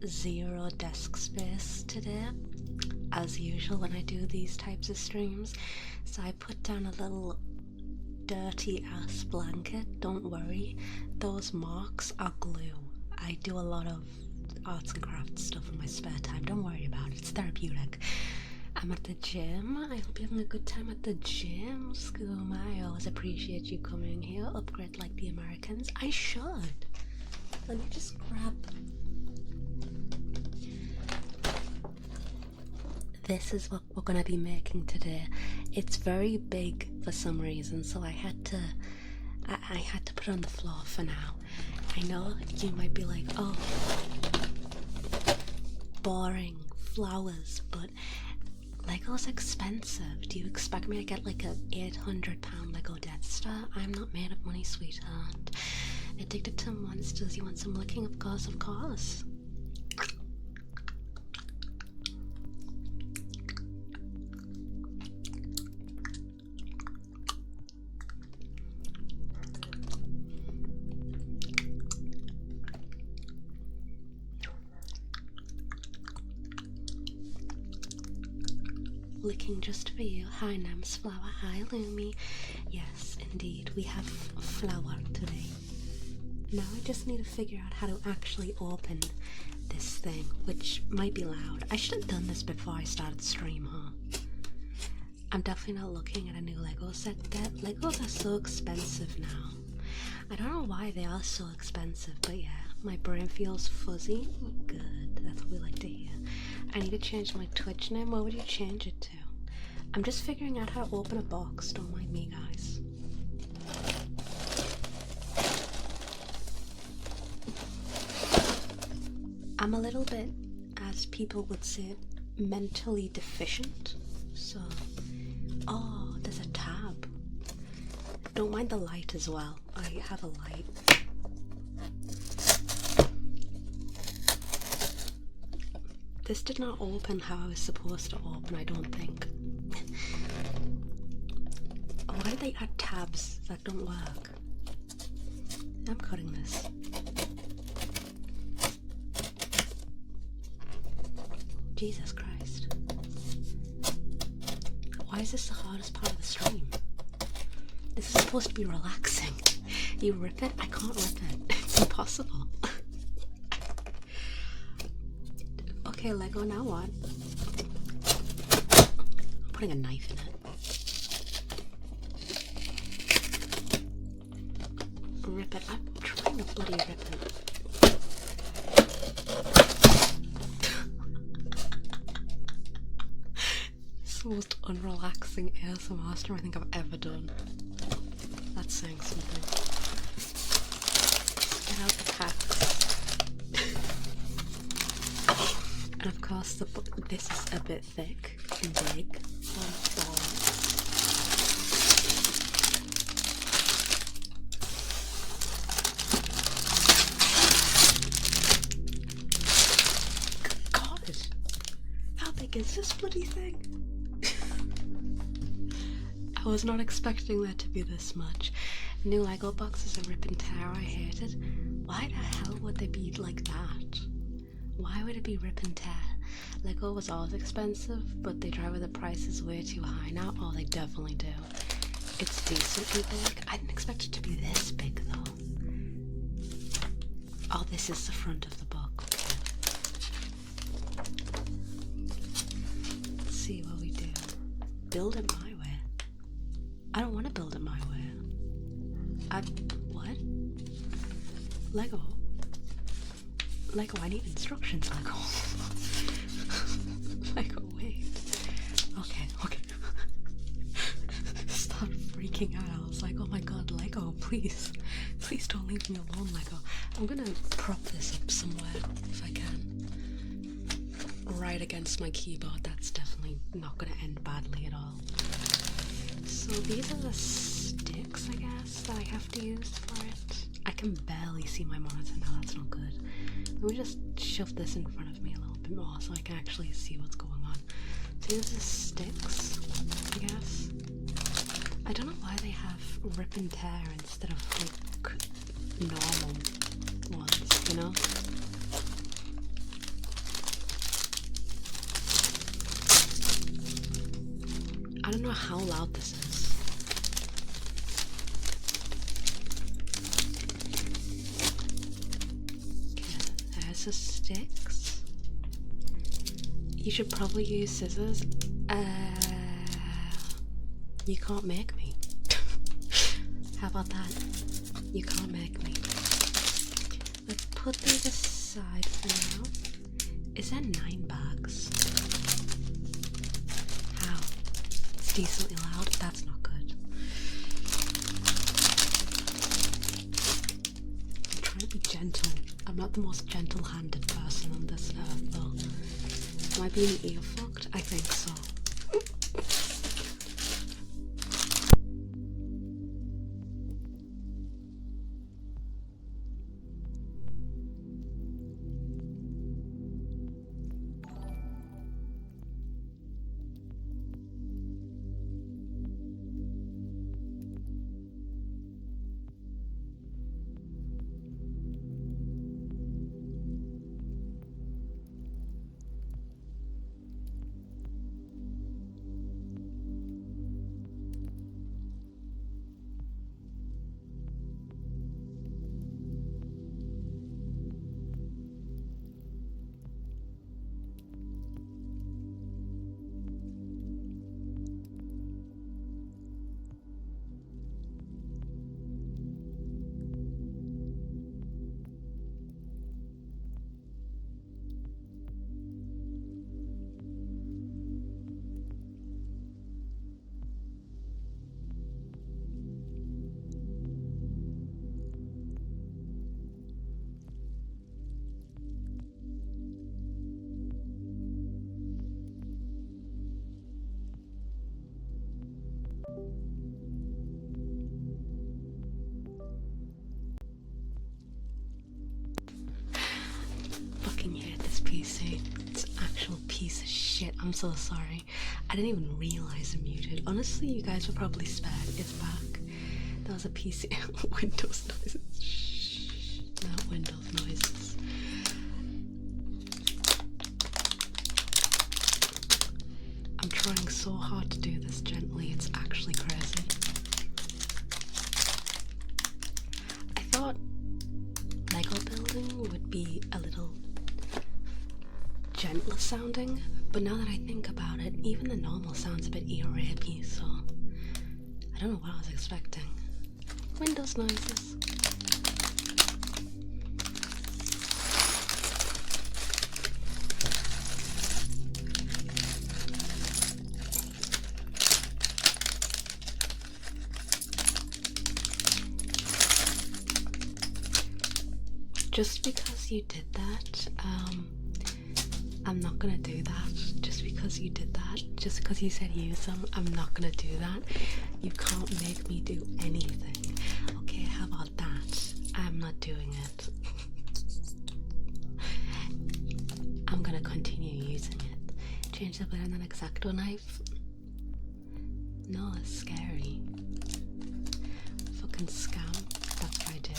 zero desk space today, as usual when I do these types of streams, so I put down a little dirty ass blanket. Don't worry, those marks are glue. I do a lot of arts and crafts stuff in my spare time, don't worry about it, it's therapeutic. I'm at the gym. I hope you're having a good time at the gym. Skooma, I always appreciate you coming here. Upgrade like the Americans. I should. Let me just grab... This is what we're going to be making today. It's very big for some reason, so I had to put it on the floor for now. I know you might be like, oh, boring, flowers, but Lego's expensive. Do you expect me to get like a £800 Lego Death Star? I'm not made of money, sweetheart. Addicted to monsters, you want some licking? Of course, of course. Licking just for you. Hi Nems Flower, hi Lumi. Yes, indeed, we have flower today. Now I just need to figure out how to actually open this thing, which might be loud. I should have done this before I started stream, huh? I'm definitely not looking at a new Lego set yet. Legos are so expensive now. I don't know why they are so expensive, but yeah, my brain feels fuzzy. Good, that's what we like to hear. I need to change my Twitch name. What would you change it to? I'm just figuring out how to open a box, don't mind me, guys. I'm a little bit, as people would say, mentally deficient, so... Oh, there's a tab. Don't mind the light as well. I have a light. This did not open how I was supposed to open, I don't think. Why do they add tabs that don't work? I'm cutting this. Jesus Christ. Why is this the hardest part of the stream? This is supposed to be relaxing. You rip it? I can't rip it. It's impossible. Okay, Lego, now what? I'm putting a knife in it. Rip it. I'm trying to bloody rip it. It's the most unrelaxing ASMR stream I think I've ever done. That's saying something. Get out the packs. And of course, this is a bit thick and big. God, how big is this bloody thing? I was not expecting there to be this much. New Lego boxes are rip and tear. I hate it. Why the hell would they be like that? Why would it be rip and tear? Lego was always expensive, but they drive the prices way too high now. Oh, they definitely do. It's decently big. I didn't expect it to be this big though. Oh, this is the front of the book. Okay. Let's see what we do. Build it my way. I don't want to build it my way. What? Lego? Lego, I need instructions, Lego. Lego, wait. Okay. Stop freaking out. I was like, oh my god, Lego, please. Please don't leave me alone, Lego. I'm gonna prop this up somewhere, if I can. Right against my keyboard. That's definitely not gonna end badly at all. So these are the sticks, I guess, that I have to use for it. I can barely see my monitor now, that's not good. Let me just shove this in front of me a little bit more so I can actually see what's going on. So these are sticks, I guess. I don't know why they have rip and tear instead of like normal ones, you know? how loud this is. Okay, there's the sticks. You should probably use scissors. You can't make me. How about that? You can't make me. Let's put these aside for now. Is that 9 bags? How? It's decently loud. That's not good. I'm trying to be gentle. I'm not the most gentle-handed person on this earth, though. Am I being ear-fucked? I think so. Hate this PC. It's an actual piece of shit. I'm so sorry. I didn't even realize I muted. Honestly, you guys were probably spared. It's back. That was a PC. Windows noises. Shh. Not Windows noises. I'm trying so hard to do this gently. It's actually crazy. I thought Lego building would be a little gentler sounding, but now that I think about it, even the normal sounds a bit ear-rapey, so I don't know what I was expecting. Windows noises. Just because you did that, I'm not gonna do that. Just because you did that, just because you said use them, I'm not gonna do that. You can't make me do anything. Okay, how about that? I'm not doing it. I'm gonna continue using it. Change the blade and an X-Acto knife. No, it's scary. Fucking scam. That's what I do.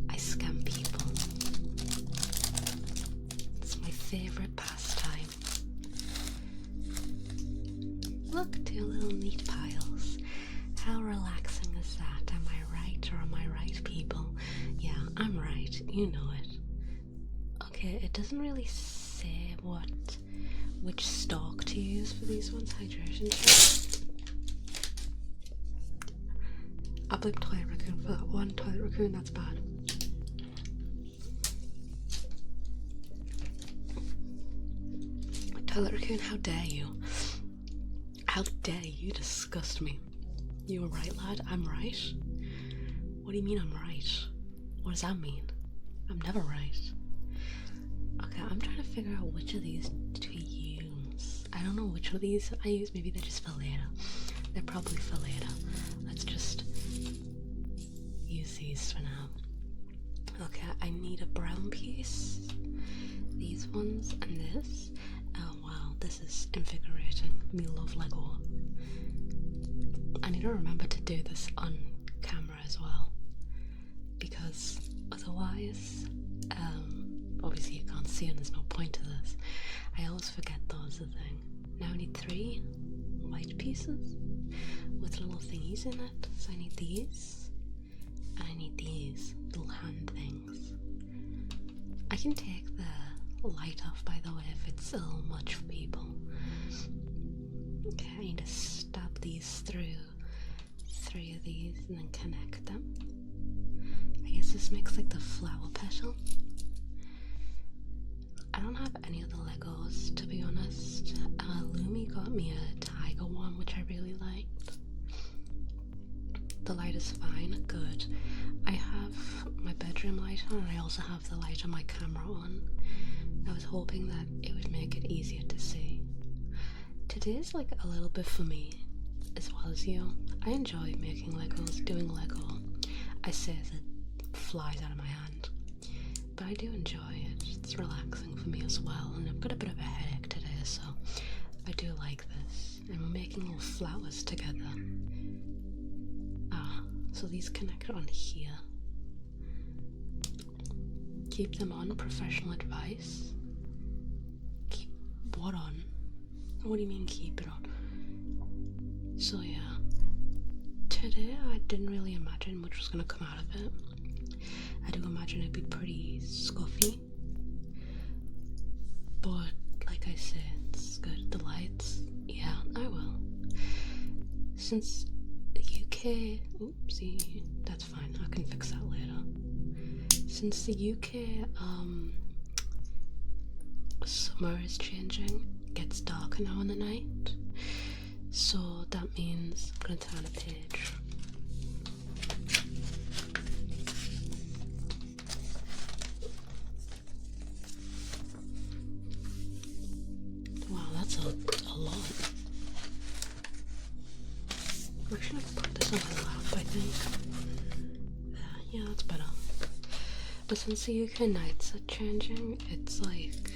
I scam people. Favorite pastime. Look, 2 little neat piles. How relaxing is that? Am I right or am I right, people? Yeah, I'm right. You know it. Okay, it doesn't really say which stalk to use for these ones. Hydration check. I blame Toilet Raccoon for that one. Toilet Raccoon, that's bad. Toilet Raccoon, how dare you? How dare you disgust me? You were right, lad. I'm right? What do you mean I'm right? What does that mean? I'm never right. Okay, I'm trying to figure out which of these to use. I don't know which of these I use. Maybe they're just for later. They're probably for later. Let's just use these for now. Okay, I need a brown piece. These ones and this. Oh wow, this is invigorating. Me love Lego. I need to remember to do this on camera as well, because otherwise, obviously you can't see and there's no point to this. I always forget those are the thing. Now I need 3 white pieces with little thingies in it. So I need these, and I need these little hand things. I can take the light off, by the way, if it's a little much for people. Okay, I need to stab these through 3 of these and then connect them. I guess this makes like the flower petal. I don't have any of the Legos, to be honest. Lumi got me a tiger one, which I really liked. The light is fine, good. I have my bedroom light on, and I also have the light on my camera on. I was hoping that it would make it easier to see. Today's like a little bit for me, as well as you. I enjoy making Legos, doing Lego. I say as it flies out of my hand. But I do enjoy it. It's relaxing for me as well, and I've got a bit of a headache today, so I do like this. And we're making little flowers together. So these connect on here. Keep them on, professional advice. Keep what on? What do you mean keep it on? So yeah, today I didn't really imagine much was gonna come out of it. I do imagine it'd be pretty scuffy, but like I said, it's good. The lights, yeah, I will. Since the UK, oopsie, that's fine, I can fix that later. Since the UK, summer is changing, it gets darker now in the night, so that means I'm gonna turn a page. Wow, that's a lot. I should have put this on my lap, I think. Yeah, that's better. But since the UK nights are changing, it's like,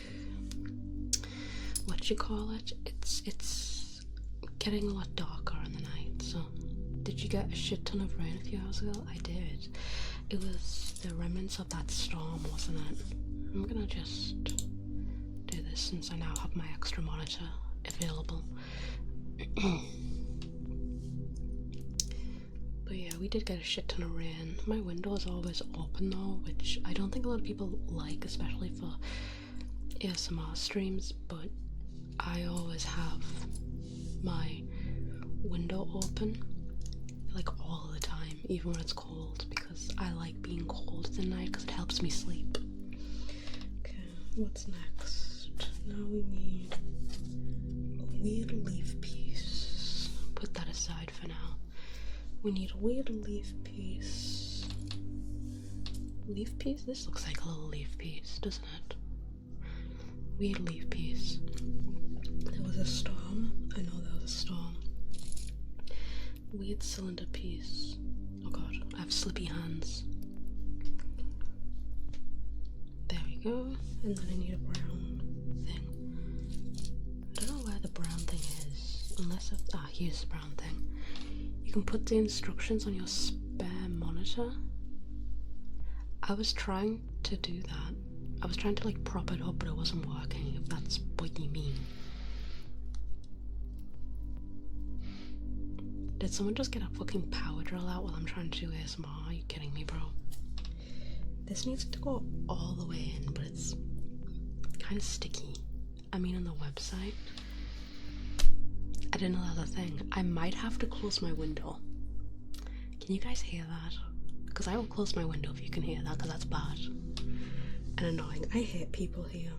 what you call it? It's getting a lot darker in the night. So, did you get a shit ton of rain a few hours ago? I did. It was the remnants of that storm, wasn't it? I'm gonna just do this since I now have my extra monitor available. But yeah, we did get a shit ton of rain. My window is always open though, which I don't think a lot of people like, especially for ASMR streams, but I always have my window open, like all the time, even when it's cold, because I like being cold at the night because it helps me sleep. Okay, what's next? Now we need a weird leaf piece. Put that aside for now. We need a weird leaf piece. Leaf piece? This looks like a little leaf piece, doesn't it? Weird leaf piece. There was a storm. I know there was a storm. Weird cylinder piece. Oh god, I have slippy hands. There we go. And then I need a brown thing. I don't know where the brown thing is. Unless it's... Ah, here's the brown thing. You can put the instructions on your spare monitor. I was trying to do that. I was trying to like prop it up, but it wasn't working, if that's what you mean. Did someone just get a fucking power drill out while I'm trying to do ASMR? Are you kidding me, bro? This needs to go all the way in, but it's kind of sticky. I mean, on the website. I didn't know that was a thing. I might have to close my window. Can you guys hear that? Because I will close my window if you can hear that, because that's bad and annoying. I hate people here.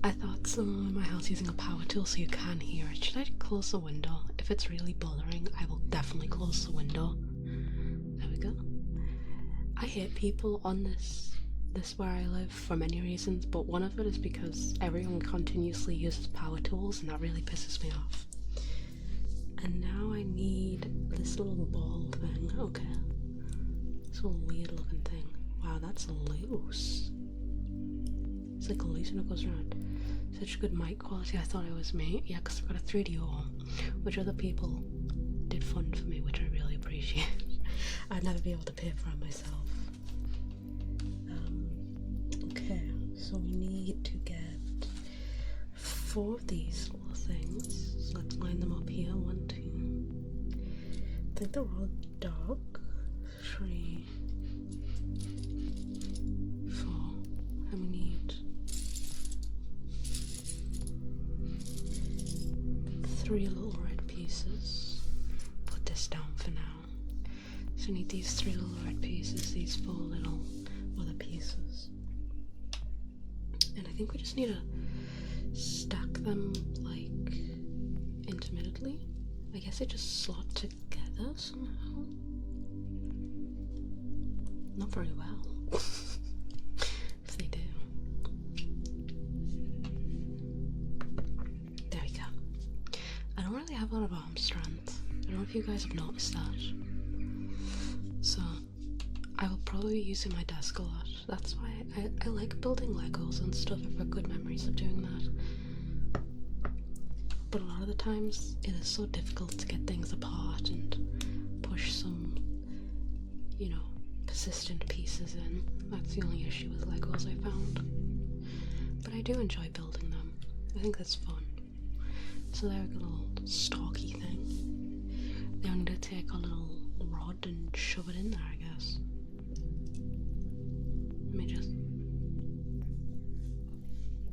I thought someone in my house using a power tool so you can hear it. Should I close the window? If it's really bothering, I will definitely close the window. There we go. I hate people on this where I live for many reasons, but one of it is because everyone continuously uses power tools and that really pisses me off. And now I need this little ball thing. Okay. This little weird looking thing. Wow, that's loose. It's like loose and it goes around. Such good mic quality. I thought it was me. Yeah, because I've got a 3DO, which other people did fund for me, which I really appreciate. I'd never be able to pay for it myself. Okay, so we need to get 4 of these little things. So let's line them up here. 1, 2. I think they're all dark. 3, 4. And we need 3 little red pieces. Put this down for now. So we need these 3 little red pieces, these 4 little other pieces. And I think we just need to stack them like intermittently. I guess they just slot together somehow. Not very well. If they do. There we go. I don't really have a lot of arm strength. I don't know if you guys have noticed that. So I will probably be using my desk a lot. That's why I like building Legos and stuff. I've got good memories of doing that. But a lot of the times it is so difficult to get things apart and push some, you know, persistent pieces in. That's the only issue with Legos I found. But I do enjoy building them. I think that's fun. So there we got a little stalky thing. Now I need to take a little rod and shove it in there, I guess. Let me just...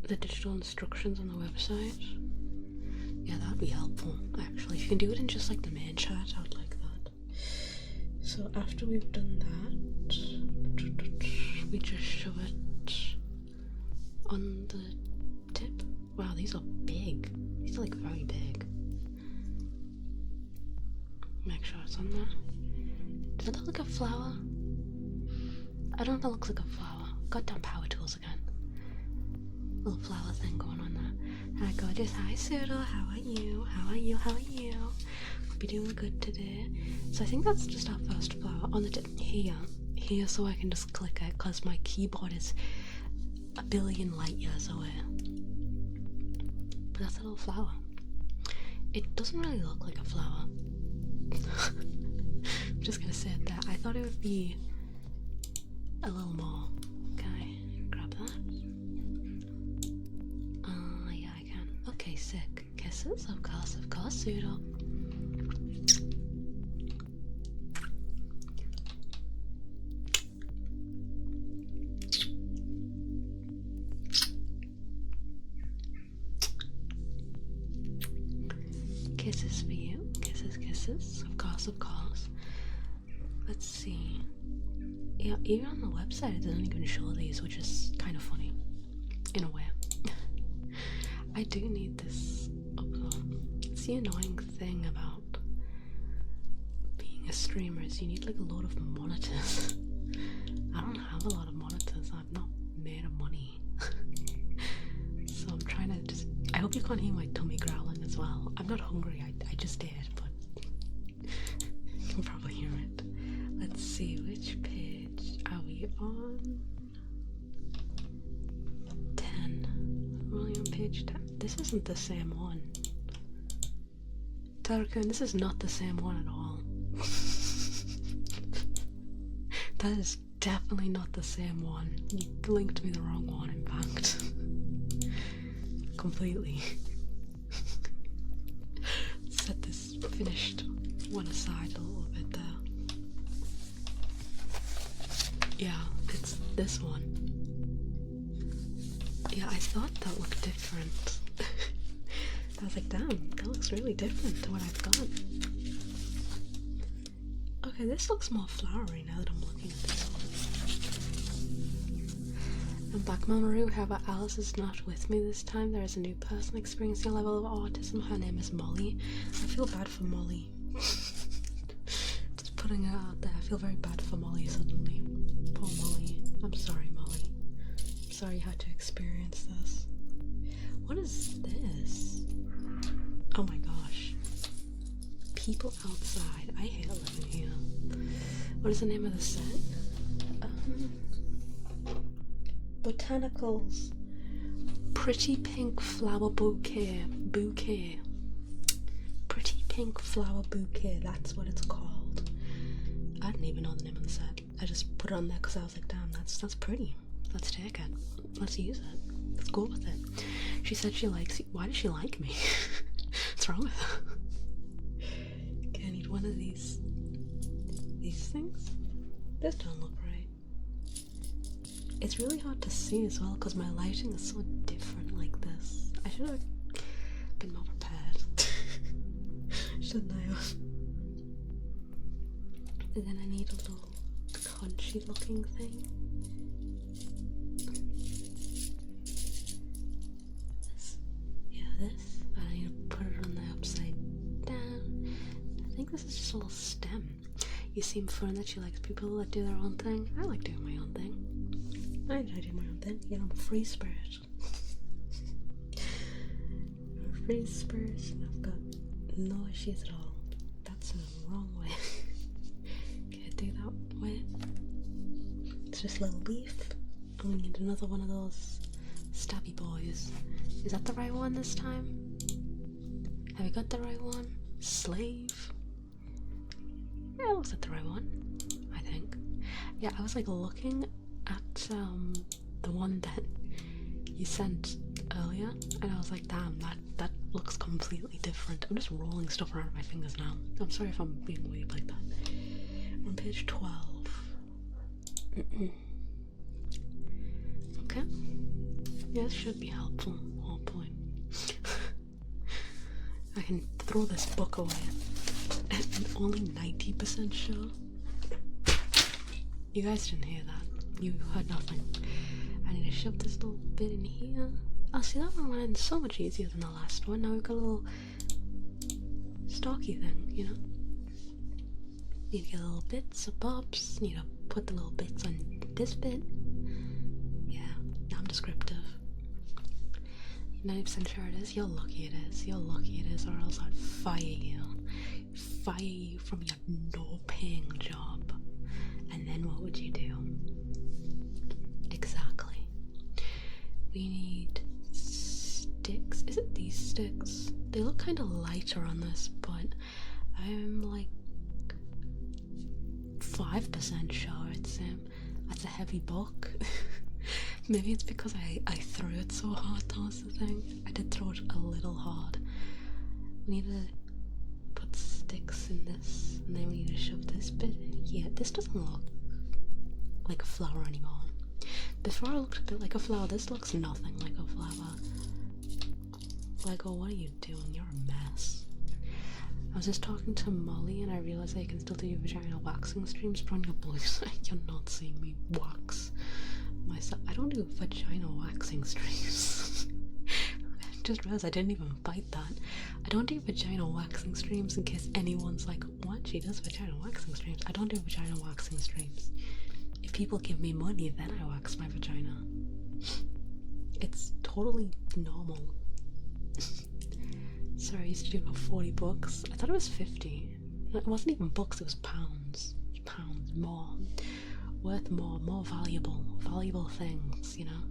The digital instructions on the website. Yeah, that'd be helpful, actually. If you can do it in just like the main chat, I would like that. So after we've done that, we just shove it on the tip. Wow, these are big. These are like very big. Make sure it's on there. Does that look like a flower? I don't know if that looks like a flower. Goddamn power tools again. Little flower thing going on there. Hi gorgeous, hi Pseudo, how are you? How are you? How are you? Hope you're doing good today. So I think that's just our first flower on the tip here so I can just click it because my keyboard is a billion light years away. But that's a little flower. It doesn't really look like a flower. I'm just gonna say that. I thought it would be a little more. Okay, grab that. Yeah, I can. Okay, sick. Kisses, of course, Pseudo. Kisses for you. Kisses. Of course. Let's see. Yeah, even on the website it doesn't even show these, which is kind of funny. In a way. I do need this up though. It's the annoying thing about being a streamer is you need like a lot of monitors. I don't have a lot of monitors. I'm not made of money. So I'm trying to just... I hope you can't hear my tummy growling as well. I'm not hungry, I just did, but you can probably hear it. Let's see, which page are we on? 10. We're only on page 10. This isn't the same one. Tarkun, this is not the same one at all. That is definitely not the same one. You linked me the wrong one, in fact. Completely. Set this finished one aside a little bit there. Yeah, it's this one. Yeah, I thought that looked different. I was like, damn, that looks really different to what I've got. Okay, this looks more flowery now that I'm looking at this one. I'm back, Nemuruii. However, Alice is not with me this time. There is a new person experiencing a level of autism. Her name is Molly. I feel bad for Molly. Just putting it out there. I feel very bad for Molly suddenly. Poor Molly. I'm sorry, Molly. I'm sorry you had to experience this. What is this? Oh my gosh. People outside. I hate living here. What is the name of the set? Botanicals. Pretty pink flower bouquet. Pretty pink flower bouquet. That's what it's called. I didn't even know the name of the set. I just put it on there because I was like, damn, that's pretty. Let's take it. Let's use it. Let's go with it. She said she likes you. Why does she like me? What's wrong with her? Okay, I need one of these things. This don't look right. It's really hard to see as well because my lighting is so different like this. I should have been more prepared. Shouldn't I have? And then I need a little crunchy looking thing. This. I need to put it on the upside down. I think this is just a little stem. You seem fun that she likes people that do their own thing. I like doing my own thing. I enjoy doing my own thing. You know, I'm a free spirit. I'm a free spirit and I've got no issues at all. That's the wrong way. Can't do that way. It's just a little leaf. And we need another one of those stabby boys. Is that the right one this time? Have we got the right one? Slave? Yeah, it looks like the right one, I think. Yeah, I was like looking at the one that you sent earlier, and I was like, damn, that looks completely different. I'm just rolling stuff around my fingers now. I'm sorry if I'm being weird like that. We're on page 12. Okay. Yeah, this should be helpful. Oh boy. I can throw this book away. I'm only 90% sure. You guys didn't hear that. You heard nothing. I need to shove this little bit in here. Oh, see, that one went in so much easier than the last one. Now we've got a little stocky thing, you know? Need to get little bits of bobs. Need to put the little bits on this bit. Yeah, I'm descriptive. 90% sure it is. You're lucky it is. You're lucky it is, or else I'd fire you. Fire you from your no-paying job. And then what would you do? Exactly. We need sticks. Is it these sticks? They look kind of lighter on this, but I'm like 5% sure it's that's a heavy book. Maybe it's because I threw it so hard, that was the thing. I did throw it a little hard. We need to put sticks in this, and then we need to shove this bit in here. This doesn't look like a flower anymore. Before it looked a bit like a flower, this looks nothing like a flower. Lego, what are you doing? You're a mess. I was just talking to Molly and I realized I can still do vagina waxing streams, but on your blue side, you're not seeing me wax myself. I don't do vagina waxing streams. I just realized I didn't even bite that. I don't do vagina waxing streams in case anyone's like, what? She does vagina waxing streams. I don't do vagina waxing streams. If people give me money, then I wax my vagina. It's totally normal. Sorry, I used to do about 40 books. I thought it was 50. It wasn't even books, it was pounds. Pounds, more. Worth more, more valuable things, you know?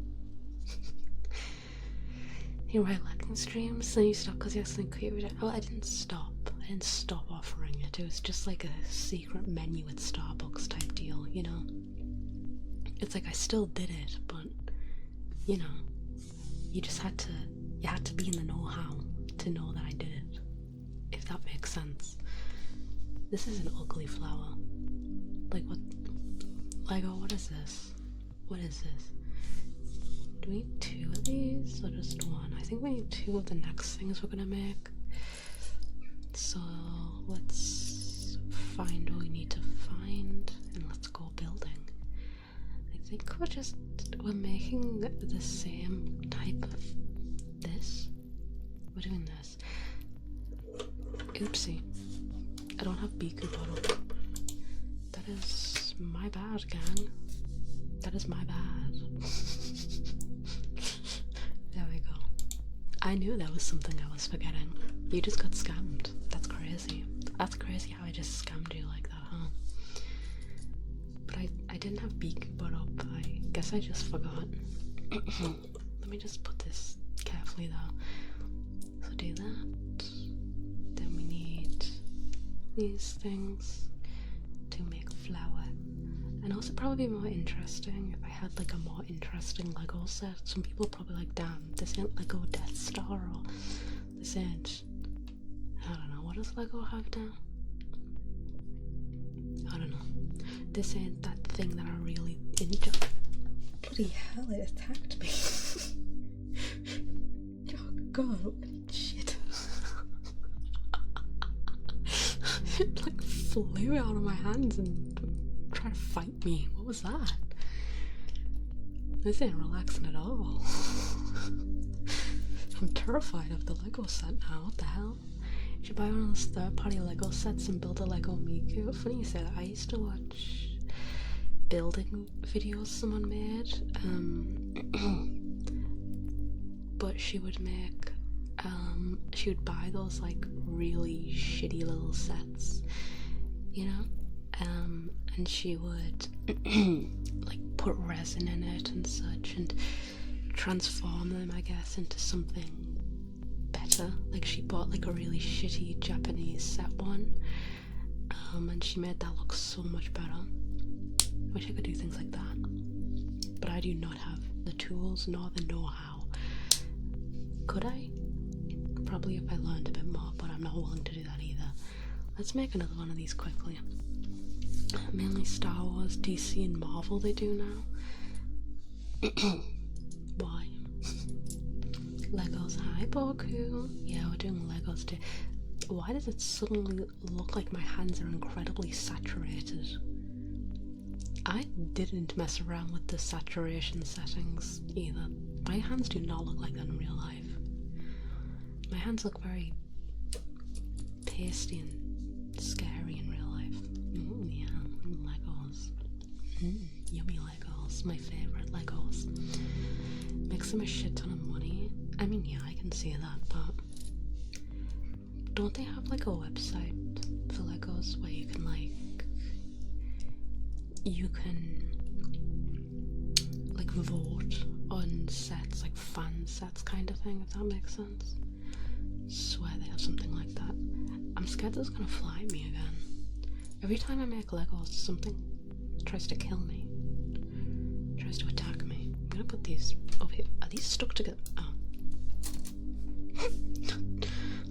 You write liking streams, then you stop because you accidentally create vagina. Oh, I didn't stop. I didn't stop offering it. It was just like a secret menu at Starbucks type deal, you know? It's like I still did it, but, you know, you had to be in the know-how to know that I did it, if that makes sense. This is an ugly flower. Like what? Lego, what is this? What is this? Do we need 2 of these or just 1? I think we need 2 of the next things we're gonna make. So let's find what we need to find and let's go building. I think we're making the same type of this. We're doing this. Oopsie. I don't have Biku bottle. That is my bad, gang. That is my bad. There we go. I knew there was something I was forgetting. You just got scammed. That's crazy. That's crazy how I just scammed you like that, huh? But I didn't have Biku bottle. I guess I just forgot. Let me just put this carefully though. So do that. Then we need these things to make a flower. I know it'd probably be more interesting if I had like a more interesting Lego set. Some people are probably like, damn, this ain't Lego Death Star, or this ain't, I don't know, what does Lego have now? I don't know. This ain't that thing that I really enjoy. Bloody hell, it attacked me. Oh god, what shit. It like flew out of my hands and tried to fight me. What was that? This ain't relaxing at all. I'm terrified of the Lego set now. What the hell? You should buy one of those third-party Lego sets and build a Lego Miku. Funny you say that. I used to watch building videos someone made. But she would make she would buy those like really shitty little sets, you know, and she would like put resin in it and such and transform them, I guess, into something better. Like she bought like a really shitty Japanese set one, and she made that look so much better. Wish I could do things like that, but I do not have the tools nor the know-how. Could I? Probably if I learned a bit more, but I'm not willing to do that either. Let's make another one of these quickly. Mainly Star Wars, DC and Marvel they do now. Why? Legos, hi Boku. Yeah, we're doing Legos too. Why does it suddenly look like my hands are incredibly saturated? I didn't mess around with the saturation settings either. My hands do not look like that in real life. My hands look very pasty and scary in real life. Ooh, yeah, Legos. Yummy Legos. My favourite Legos. Makes them a shit ton of money. I mean, yeah, I can see that, but don't they have like a website for Legos where you can vote on sets, like fan sets kind of thing, if that makes sense? Swear they have something like that. I'm scared that it's gonna fly at me again. Every time I make Legos, something tries to kill me. Tries to attack me. I'm gonna put these over here. Are these stuck together? Oh. I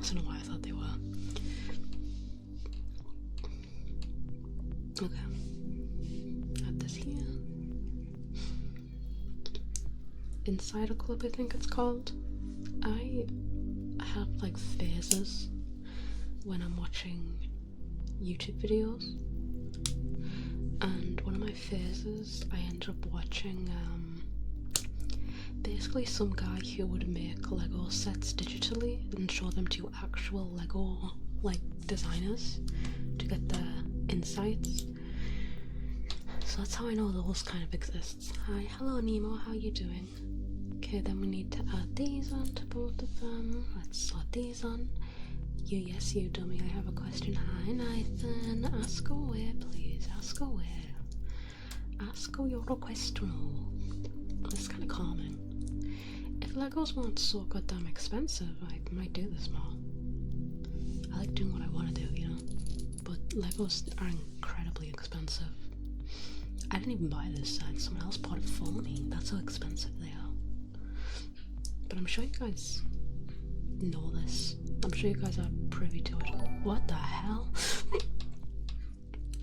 don't know why I thought they were. Okay. Add this here. Insider Club, I think it's called. I have like phases when I'm watching YouTube videos, and one of my phases I ended up watching basically some guy who would make Lego sets digitally and show them to actual Lego like designers to get their insights. So that's how I know those kind of exists. Hi, hello Nemo, how you doing? Okay, then we need to add these on to both of them. Let's slot these on. You, yes, you dummy, I have a question. Hi Nathan, ask away please, ask away. Ask your question. This is kind of calming. If Legos weren't so goddamn expensive, I might do this more. I like doing what I want to do, you know? But Legos are incredibly expensive. I didn't even buy this set, someone else bought it for me. That's how expensive they are. But I'm sure you guys know this. I'm sure you guys are privy to it. What the hell?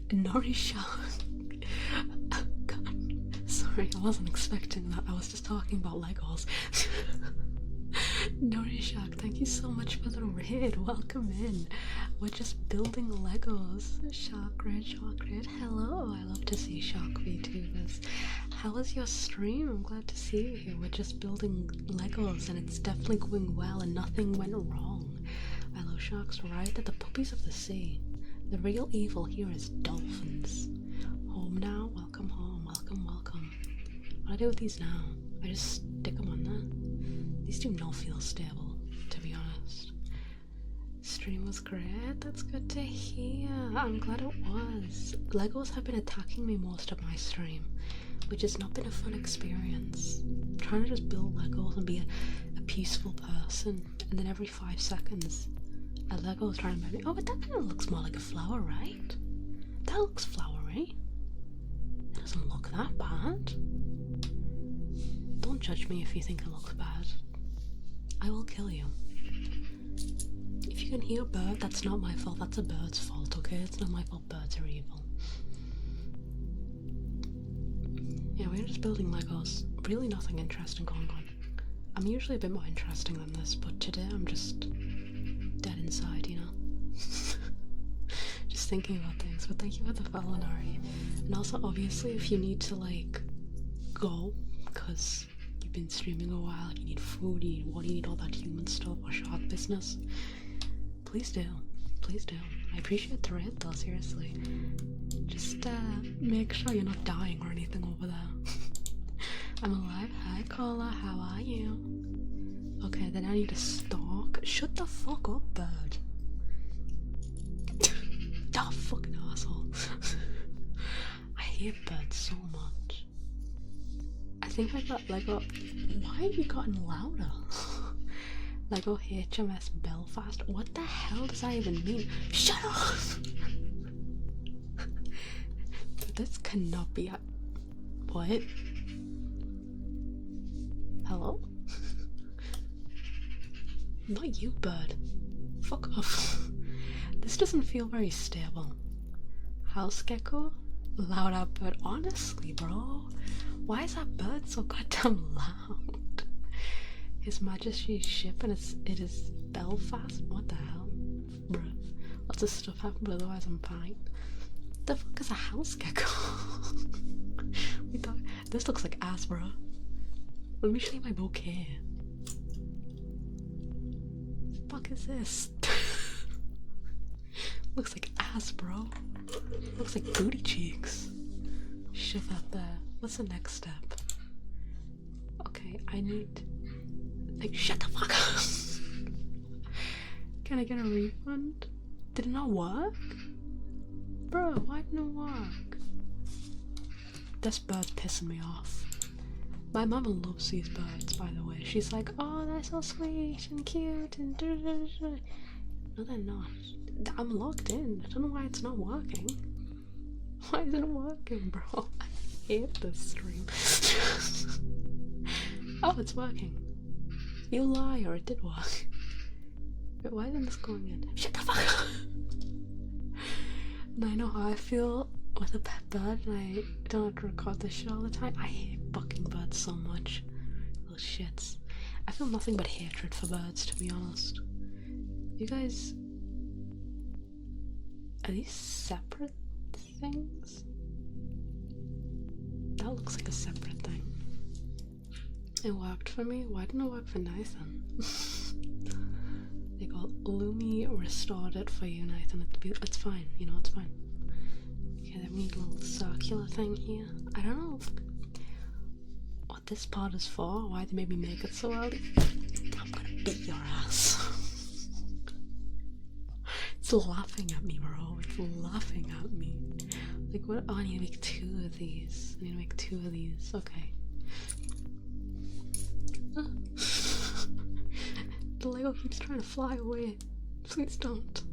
Nemuruii shark. God. Sorry, I wasn't expecting that. I was just talking about Legos. Nemuruii shark, thank you so much for the raid. Welcome in. We're just building Legos. Shark raid. Hello. I love to see shark VTubers. How was your stream? I'm glad to see you here. We're just building Legos and it's definitely going well and nothing went wrong. I love sharks, right? They're the puppies of the sea. The real evil here is dolphins. Home now? Welcome home. Welcome. What do I do with these now? I just stick them on there. These do not feel stable, to be honest. Stream was great. That's good to hear. I'm glad it was. Legos have been attacking me most of my stream, which has not been a fun experience. I'm trying to just build Legos and be a peaceful person, and then every 5 seconds a Lego is trying to make me. Oh, but that kind of looks more like a flower, right? That looks flowery. It bad? Don't judge me if you think it looks bad. I will kill you. If you can hear a bird, that's not my fault, that's a bird's fault, okay? It's not my fault birds are evil. Yeah, we're just building Legos. Really nothing interesting going on. I'm usually a bit more interesting than this, but today I'm just dead inside, you know? Just thinking about things, but thank you for the follow, Nari. And also, obviously, if you need to, like, go, because you've been streaming a while, you need food, you need water, you need all that human stuff or shark business, please do. Please do. I appreciate the raid, though, seriously. Just, make sure you're not dying or anything over there. I'm alive. Hi, Cola. How are you? Okay, then I need to stalk. Shut the fuck up, bird. Oh, fucking asshole. I hate birds so much. I think I got Lego. Why have you gotten louder? Lego HMS Belfast? What the hell does that even mean? Shut up! This cannot be. What? Hello? Not you, bird. Fuck off. This doesn't feel very stable. House gecko? Loud out bird. Honestly, bro. Why is that bird so goddamn loud? His Majesty's ship and it is Belfast? What the hell? Bruh. Lots of stuff happened, but otherwise I'm fine. What the fuck is a house gecko? We thought this looks like ass, bro. Let me show you my bouquet. Fuck is this? Looks like ass, bro. Looks like booty cheeks. Shove that there. What's the next step? Okay, I need. Like, shut the fuck up! Can I get a refund? Did it not work? Bro, why didn't it work? This bird's pissing me off. My mama loves these birds, by the way. She's like, oh, they're so sweet and cute and da-da-da-da. No, they're not. I'm logged in. I don't know why it's not working. Why isn't it working, bro? I hate this stream. Oh, it's working. You liar, it did work. Wait, why isn't this going in? Shut the fuck up! And I know how I feel with a pet bird, and I don't have to record this shit all the time. I hate fucking birds so much. Those shits. I feel nothing but hatred for birds, to be honest. You guys... Are these separate things? That looks like a separate thing. It worked for me? Why didn't it work for Nathan? They got Lumi restored it for you, Nathan. It's fine, you know, it's fine. Okay, then we need a little circular thing here. I don't know what this part is for, why they made me make it so early. I'm gonna beat your ass. It's laughing at me, bro. It's laughing at me. Like, what? Oh, I need to make 2 of these. I need to make 2 of these. Okay. The Lego keeps trying to fly away. Please don't.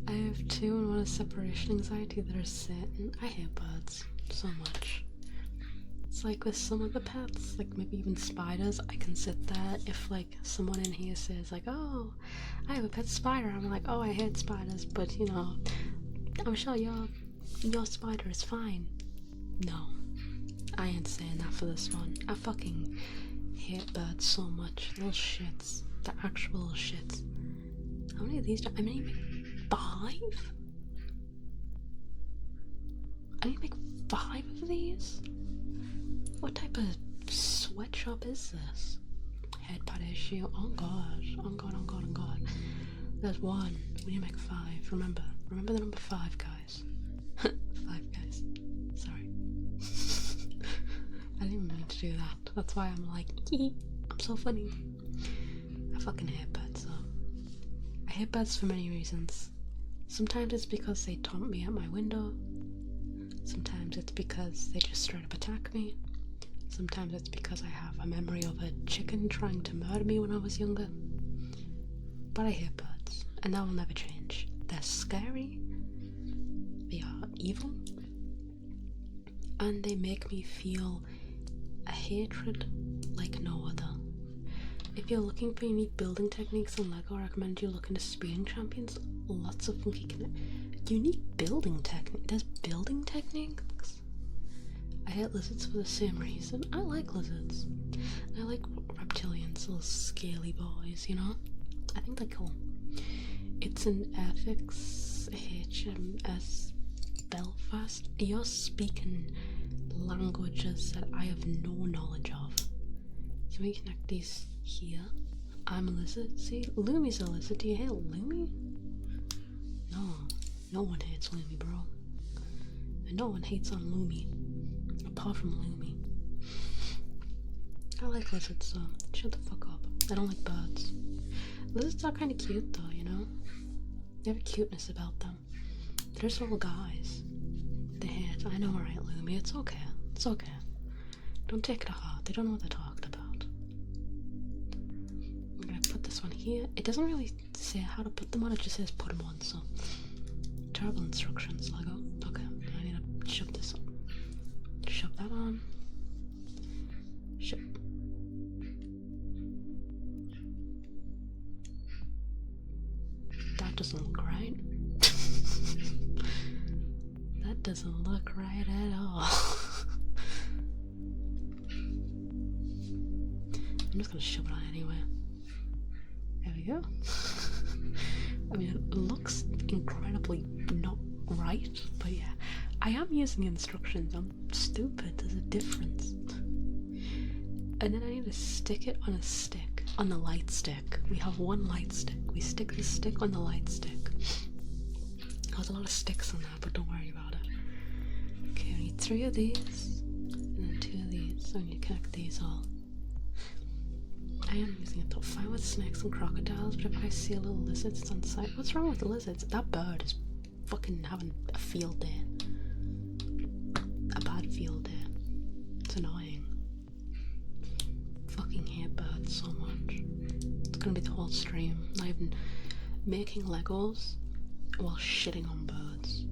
I have 2 and 1 is separation anxiety that are sitting. I hate birds so much. It's like with some of the pets, like maybe even spiders, I can sit there if like someone in here says like, oh, I have a pet spider. I'm like, oh, I hate spiders, but you know, I'm sure your spider is fine. No, I ain't saying that for this one. I fucking hate birds so much. Little shits. The actual little shits. How many of these do I need? 5? I need to make 5 of these? What type of sweatshop is this? Head pad issue. Oh god. Oh god, oh god, oh god. There's 1. We need to make 5. Remember the number 5, guys. 5 guys. Sorry. I didn't even mean to do that. That's why I'm like, I'm so funny. I fucking hate birds though. I hate birds for many reasons. Sometimes it's because they taunt me at my window. Sometimes it's because they just straight up attack me. Sometimes it's because I have a memory of a chicken trying to murder me when I was younger. But I hate birds, and that will never change. They're scary. They are evil. and they make me feel a hatred like no other. If you're looking for unique building techniques in LEGO, I recommend you look into Speeding Champions. Lots of funky unique building technique. There's building techniques? I hate lizards for the same reason. I like lizards. I like reptilians, little scaly boys, you know? I think they're cool. It's an FX HMS Belfast. You're speaking languages that I have no knowledge of. So we connect these here. I'm a lizard. See, Lumi's a lizard. Do you hate Lumi? No, no one hates Lumi, bro. And no one hates on Lumi, apart from Lumi. I like lizards, so shut the fuck up. I don't like birds. Lizards are kind of cute, though, you know? They have a cuteness about them. They're just little guys. They hate. I know, right, Lumi? It's okay. It's okay. Don't take it to heart. They don't know what they're talking about. I'm gonna put this one here. It doesn't really say how to put them on. It just says put them on. So terrible instructions, Lego. Okay, I need to shove this on. Shove that on. Shove. That doesn't look right. That doesn't look right at all. I'm just gonna shove it on anyway. There we go. I mean, it looks incredibly not right, but yeah. I am using instructions. I'm stupid. There's a difference. And then I need to stick it on a stick. On the light stick. We have one light stick. We stick the stick on the light stick. There's a lot of sticks on that, but don't worry about it. Okay, I need 3 of these. And then 2 of these. So I need to connect these all. I am using a top 5 with snakes and crocodiles, but if I see a little lizard, it's on site. What's wrong with the lizards? That bird is fucking having a field day. A bad field day. It's annoying. Fucking hate birds so much. It's gonna be the whole stream. Not even making Legos while shitting on birds.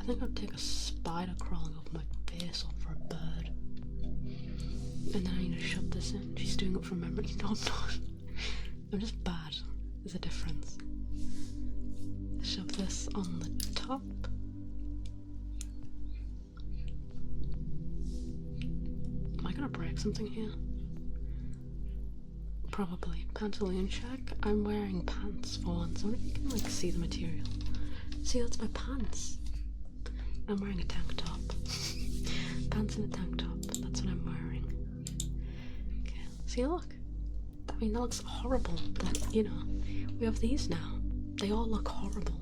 I think I'd take a spider crawling over my face off for a bird. And then I need to shove this in. She's doing it from memory. No, I'm not. I'm just bad. There's a difference. Shove this on the top. Am I gonna break something here? Probably. Pantaloon check. I'm wearing pants for once. I wonder if you can like see the material. See, that's my pants. I'm wearing a tank top. Pants and a tank top. That's what I'm wearing. See, look. I mean, that looks horrible. That, you know, we have these now. They all look horrible.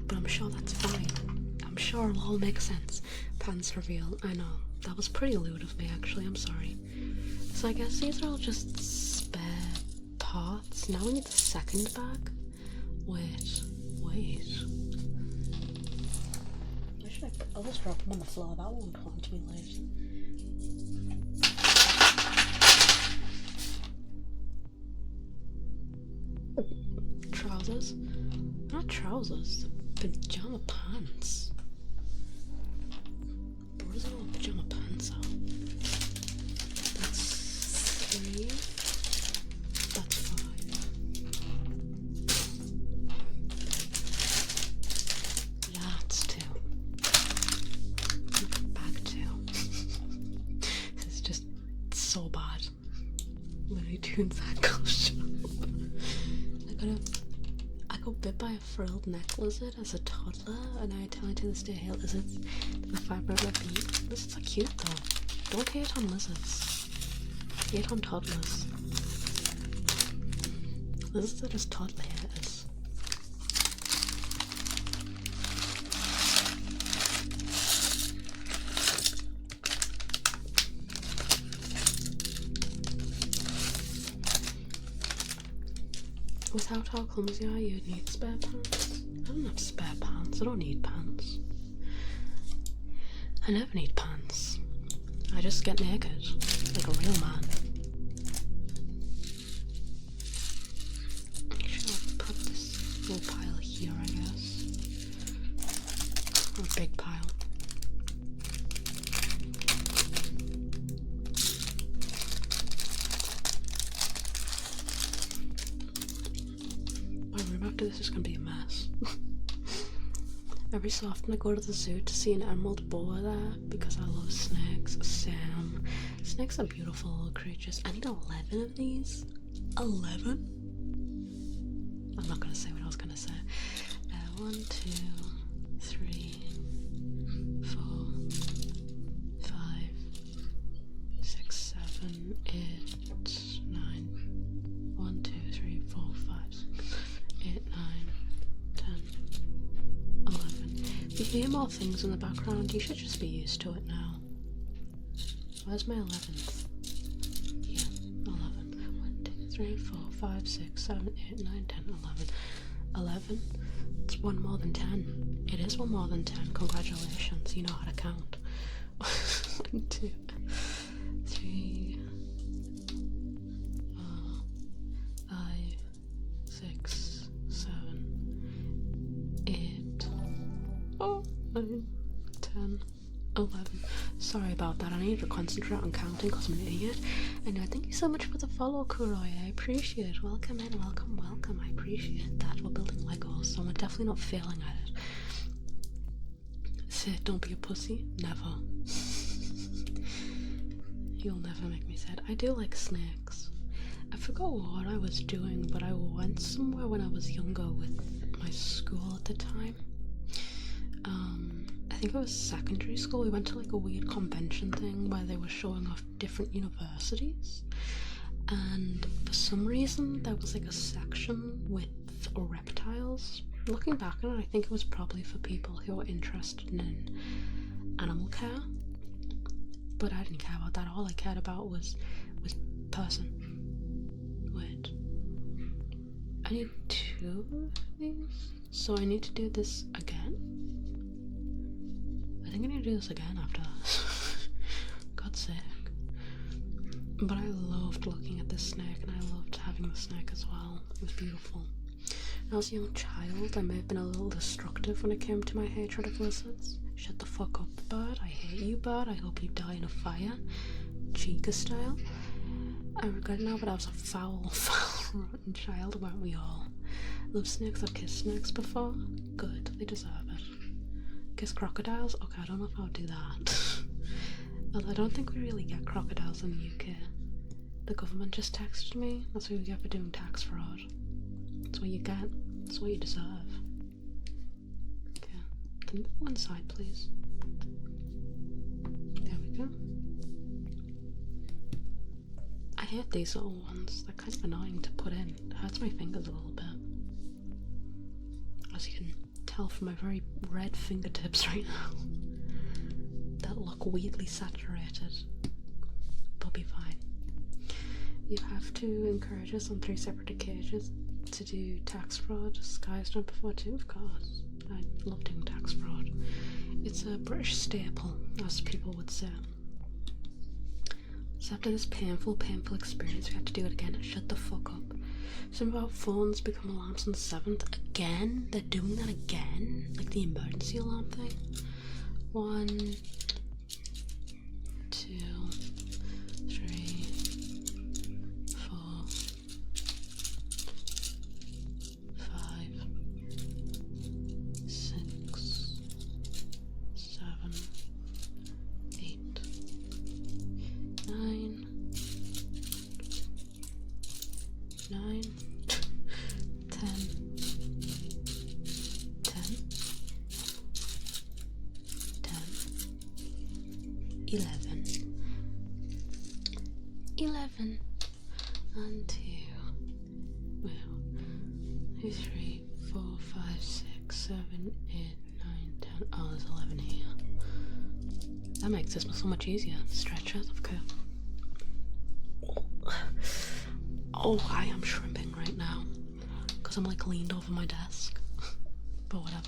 But I'm sure that's fine. I'm sure it'll all make sense. Pants reveal. I know. That was pretty lewd of me, actually. I'm sorry. So I guess these are all just spare parts. Now we need the second bag. Wait. Where should I put? I'll just drop them on the floor. That won't come to me later. Trousers? Not trousers, pajama pants. Where does all pajama pants are? That's 3. That's 5. That's 2. Bag 2. This is just so bad. Literally Tunes that goes. I got bit by a frilled neck lizard as a toddler, and I tell you to this day I hate lizards to the fibre of my feet. Lizards are cute though. Don't hate on lizards. Hate on toddlers. Lizards are just toddler haters. Without how clumsy are you, need spare pants? I don't have spare pants. I don't need pants. I never need pants. I just get naked, like a real man. Actually, I'll put this little pile here, I guess. Or a big pile. My room after this is gonna be a mess. Every so often I go to the zoo to see an emerald boa there because I love snakes. Sam. Snakes are beautiful little creatures. I need 11 of these. 11? I'm not gonna say what I was gonna say. 1, 2, 3, 4, 5, 6, 7, 8, 9. 1, 2, 3, 4, 5, 8, 9, 10, 11. You hear more things in the background, you should just be used to it now. Where's my 11th? Yeah, 11. 1, 2, 3, 4, 5, 6, 7, 8, 9, 10, 11. 11? It's one more than 10. It is one more than 10. Congratulations, you know how to count. 1, 2, 3, 4, 5, 6, 7, 8, 9, 10, 11. Sorry about that, I need to concentrate on counting because I'm an idiot. Anyway, thank you so much for the follow, Kuroi. I appreciate it. Welcome in, welcome, welcome. I appreciate that. We're building Legos, so we're definitely not failing at it. Say, don't be a pussy. Never. You'll never make me sad. I do like snakes. I forgot what I was doing, but I went somewhere when I was younger with my school at the time. I think it was secondary school. We went to like a weird convention thing where they were showing off different universities, and for some reason there was like a section with reptiles. Looking back on it, I think it was probably for people who were interested in animal care, but I didn't care about that. All I cared about was person. Wait, I need 2 of these, so I need to do this again. I think I need to do this again after that. God's sake. But I loved looking at this snake, and I loved having the snake as well. It was beautiful. When I was a young child, I may have been a little destructive when it came to my hatred of lizards. Shut the fuck up, bird. I hate you, bird. I hope you die in a fire. Chica style. I regret it now, but I was a foul, foul, rotten child, weren't we all? Love snakes. I've kissed snakes before. Good. They deserve it. Kiss crocodiles? Okay, I don't know if I would do that. Although I don't think we really get crocodiles in the UK. The government just texted me. That's what we get for doing tax fraud. That's what you get. That's what you deserve. Okay. Can you move one side, please? There we go. I hate these little ones. They're kind of annoying to put in. It hurts my fingers a little bit. As you can tell from my very red fingertips right now that look weirdly saturated. They'll be fine. You have to encourage us on 3 separate occasions to do tax fraud. Sky's done before too, of course. I love doing tax fraud. It's a British staple, as people would say. So after this painful experience, we have to do it again. Shut the fuck up. Some of our phones become alarms on the 7th. Again? They're doing that again? Like the emergency alarm thing? 1, 2, 3, 4, 5, 6, 7, 8, 9, 9, 10, 11. 11. 1, 2. Well, 2, 3, 4, 5, 6, 7, 8, 9, 10. Oh, there's 11 here. That makes this so much easier. Stretch it, okay. Oh, I am shrimping right now because I'm like leaned over my desk. But whatever.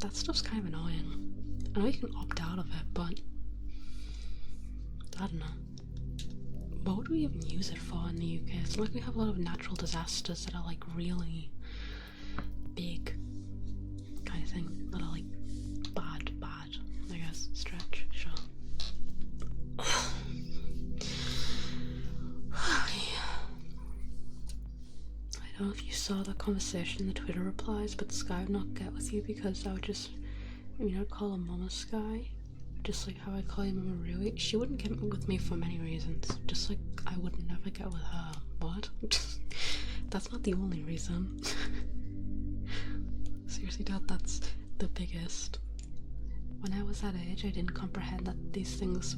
That stuff's kind of annoying. I know you can opt out of it, but I don't know. What would we even use it for in the UK? It's not like we have a lot of natural disasters that are like really big kind of thing, that are like if you saw that conversation in the Twitter replies, but Sky would not get with you because I would just, I'd call her Mama Sky, just like how I call you Nemuruii. She wouldn't get with me for many reasons, just like I would never get with her. What? That's not the only reason. Seriously, Dad, that's the biggest. When I was that age, I didn't comprehend that these things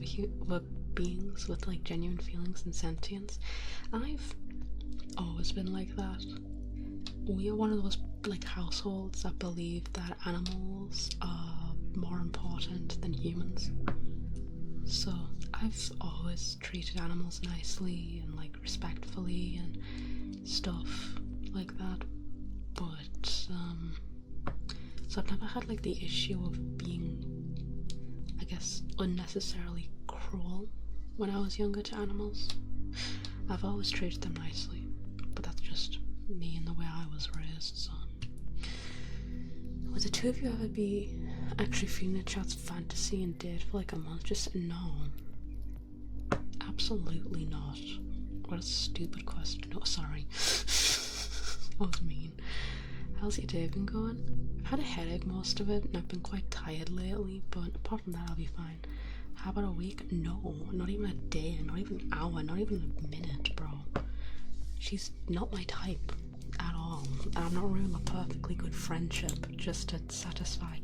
were beings with like genuine feelings and sentience. I've always been like that. We are one of those like households that believe that animals are more important than humans. So I've always treated animals nicely and like respectfully and stuff like that. But so I've never had like the issue of being, I guess, unnecessarily cruel when I was younger to animals. I've always treated them nicely, but that's just me and the way I was raised, so. Would the two of you ever be actually feeling a chat's fantasy and date for like a month? Just no. Absolutely not. What a stupid question. No, sorry. That was mean. How's your day been going? I've had a headache most of it and I've been quite tired lately, but apart from that I'll be fine. How about a week? No, not even a day, not even an hour, not even a minute, bro. She's not my type at all. And I'm not ruining a perfectly good friendship just to satisfy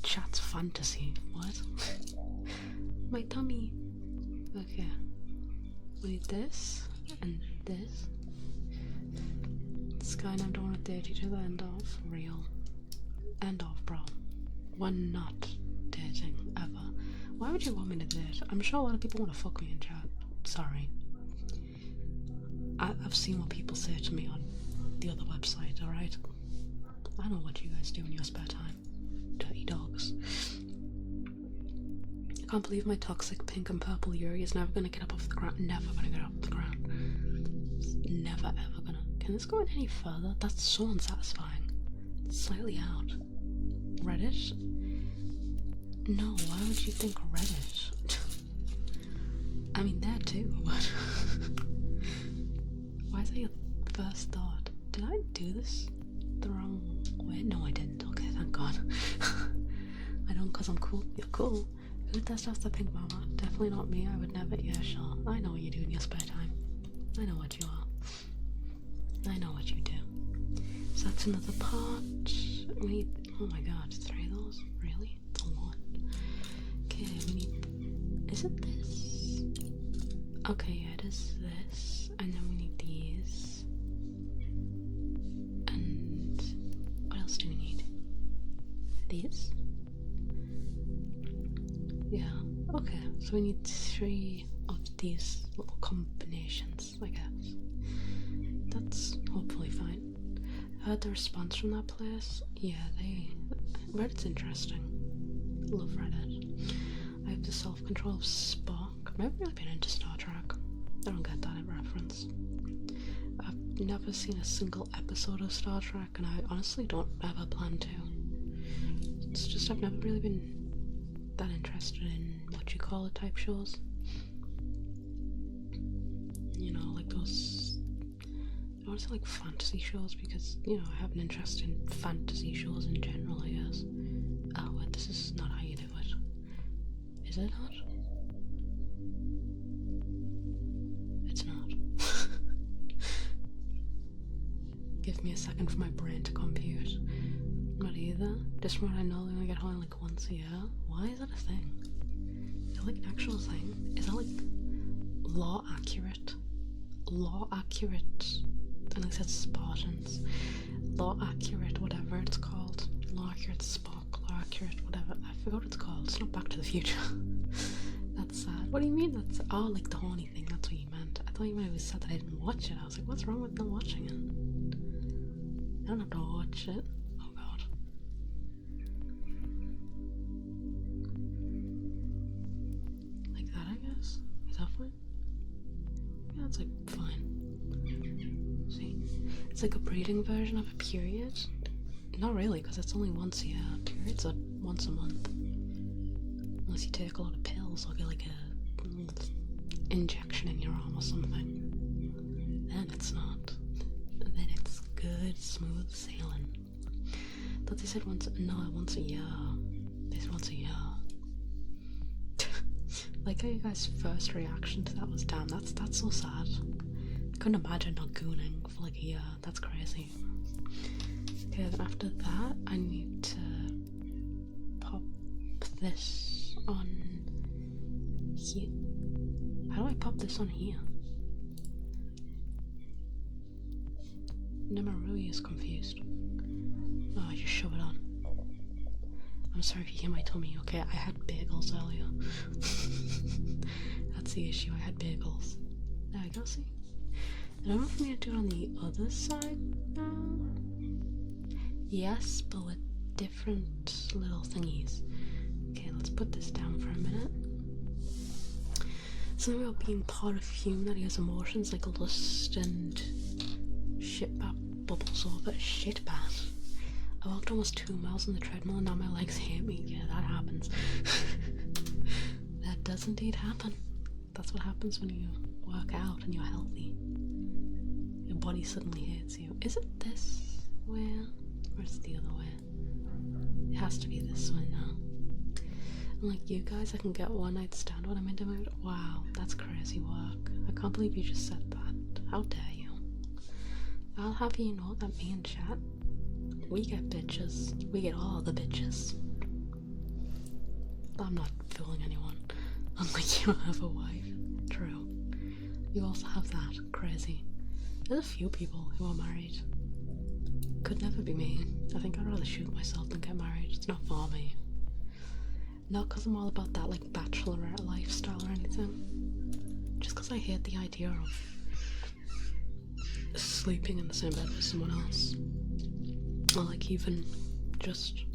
chat's fantasy. What? My tummy. Okay. We need this and this. Sky and I don't want to date each other. End of. Real. End of, bro. We're not dating ever. Why would you want me to date? I'm sure a lot of people want to fuck me in chat. Sorry. I've seen what people say to me on the other website, alright? I know what you guys do in your spare time. Dirty dogs. I can't believe my toxic pink and purple Yuri is never gonna get up off the ground. Never gonna get up off the ground. Never ever gonna. Can this go any further? That's so unsatisfying. It's slightly out. Reddit? No, why would you think Reddit? I mean, there too, but why is that your first thought? Did I do this the wrong way? No, I didn't. Okay, thank God. I don't, because I'm cool. You're cool. Who test off the pink mama? Definitely not me. I would never. Yeah, sure. I know what you do in your spare time. I know what you are. I know what you do. So that's another part. We need. Oh my God, 3 of those? Really? It's a lot. Okay, we need. Is it this? Okay, yeah, it is this. And then we need these. And what else do we need? These? Yeah, okay. So we need 3 of these little combinations, I guess. That's hopefully fine. I heard the response from that place. Yeah, Reddit's interesting. Love Reddit. I have the self-control of Spock. I've never really been into Star Trek. I don't get that reference. I've never seen a single episode of Star Trek, and I honestly don't ever plan to. It's just I've never really been that interested in what you call it type shows. You know, like those. I want to say like fantasy shows because, you know, I have an interest in fantasy shows in general, I guess. Oh, wait, this is not how you do it. Is it not? It's not. Give me a second for my brain to compute. Not either. Just from what I know, they only get home like once a year. Why is that a thing? Is that like an actual thing? Is that like law accurate? Law accurate. I think that's Spartans. Law accurate, whatever it's called. Law accurate Spock, law accurate, whatever. I forgot what it's called. It's not Back to the Future. That's sad. What do you mean? That's like the horny thing. That's what you meant. I thought you might have said that I didn't watch it. I was like, what's wrong with not watching it? I don't have to watch it. Oh God. Like that, I guess. Is that fine? Yeah, that's like fine. See, it's like a breeding version of a period. Not really, because it's only once a year. Periods are once a month. Unless you take a lot of pills or get like a injection in your arm or something. Then it's not. then it's good, smooth sailing. Thought they said once a year. They said once a year. Like how you guys' first reaction to that was, damn, that's so sad. I couldn't imagine not gooning for like a year. That's crazy. Okay, then after that I need to pop this on here. How do I pop this on here? Nemuruii is confused. Oh, I just shove it on. I'm sorry if you hear my tummy, okay? I had bagels earlier. That's the issue, I had bagels. There we go, see? I don't know if I need to do it on the other side now. Yes, but with different little thingies. Okay, let's put this down for a minute. Something about being part of Hume, that he has emotions like lust and shitbat bubbles over. Shitbat. I walked almost 2 miles on the treadmill and now my legs hate me. Yeah, that happens. That does indeed happen. That's what happens when you work out and you're healthy. Your body suddenly hates you. Is it this way? Or is it the other way? It has to be this way now. Unlike you guys, I can get one night stand when I'm in the mood. Wow, that's crazy work. I can't believe you just said that. How dare you? I'll have you know that me and chat, we get bitches. We get all the bitches. I'm not fooling anyone. Unlike you have a wife. True. You also have that. Crazy. There's a few people who are married. Could never be me. I think I'd rather shoot myself than get married. It's not for me. Not because I'm all about that like bachelorette lifestyle or anything. Just because I hate the idea of sleeping in the same bed with someone else. Or like even just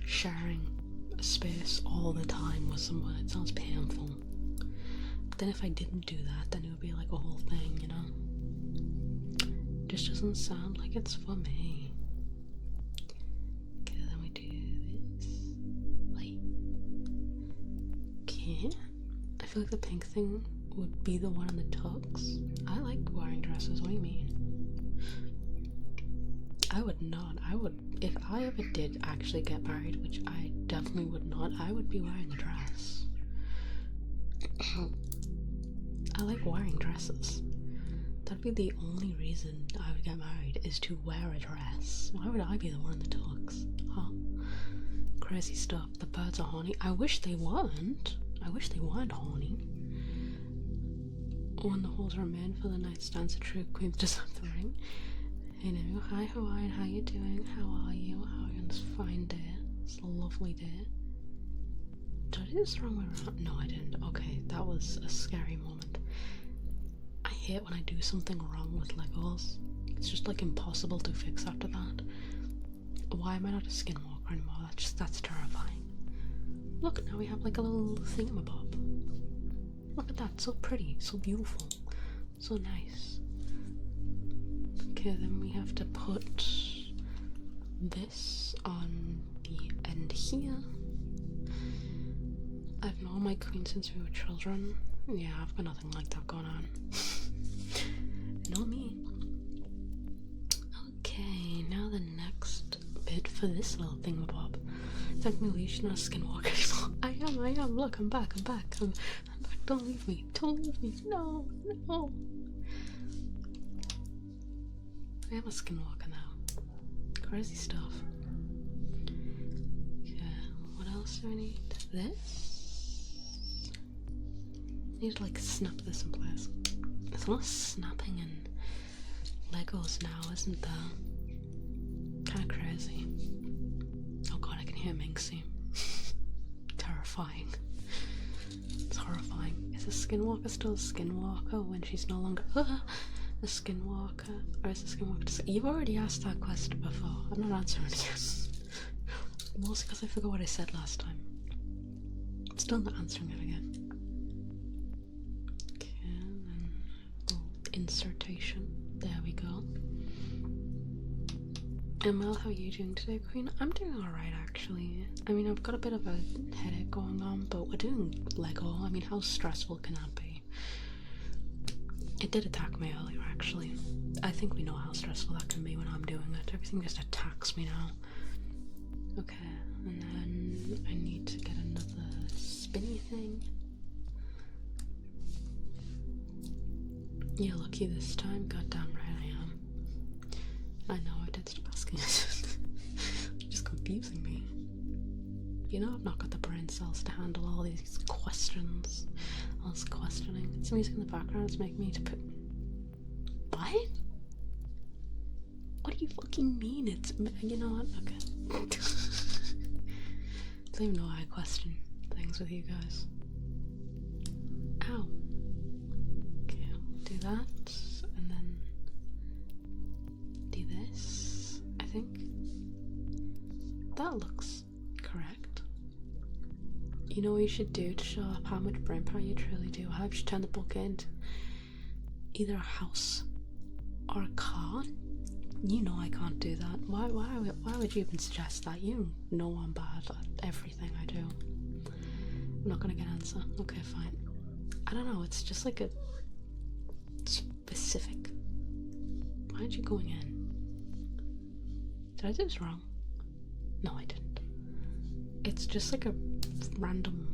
sharing a space all the time with someone. It sounds painful. But then if I didn't do that, then it would be like a whole thing, you know? Just doesn't sound like it's for me. Okay, then we do this. Wait. Okay. I feel like the pink thing would be the one in the tux. I like wearing dresses, what do you mean? I would not. I would, if I ever did actually get married, which I definitely would not, I would be wearing a dress. I like wearing dresses. That'd be the only reason I would get married, is to wear a dress. Why would I be the one in the tux? Huh? Crazy stuff. The birds are horny. I wish they weren't. I wish they weren't horny. When the holes are made for the night stands, a true queen deserve the ring. Hey Nemu, hi Hawaiian, how you doing? How are you? How are you on this fine day? It's a lovely day. Did I do this the wrong way around? No, I didn't. Okay, that was a scary moment. I hate when I do something wrong with Legos. It's just like impossible to fix after that. Why am I not a skinwalker anymore? That's terrifying. Look, now we have like a little thingamabob. Look at that, so pretty, so beautiful, so nice. Okay, then we have to put this on the end here. I've known my queen since we were children. Yeah, I've got nothing like that going on. Not me. Okay, now the next bit for this little thingamabob. Technically, she's not a skinwalker anymore. I am. Look, I'm back. I'm back. Don't leave me. Don't leave me. No. I am a skinwalker now. Crazy stuff. Okay, what else do I need? This? I need to like snap this in place. There's a lot of snapping in Legos now, isn't there? Kinda crazy. Oh god, I can hear Minxie. Terrifying. It's horrifying. Is a skinwalker still a skinwalker when she's no longer a skinwalker? Or is a skinwalker you've already asked that question before. I'm not answering it again. Mostly because I forgot what I said last time. I'm still not answering it again. Okay, and then insertion. There we go. Mel, how are you doing today, Queen? I'm doing alright, actually. I mean, I've got a bit of a headache going on, but we're doing Lego. I mean, how stressful can that be? It did attack me earlier, actually. I think we know how stressful that can be when I'm doing it. Everything just attacks me now. Okay, and then I need to get another spinny thing. You're lucky this time. Goddamn right I am. I know, I did stop asking it. Just confusing me. You know, I've not got the brain cells to handle all these questions. All this questioning. It's music in the background. It's making me to put. What? What do you fucking mean? It's. You know what? Okay. I don't even know why I question things with you guys. Ow. Okay, do that. And then. Do this. I think. That looks correct. You know what you should do to show up how much brain power you truly do? How you should turn the book into either a house or a car. You know I can't do that. Why would you even suggest that? You know I'm bad at everything I do. I'm not gonna get an answer. Okay, fine. I don't know, it's just like a specific. Why aren't you going in? Did I do this wrong? No, I didn't. It's just like a random,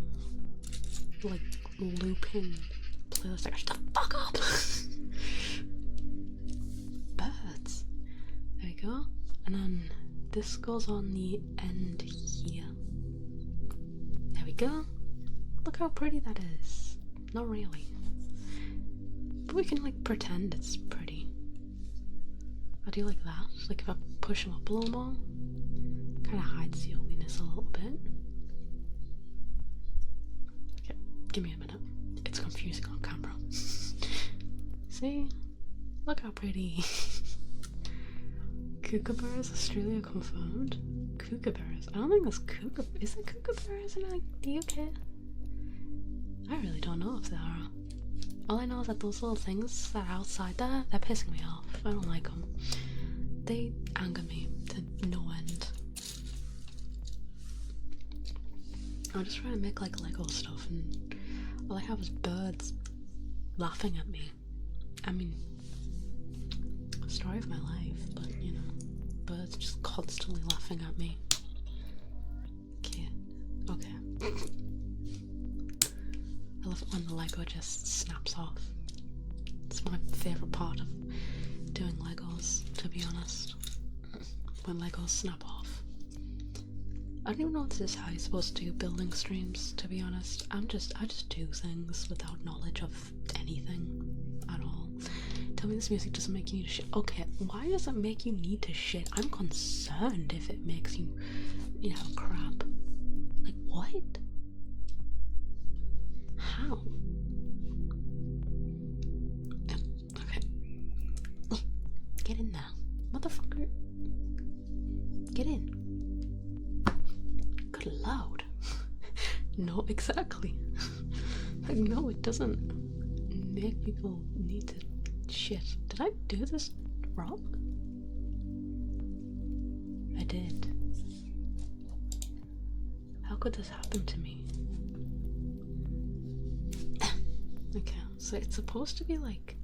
like, looping playlist. Like, shut the fuck up! Birds. There we go. And then this goes on the end here. There we go. Look how pretty that is. Not really. But we can, like, pretend it's pretty. I do like that. Like, if I push them up a little more, kind of hides the ugliness a little bit. Okay, give me a minute. It's confusing on camera. See? Look how pretty. Kookaburras, Australia confirmed. Kookaburras? I don't think there's kookaburras. Is there kookaburras in, like, the UK? I really don't know if there are. All I know is that those little things that are outside there, they're pissing me off. I don't like them. They anger me to no end. I'm just trying to make like Lego stuff, and all I have is birds laughing at me. I mean, story of my life, but you know, birds just constantly laughing at me. Okay. I love it when the Lego just snaps off. It's my favourite part of doing Legos, to be honest. When Legos snap off. I don't even know if this is how you're supposed to do building streams, to be honest. I just do things without knowledge of anything at all. Tell me this music doesn't make you need to shit. Okay, why does it make you need to shit? I'm concerned if it makes you, you know, crap. Like, what? How? Okay. Get in there. Motherfucker. Get in. Good lord. No, exactly. Like, no, it doesn't make people need to shit. Did I do this wrong? I did. How could this happen to me? Okay, so it's supposed to be like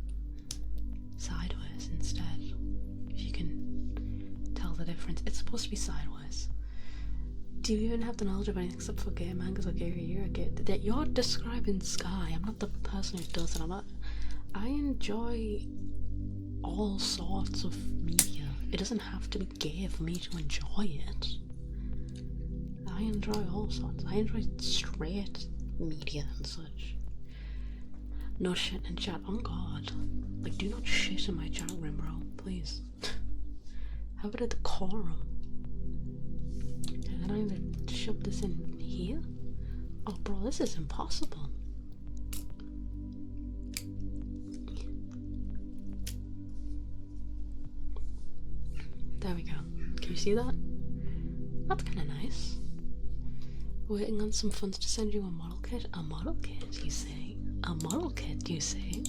sideways instead. If you can tell the difference, it's supposed to be sideways. Do you even have the knowledge of anything except for gay mangas? Like, you're describing Sky. I'm not the person who does it. I enjoy all sorts of media. It doesn't have to be gay for me to enjoy it. I enjoy all sorts. I enjoy straight media and such. No shit in chat. Oh god. Like, do not shit in my chat room, bro. Please. Have it at the decorum. And then I either shove this in here? Oh, bro, this is impossible. There we go. Can you see that? That's kind of nice. Waiting on some funds to send you a model kit. A model kit, you say? A model kit, you say?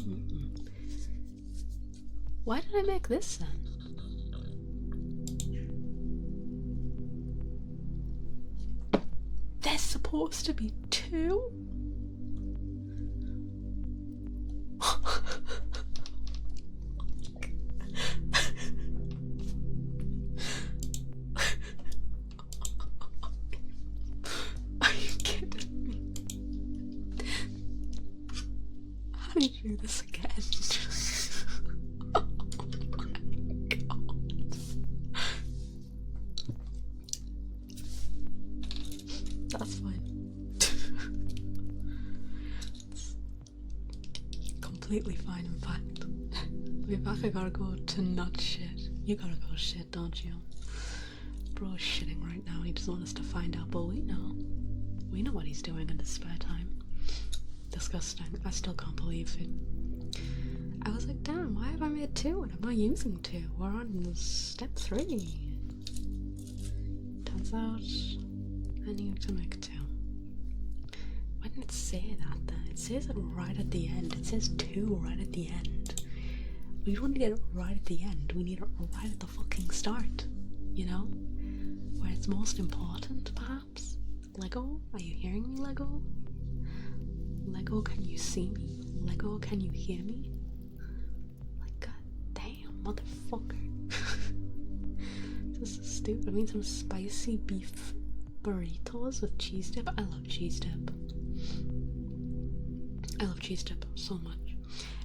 Why did I make this then? There's supposed to be two? me do this again. Oh my god. That's fine. It's completely fine, in fact. I'll be back. I gotta go to not shit. You gotta go shit, don't you? Bro is shitting right now. He doesn't want us to find out, but we know. We know what he's doing in his spare time. Disgusting. I still can't believe it. I was like, damn, why have I made 2 and I'm not using 2? We're on step 3. Turns out I need to make 2. Why didn't it say that then? It says it right at the end. It says 2 right at the end. We don't need it right at the end. We need it right at the fucking start. You know? Where it's most important, perhaps? Lego? Are you hearing me, Lego? Lego, can you see me? Lego, can you hear me? Like, god damn, motherfucker. This is stupid. I mean, some spicy beef burritos with cheese dip. I love cheese dip. I love cheese dip so much.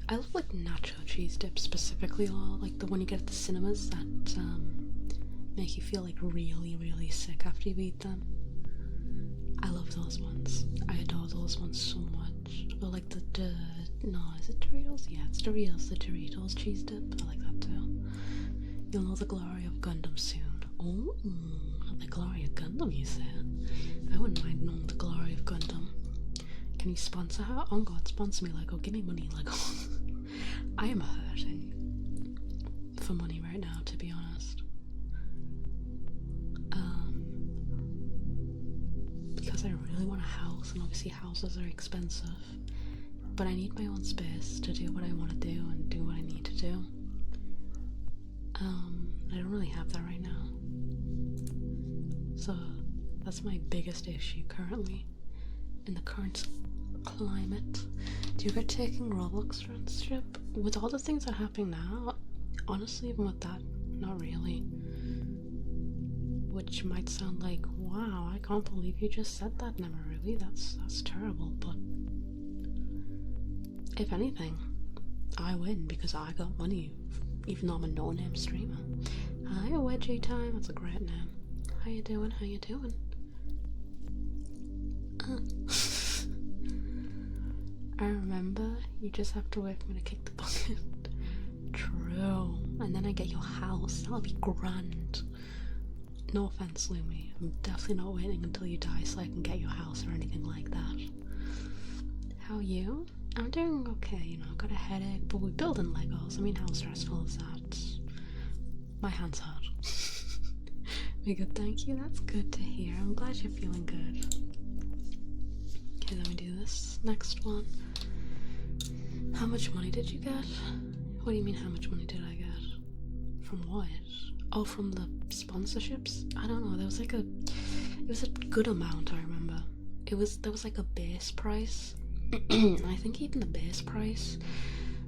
I love like nacho cheese dip specifically, or like the one you get at the cinemas that make you feel like really, really sick after you eat them. I love those ones. I adore those ones so much. Or like no, is it Doritos? Yeah, it's Doritos, the Doritos cheese dip. I like that too. You'll know the glory of Gundam soon. Oh, the glory of Gundam, you said? I wouldn't mind knowing the glory of Gundam. Can you sponsor her? Oh god, sponsor me, Lego. Give me money, Lego. I am hurting for money right now, to be honest. Because I really want a house, and obviously houses are expensive. But I need my own space to do what I want to do and do what I need to do. I don't really have that right now. So that's my biggest issue currently. In the current climate. Do you regret taking Roblox sponsorship? With all the things that are happening now, honestly, even with that, not really. Which might sound like, wow, I can't believe you just said that, Nemuruii. That's terrible, but if anything, I win because I got money, even though I'm a no-name streamer. Hi, Wedgie Time. That's a great name. How you doing? How you doing? I remember you just have to wait for me to kick the bucket. True. And then I get your house. That'll be grand. No offense, Lumi. I'm definitely not waiting until you die so I can get your house or anything like that. How are you? I'm doing okay, you know, I've got a headache, but we're building Legos. I mean, how stressful is that? My hands hurt. Very good, thank you. That's good to hear. I'm glad you're feeling good. Okay, let me do this next one. How much money did you get? What do you mean, how much money did I get? From what? Oh, from the sponsorships? I don't know, there was like it was a good amount, I remember. There was like a base price. I think even the base price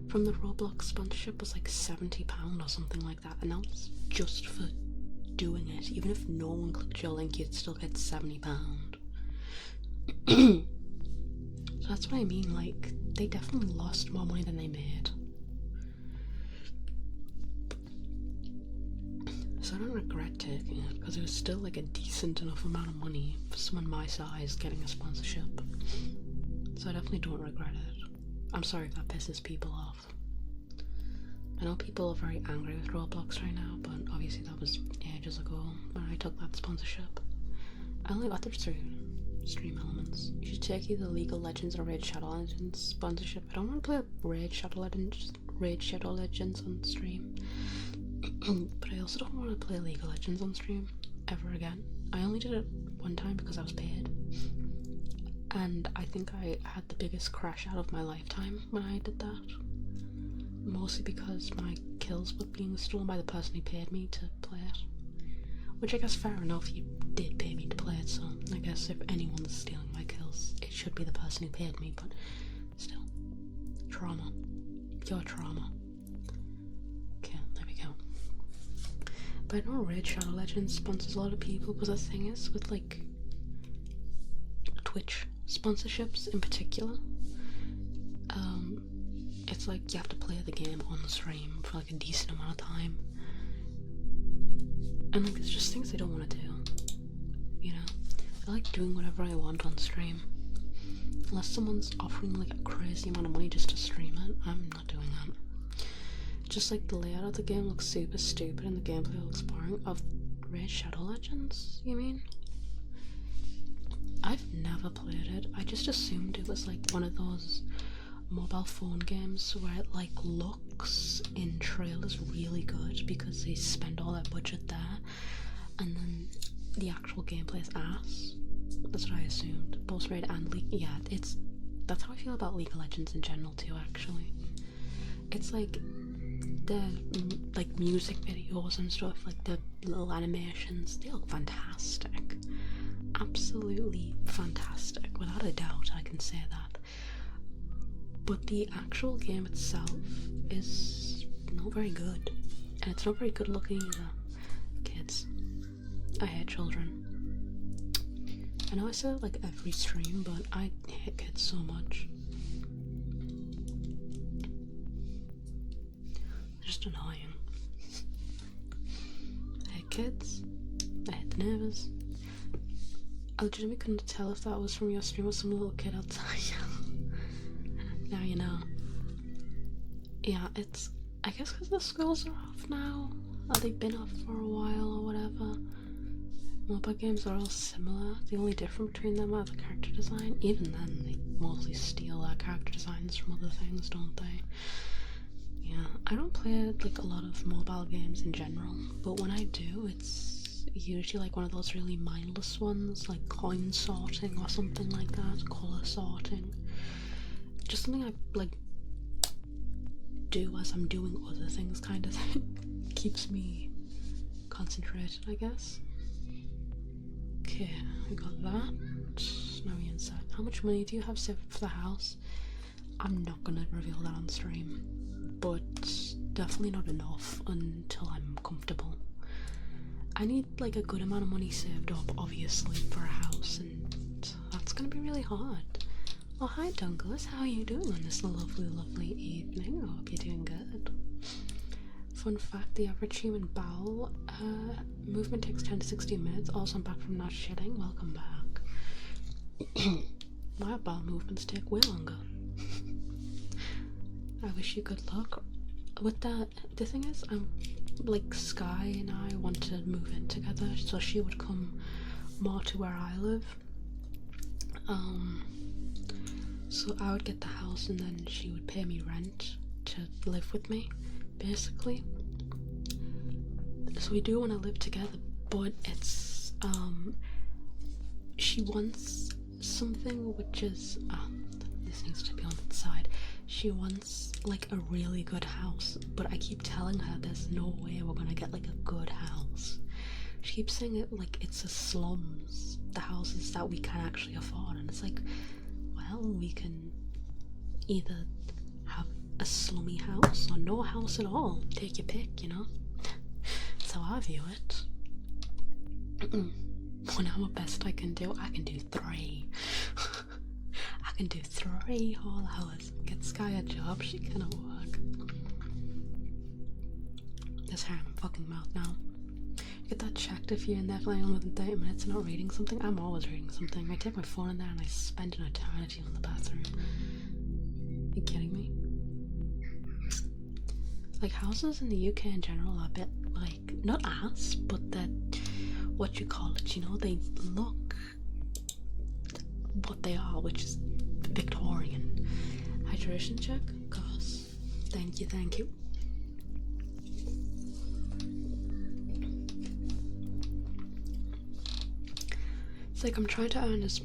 from the Roblox sponsorship was like £70 or something like that, and that was just for doing it. Even if no one clicked your link, you'd still get £70. So that's what I mean, like, they definitely lost more money than they made. So I don't regret taking it, because it was still like a decent enough amount of money for someone my size getting a sponsorship. So I definitely don't regret it. I'm sorry if that pisses people off. I know people are very angry with Roblox right now, but obviously that was ages ago when I took that sponsorship. I only got there through Stream Elements. You should take either League of Legends or Raid Shadow Legends sponsorship. I don't want to play Raid Shadow Legends on stream. But I also don't want to play League of Legends on stream ever again. I only did it one time because I was paid. And I think I had the biggest crash out of my lifetime when I did that. Mostly because my kills were being stolen by the person who paid me to play it. Which I guess fair enough, you did pay me to play it, so I guess if anyone's stealing my kills, it should be the person who paid me, but still. Trauma. Your trauma. Okay, there we go. But I know Raid Shadow Legends sponsors a lot of people, because the thing is, with like Twitch sponsorships in particular, it's like you have to play the game on the stream for like a decent amount of time. And like, it's just things I don't want to do. You know? I like doing whatever I want on stream. Unless someone's offering like a crazy amount of money just to stream it, I'm not doing that. Just like the layout of the game looks super stupid and the gameplay looks boring. Of Raid Shadow Legends, you mean? I've never played it. I just assumed it was like one of those mobile phone games where it like looks in trailers really good because they spend all their budget there, and then the actual gameplay is ass. That's what I assumed. Both Raid and League. Yeah, that's how I feel about League of Legends in general too, actually. It's like the like music videos and stuff, like the little animations, they look fantastic. Absolutely fantastic, without a doubt, I can say that. But the actual game itself is not very good, and it's not very good looking either. Kids. I hate children. I know I say it like every stream, but I hate kids so much. They're just annoying. I hate kids. I hate the neighbours. I legitimately couldn't tell if that was from your stream or some little kid outside. Now you know. Yeah, it's... I guess because the schools are off now. Or they've been off for a while or whatever. Mobile games are all similar. The only difference between them are the character design. Even then, they mostly steal their character designs from other things, don't they? Yeah, I don't play like a lot of mobile games in general, but when I do, it's usually like one of those really mindless ones, like coin sorting or something like that, colour sorting. Just something I like do as I'm doing other things, kind of thing. Keeps me concentrated, I guess. Okay, we got that. Now we're inside. How much money do you have saved for the house? I'm not gonna reveal that on stream, but definitely not enough until I'm comfortable. I need like a good amount of money saved up, obviously, for a house, and that's gonna be really hard. Oh, hi Douglas, how are you doing on this lovely, lovely evening? I hope you're doing good. Fun fact, the average human bowel movement takes 10 to 60 minutes. Also, I'm back from not shitting. Welcome back. My bowel movements take way longer. I wish you good luck with that. The thing is, like Sky and I want to move in together, so she would come more to where I live. So I would get the house and then she would pay me rent to live with me, basically. So we do want to live together, but it's she wants something which is this needs to be on the side. She wants like a really good house, but I keep telling her there's no way we're gonna get like a good house. She keeps saying it like it's the slums, the houses that we can actually afford, and it's like, well, we can either have a slummy house or no house at all. Take your pick, you know? That's how I view it. Well, now what best I can do 3. I can do 3 whole hours. Get Sky a job, she cannot work. There's hair in my fucking mouth now. Get that checked if you're in there for like more than 30 minutes and not reading something. I'm always reading something. I take my phone in there and I spend an eternity in the bathroom. Are you kidding me? Like, houses in the UK in general are a bit like, not ass, but they're, what you call it, you know, they look what they are, which is Victorian. Hydration check? Of course. Thank you, thank you. It's like I'm trying to earn as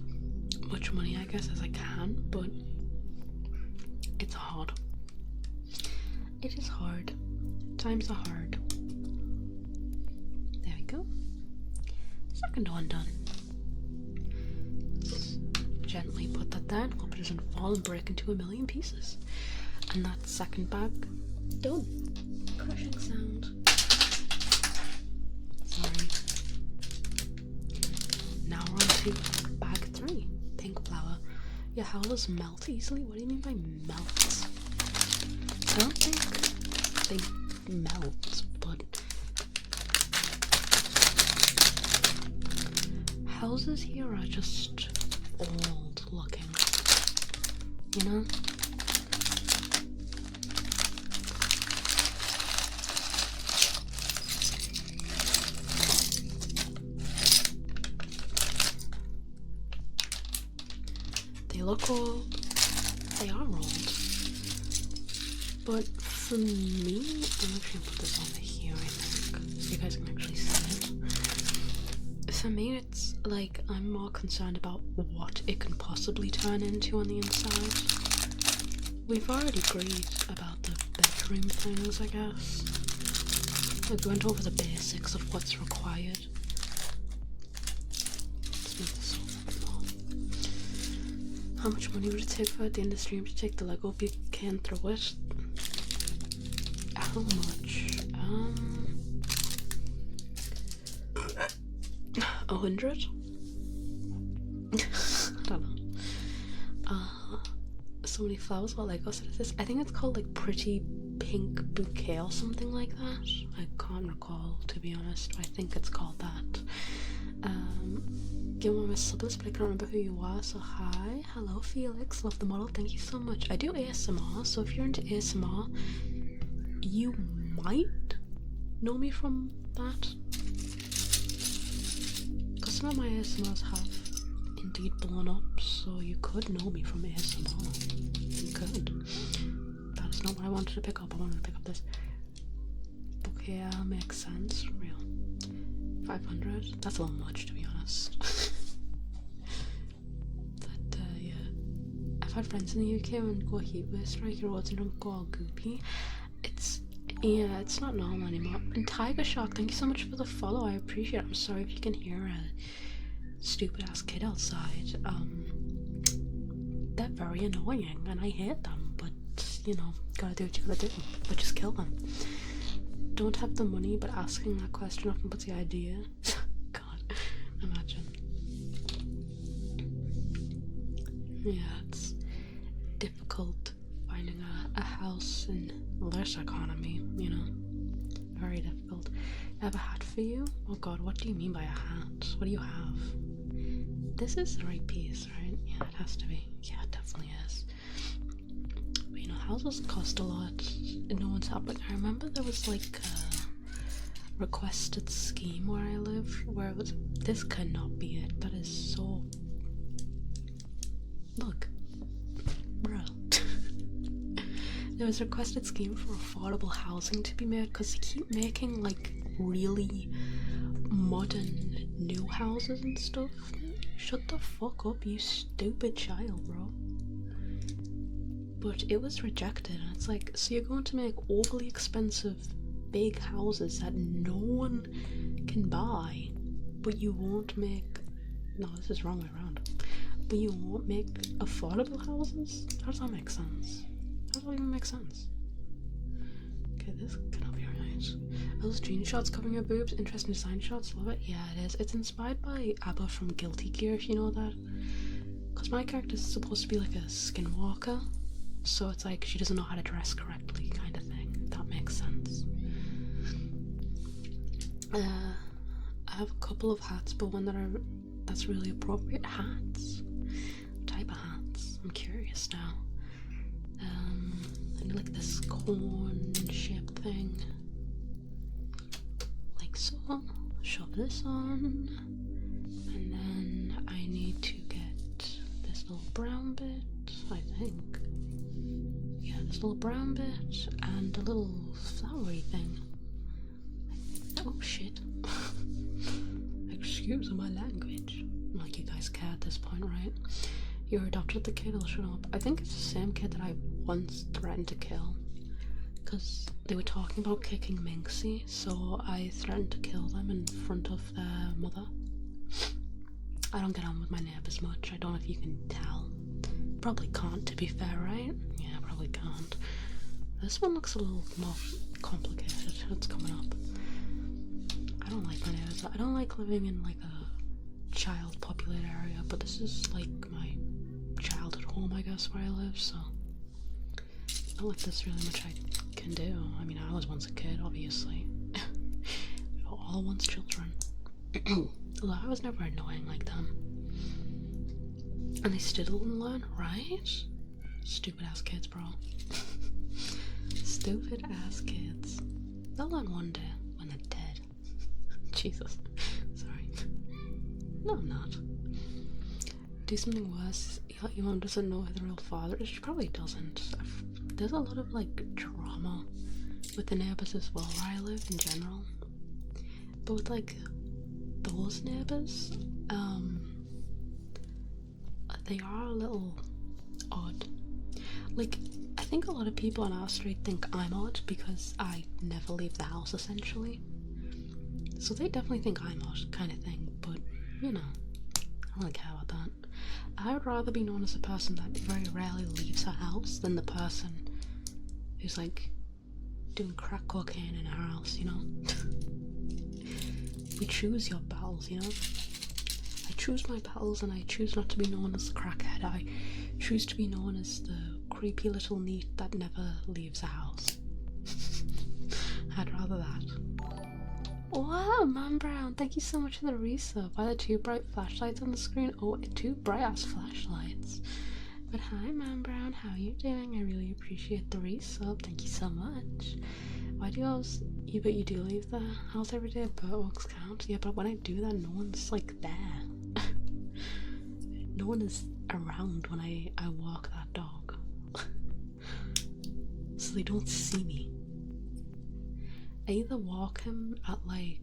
much money, I guess, as I can, but it's hard. It is hard. Times are hard. There we go. Second one done. Let's gently put that there. Hope it doesn't fall and break into a million pieces. And that second bag done. Crushing sound. Sorry. Now we're on to bag 3. Pink flower. Your howlers melt easily? What do you mean by melt? I don't think they melt, but houses here are just old looking, you know? They look old, they are old, but for me, I'm actually gonna put this over here, I think, so you guys can actually see it. For me, it's like, I'm more concerned about what it can possibly turn into on the inside. We've already agreed about the bedroom things, I guess. Like, we went over the basics of what's required. Let's make this all. How much money would it take for at the end of the stream to take the Lego can through it? How much? 100? I don't know. So many flowers. What Lego set is this? I think it's called like Pretty Pink Bouquet or something like that. I can't recall, to be honest. I think it's called that. Give one my slippers, but I can't remember who you are, so hi. Hello Felix, love the model, thank you so much. I do ASMR, so if you're into ASMR, you might know me from that. Because some of my ASMRs have indeed blown up, so you could know me from ASMR. You could. That is not what I wanted to pick up. I wanted to pick up this book here. Makes sense. Real. 500. That's a little much, to be honest. But yeah, I've had friends in the UK when go heatwave strike your roads and don't go all goopy. It's not normal anymore. And Tiger Shark, thank you so much for the follow. I appreciate it. I'm sorry if you can hear a stupid ass kid outside. They're very annoying and I hate them, but you know, gotta do what you gotta do. But just kill them. Don't have the money, but asking that question often puts the idea. God, imagine. Yeah, it's difficult finding a house in this economy, you know. Very difficult. I have a hat for you? Oh god, what do you mean by a hat? What do you have? This is the right piece, right? Yeah, it has to be. Yeah, it definitely is. But you know, houses cost a lot. No one's happened. I remember there was like a requested scheme where I live, where it was. This cannot be it. That is so. Look, bruh. There was a requested scheme for affordable housing to be made because they keep making like really modern new houses and stuff. Shut the fuck up, you stupid child, bro. But it was rejected, and it's like, so you're going to make overly expensive big houses that no one can buy, but you won't make. No, this is wrong way around. But you won't make affordable houses? How does that make sense? How does that even make sense? Okay, this cannot be right. Are those jean shots covering your boobs? Interesting design shots, love it. Yeah, it is. It's inspired by ABBA from Guilty Gear, if you know that. Because my character is supposed to be like a skinwalker, so it's like she doesn't know how to dress correctly, kind of thing. If that makes sense. I have a couple of hats, but one that's really appropriate. Hats? What type of hats? I'm curious now. I need like this corn-shaped thing. Like so. Shove this on. And then I need to get this little brown bit, I think. Yeah, this little brown bit and a little flowery thing. Oh shit. Excuse my language. Like you guys care at this point, right? You adopted the kid, I'll shut up. I think it's the same kid that I once threatened to kill. Because they were talking about kicking Minxie, so I threatened to kill them in front of their mother. I don't get on with my neighbours much, I don't know if you can tell. Probably can't, to be fair, right? Yeah, probably can't. This one looks a little more complicated. It's coming up. I don't like my neighbours. I don't like living in like a child populated area, but this is like my childhood home, I guess, where I live, so not like there's really much I can do. I mean, I was once a kid, obviously. We were all once children. Although I was never annoying like them. And they still didn't learn, right? Stupid ass kids, bro. Stupid ass kids. They'll learn one day when they're dead. Jesus. Sorry. No, I'm not. Do something worse. Your mom doesn't know who the real father is. She probably doesn't. There's a lot of like drama with the neighbours as well where I live in general. But with like those neighbours, they are a little odd. Like, I think a lot of people on our street think I'm odd because I never leave the house essentially. So they definitely think I'm odd, kind of thing, but you know, I don't really care about that. I would rather be known as a person that very rarely leaves her house than the person who's like doing crack cocaine in her house, you know? You choose your battles, you know? I choose my battles and I choose not to be known as the crackhead. I choose to be known as the creepy little neat that never leaves a house. I'd rather that. Wow, Man Brown, thank you so much for the resub. Are there 2 bright flashlights on the screen? Oh, 2 bright ass flashlights. But hi, Man Brown, how are you doing? I really appreciate the resub. Thank you so much. Why do you always... but you do leave the house every day? Bird walks count? Yeah, but when I do that, no one's like there. No one is around when I walk that dog. So they don't see me. I either walk him at like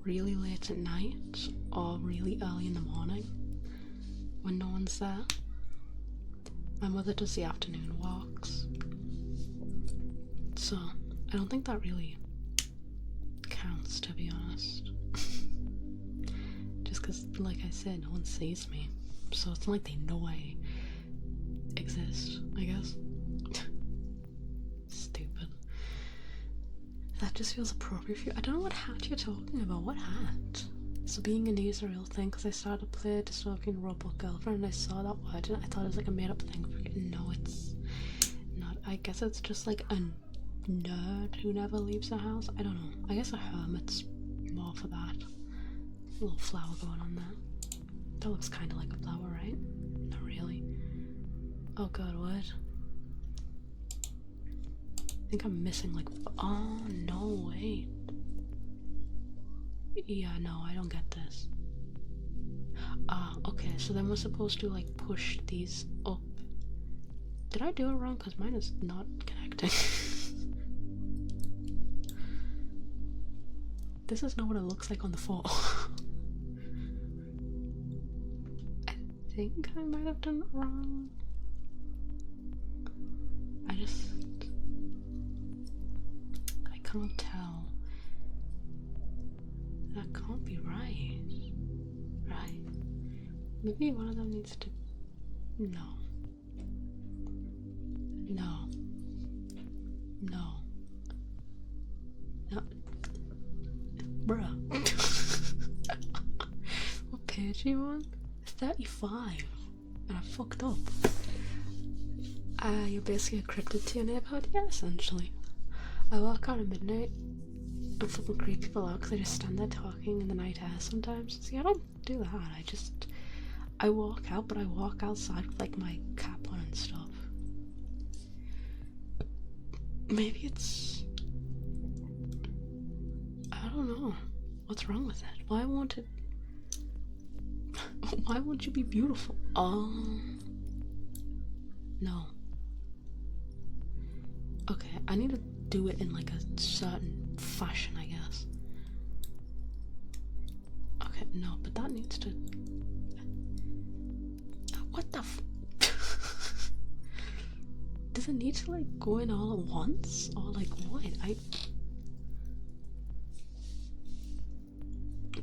really late at night or really early in the morning when no one's there. My mother does the afternoon walks, so I don't think that really counts, to be honest. Just because, like I said, no one sees me, so it's not like they know I exist, I guess. Stupid. That just feels appropriate for you. I don't know what hat you're talking about. What hat? So being a knee is a real thing because I started to play Dystopian Robot Girlfriend and I saw that word and I thought it was like a made up thing. No, it's not. I guess it's just like a nerd who never leaves the house. I don't know. I guess a hermit's more for that. A little flower going on there. That looks kind of like a flower, right? Not really. Oh god, what? I think I'm missing like... oh no, wait. Yeah, no, I don't get this. Okay, so then we're supposed to like push these up. Did I do it wrong? Because mine is not connecting. This is not what it looks like on the phone. I think I might have done it wrong. I can't tell. That can't be right. Right? Maybe one of them needs to... No. No. No. No. Bruh. What page are you on? 35. And I fucked up. You're basically encrypted to your neighborhood? Yeah, essentially. I walk out at midnight and fucking creep people out because I just stand there talking in the night air sometimes. See, I don't do that. I walk out, but I walk outside with like my cap on and stuff. Maybe it's... I don't know. What's wrong with it? Why won't it... Why won't you be beautiful? No. Okay, I need to do it in like a certain fashion, I guess. Okay, no, but that needs to... What the f... Does it need to like go in all at once? Or like what?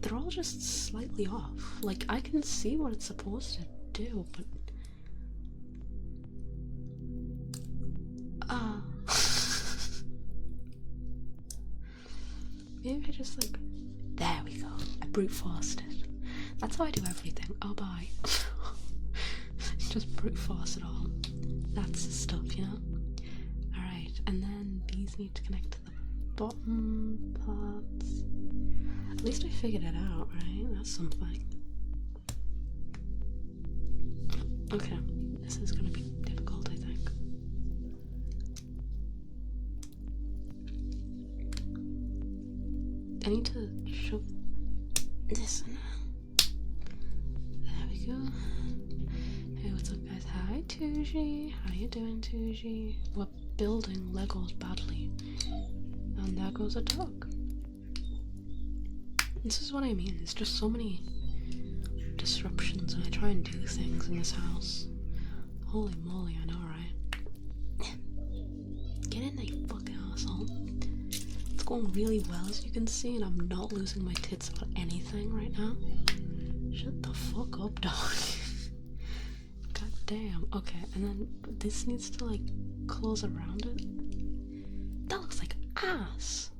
They're all just slightly off. Like I can see what it's supposed to do, but... Maybe I just like... There we go. I brute forced it. That's how I do everything. Oh, bye. Just brute force it all. That's the stuff, you know? Alright. And then these need to connect to the bottom parts. At least I figured it out, right? That's something. Okay, this is gonna be difficult, I think. I need to shove this in there. There we go. Hey, what's up, guys? Hi, Tuji. How you doing, Tuji? We're building Legos badly. And there goes a dog. This is what I mean. There's just so many disruptions when I try and do things in this house. Holy moly, I know, right? Get in there, you fucking asshole. It's going really well, as you can see, and I'm not losing my tits about anything right now. Shut the fuck up, dog. God damn. Okay, and then this needs to, like, close around it. That looks like ass.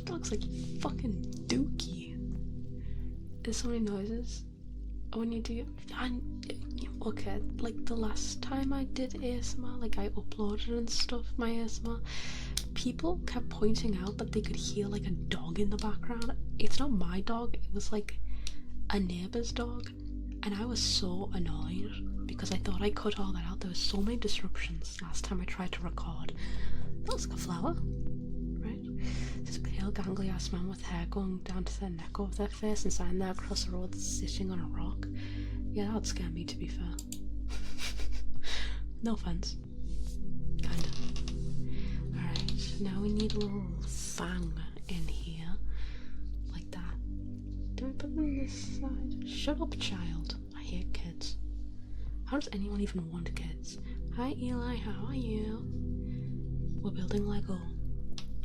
That looks like fucking dookie. There's so many noises when you do. Okay, like the last time I did ASMR, like I uploaded and stuff, my ASMR, people kept pointing out that they could hear like a dog in the background. It's not my dog, it was like a neighbour's dog, and I was so annoyed because I thought I cut all that out. There was so many disruptions last time I tried to record. That looks like a flower, right? This pale gangly ass man with hair going down to their neck over their face and standing there across the road sitting on a rock. Yeah, that would scare me, to be fair. No offense. Kinda. Alright, now we need a little fang in here. Like that. Do I put them on this side? Shut up, child. I hate kids. How does anyone even want kids? Hi, Eli, how are you? We're building Lego.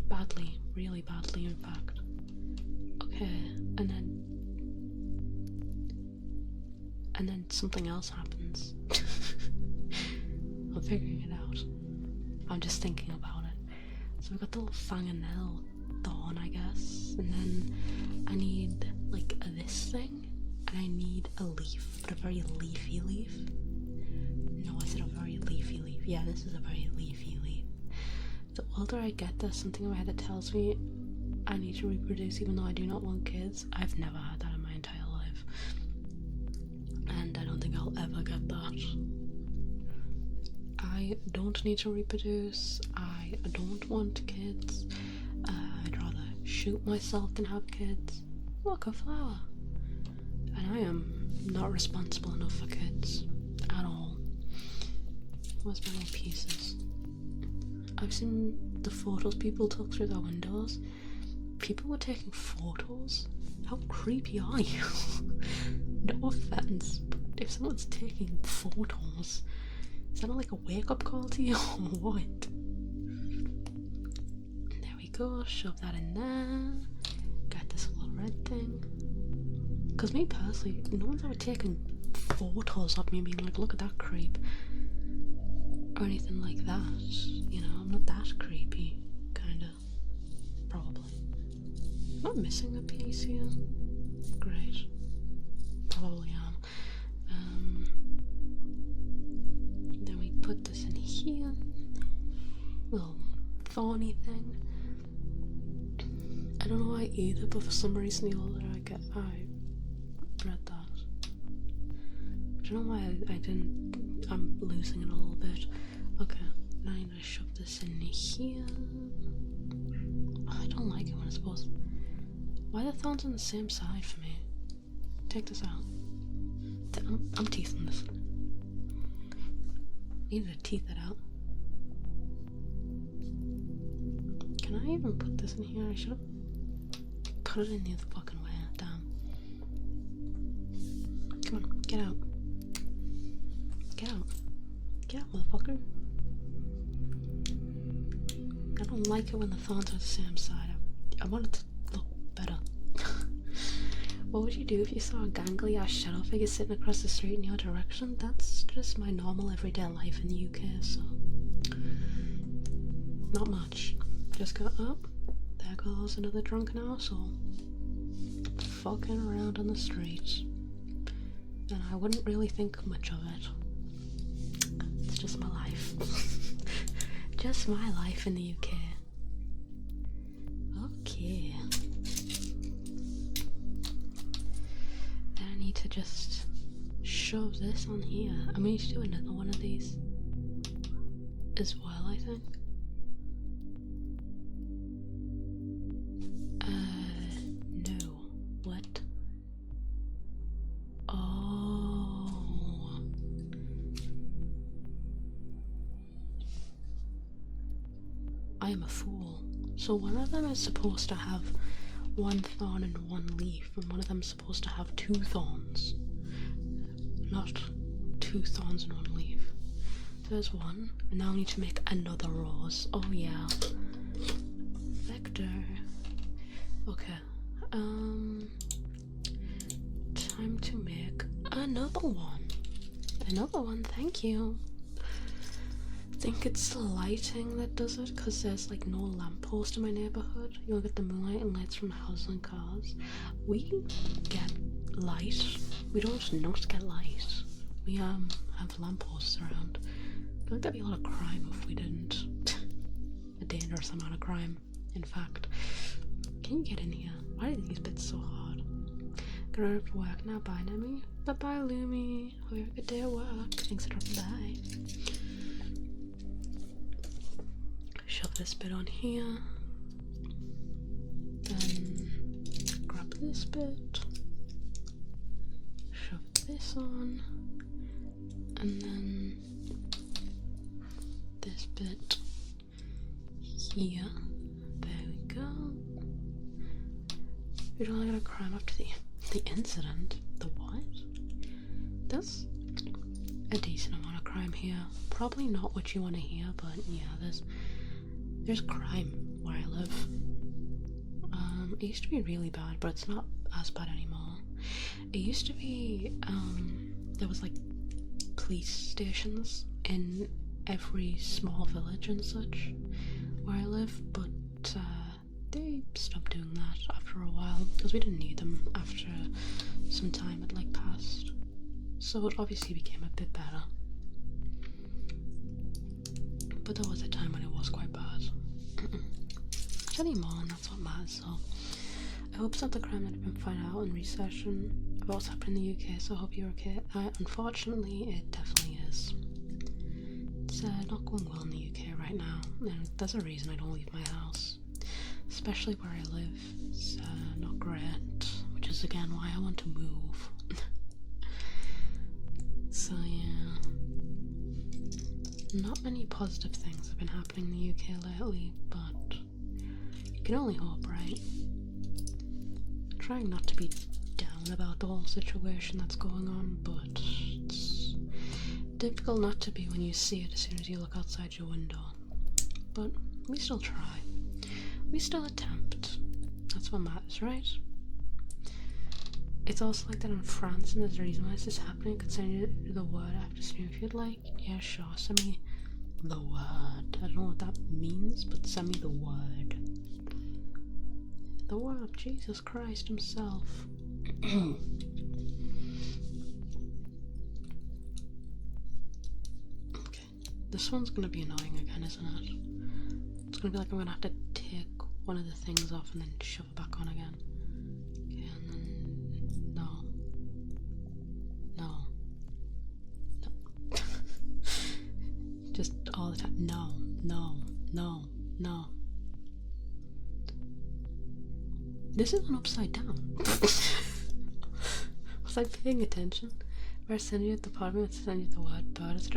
Badly. Really badly, in fact. Okay, and then something else happens. I'm figuring it out. I'm just thinking about it. So we've got the little fang and the little thorn, I guess. And then I need, like, this thing. And I need a leaf, but a very leafy leaf. No, I said a very leafy leaf. Yeah, this is a very leafy leaf. The older I get, there's something in my head that tells me I need to reproduce even though I do not want kids. I've never had that in my entire life. And I don't think I'll ever get that. I don't need to reproduce. I don't want kids. I'd rather shoot myself than have kids. Look, a flower. And I am not responsible enough for kids. At all. Where's my little pieces? I've seen the photos people took through their windows. People were taking photos? How creepy are you? No offense, but if someone's taking photos, is that not like a wake-up call to you or what? There we go, shove that in there. Got this little red thing. Because me personally, no one's ever taken photos of me being like, look at that creep. Or anything like that. You know, I'm not that creepy. Kinda. Probably. Am I missing a piece here? Great. Probably am. Then we put this in here. Little thorny thing. I don't know why either, but for some reason the older I get, I read that. I don't know why I didn't. I'm losing it a little bit. Okay, now I'm gonna shove this in here. Oh, I don't like it when it's supposed. Why are the thorns on the same side for me? Take this out. I'm teething this. Needed to teeth it out. Can I even put this in here? I should have put it in the other fucking way. Damn. Come on, get out. Get out. Get out, motherfucker. I don't like it when the thorns are the same side. I want it to look better. What would you do if you saw a gangly ass shadow figure sitting across the street in your direction? That's just my normal everyday life in the UK, so not much. Just go up. There goes another drunken arsehole. Fucking around on the streets. And I wouldn't really think much of it. It's just my life. Just my life in the UK. Okay. I need to just shove this on here. I mean, to do another one of these as well, I think. No. What? Oh. I am a fool. So one of them is supposed to have one thorn and one leaf, and one of them is supposed to have two thorns. Not two thorns and one leaf. There's one, and now I need to make another rose. Oh yeah. Vector. Okay. Time to make another one. Another one, thank you. I think it's the lighting that does it, because there's like no lamppost in my neighborhood. You will get the moonlight and lights from the houses and cars. We get light. We don't not get light. We have lampposts around. I feel like that'd be a lot of crime if we didn't. A dangerous amount of crime, in fact. Can you get in here? Why are these bits so hard? Gonna have to work now. Bye, Nemi. Bye bye, Lumi. Hope you have a good day at work. Thanks for dropping by. Shove this bit on here. Then grab this bit. Shove this on. And then this bit here. There we go. You're only gonna crime after the incident. The what? There's a decent amount of crime here. Probably not what you want to hear, but yeah, there's crime where I live. It used to be really bad, but it's not as bad anymore. It used to be there was like police stations in every small village and such where I live, but they stopped doing that after a while because we didn't need them after some time had like passed. So it obviously became a bit better. But there was a time when it was quite bad. Not anymore, and that's what matters. So I hope it's not the crime that I've been finding out in recession about what's happening in the UK, so I hope you're okay. Unfortunately, it definitely is. It's not going well in the UK right now, and there's a reason I don't leave my house. Especially where I live, it's not great, which is again why I want to move. So yeah, not many positive things have been happening in the UK lately, but you can only hope, right? I'm trying not to be down about the whole situation that's going on, but it's difficult not to be when you see it as soon as you look outside your window. But we still try. We still attempt. That's what matters, right? It's also like that in France, and there's a reason why this is happening. Could send you the word after stream if you'd like. Yeah, sure. Send me the word. I don't know what that means, but send me the word. The word of Jesus Christ himself. Okay. This one's gonna be annoying again, isn't it? It's gonna be like I'm gonna have to take one of the things off and then shove it back on again. Okay, and then no. Just all the time. No. This isn't upside down. Was I paying attention? Where I send you at the part of me, send you the word bird. Has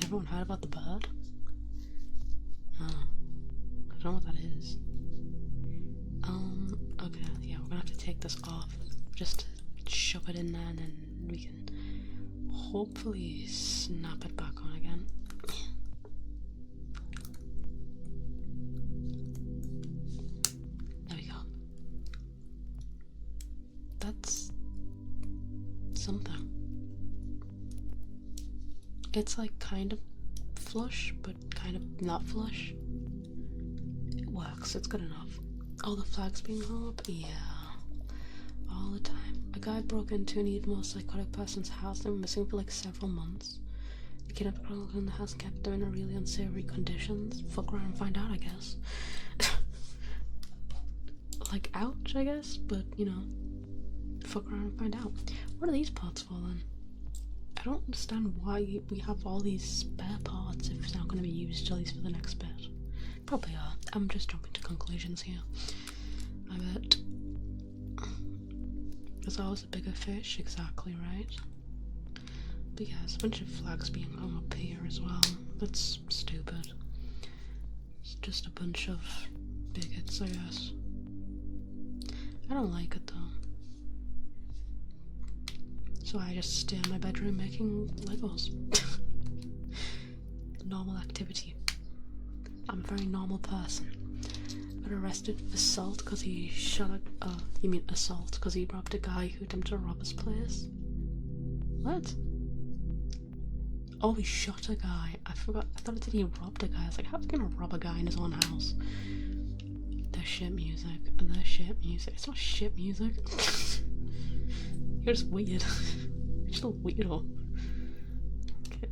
everyone heard about the bird? Oh. I don't know what that is. Okay, yeah, we're gonna have to take this off just to shove it in there, and then we can hopefully snap it back on again. There we go. That's something. It's like kind of flush, but kind of not flush. It works, it's good enough. All the flags being hung up? Yeah. All the time. A guy broke into an even more psychotic person's house and was missing for like several months. The kid ever crawled in the house kept there in a really unsavory conditions? Fuck around and find out, I guess. Like, ouch, I guess, but, you know, fuck around and find out. What are these parts for, then? I don't understand why we have all these spare parts if it's not going to be used, at least for the next bit. Probably are. I'm just jumping to conclusions here. I bet. There's always a bigger fish, exactly right. But yeah, there's a bunch of flags being hung up here as well. That's stupid. It's just a bunch of bigots, I guess. I don't like it though. So I just stay in my bedroom making Legos. Normal activity. I'm a very normal person. Got arrested for assault because he shot a... you mean assault because he robbed a guy who attempted to rob his place? What? Oh, he shot a guy. I forgot. I thought it said he robbed a guy. I was like, how's he gonna rob a guy in his own house? There's shit music. There's shit music. It's not shit music. You're just weird. You're just a weirdo. Okay,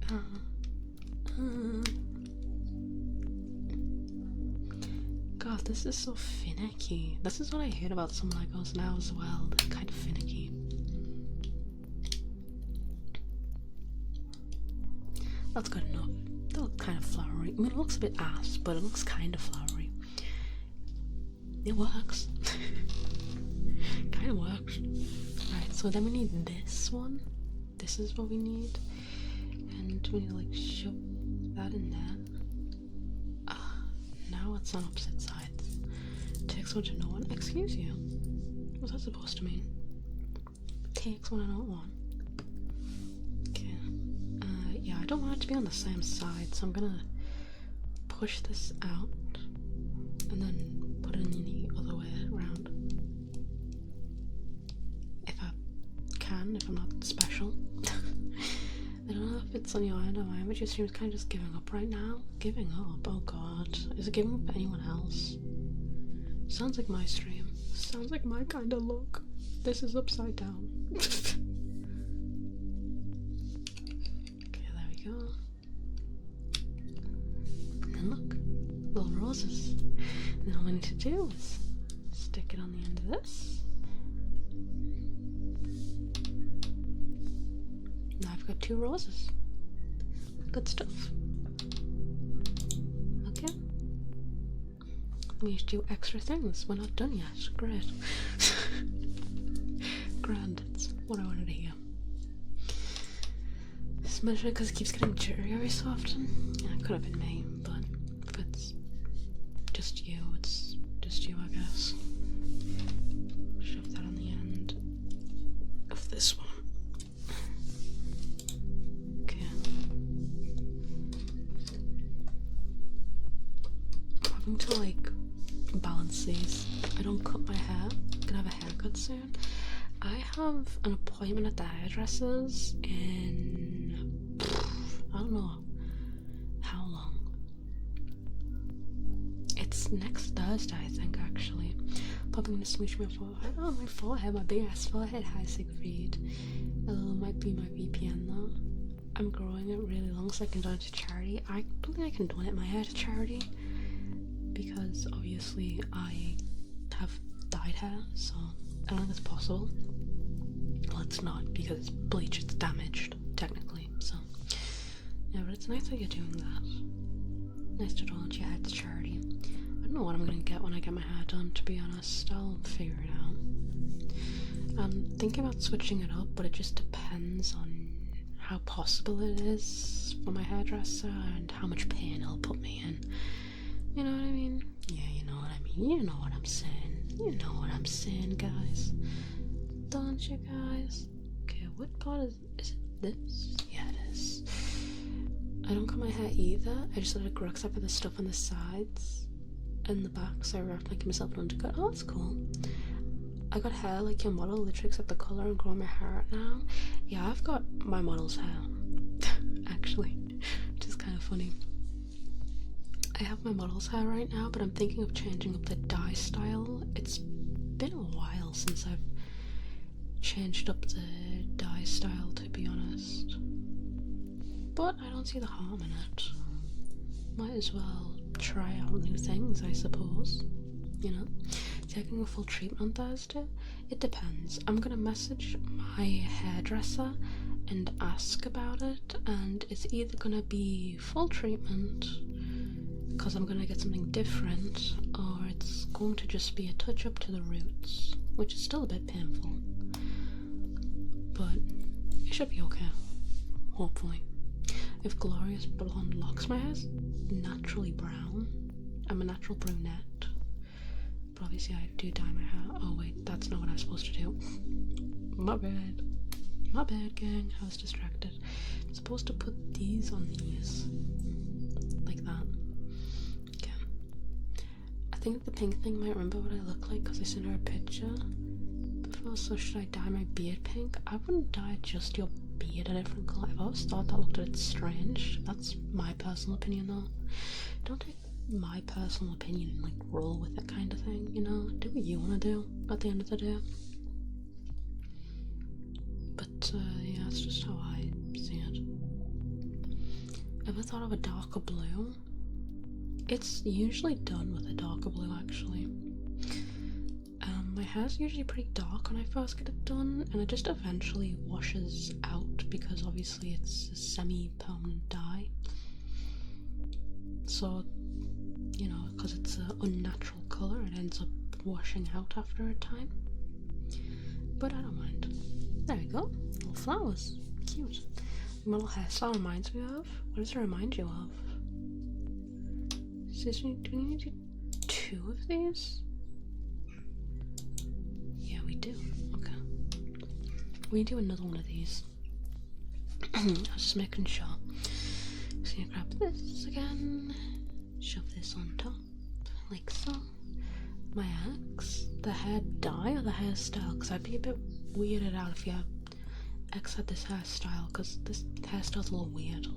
God, this is so finicky. This is what I hate about some Legos now as well. They're kind of finicky. That's good enough. They look kind of flowery. I mean, it looks a bit ass, but it looks kind of flowery. It works. Kind of works. Right, so then we need this one. This is what we need. And we need to like shove that in there. Now it's on opposite sides. Takes one to know one. Excuse you. What's that supposed to mean? Takes one to know one. Okay. Yeah, I don't want it to be on the same side, so I'm gonna push this out and then put it in the other way around. If I can, if I'm not special. I don't know if it's on your end or my amateur stream is kind of just giving up right now. Giving up? Oh god. Is it giving up for anyone else? Sounds like my stream. Sounds like my kind of look. This is upside down. Okay, there we go. And then look. Little roses. Now all we need to do is stick it on the end of this. Now I've got 2 roses. Good stuff. Okay. We need to do extra things. We're not done yet. Great. Grand. It's what I wanted to hear. Especially because it keeps getting jittery every so often. Yeah, it could have been me, but if it's just you, it's just you, I guess. Shove that on the end of this one. To like balance these. I don't cut my hair. I'm gonna have a haircut soon. I have an appointment at the hairdresser's in I don't know how long. It's next Thursday, I think, actually. Probably gonna smooch my forehead. Oh, my forehead, my big ass forehead. Hi, Siegfried. Might be my VPN though. I'm growing it really long so I can donate to charity. I don't think I can donate my hair to charity, because obviously I have dyed hair, so I don't think it's possible. Well, it's not, because it's bleach, it's damaged, technically, so yeah, but it's nice that you're doing that. Nice to donate your hair to charity. I don't know what I'm gonna get when I get my hair done, to be honest. I'll figure it out. I'm thinking about switching it up, but it just depends on how possible it is for my hairdresser and how much pain it'll put me in. You know what I mean? Yeah, you know what I mean. You know what I'm saying. You know what I'm saying, guys. Don't you, guys? Okay, what part is it this? Yeah, it is. I don't cut my hair either. I just let it grow except for the stuff on the sides and the back, so I wrapped like myself an undercut. Oh, that's cool. I got hair like your model, literally except the colour and growing my hair out now. Yeah, I've got my model's hair. Actually, which is kind of funny. I have my model's hair right now, but I'm thinking of changing up the dye style. It's been a while since I've changed up the dye style, to be honest. but I don't see the harm in it. Might as well try out new things, I suppose. You know, taking a full treatment on Thursday? It depends. I'm gonna message my hairdresser and ask about it, and it's either gonna be full treatment because I'm gonna get something different, or it's going to just be a touch up to the roots, which is still a bit painful, but it should be okay, hopefully. If glorious blonde locks, my hair's naturally brown. I'm a natural brunette, but obviously I do dye my hair. Oh wait, that's not what I'm supposed to do. My bad. My bad, gang. I was distracted. I'm supposed to put these on these. Like that. Okay. I think the pink thing might remember what I look like because I sent her a picture before, so should I dye my beard pink? I wouldn't dye just your beard a different colour. I've always thought that looked a bit strange. That's my personal opinion though. Don't take my personal opinion and like roll with it kind of thing, you know? Do what you want to do at the end of the day. But yeah, that's just how I see it. Ever thought of a darker blue? It's usually done with a darker blue actually. My hair's usually pretty dark when I first get it done, and it just eventually washes out because obviously it's a semi-permanent dye. So, you know, because it's an unnatural colour, it ends up washing out after a time. But I don't mind. There we go. Little flowers. Cute. My little hairstyle reminds me of? What does it remind you of? Do we need to do 2 of these? Yeah, we do. Okay. We do another one of these. I was just making sure. Just gonna grab this again. Shove this on top. Like so. My axe. The hair dye or the hairstyle? Because I'd be a bit weirded out if your ex had this hairstyle, because this hairstyle's a little weird.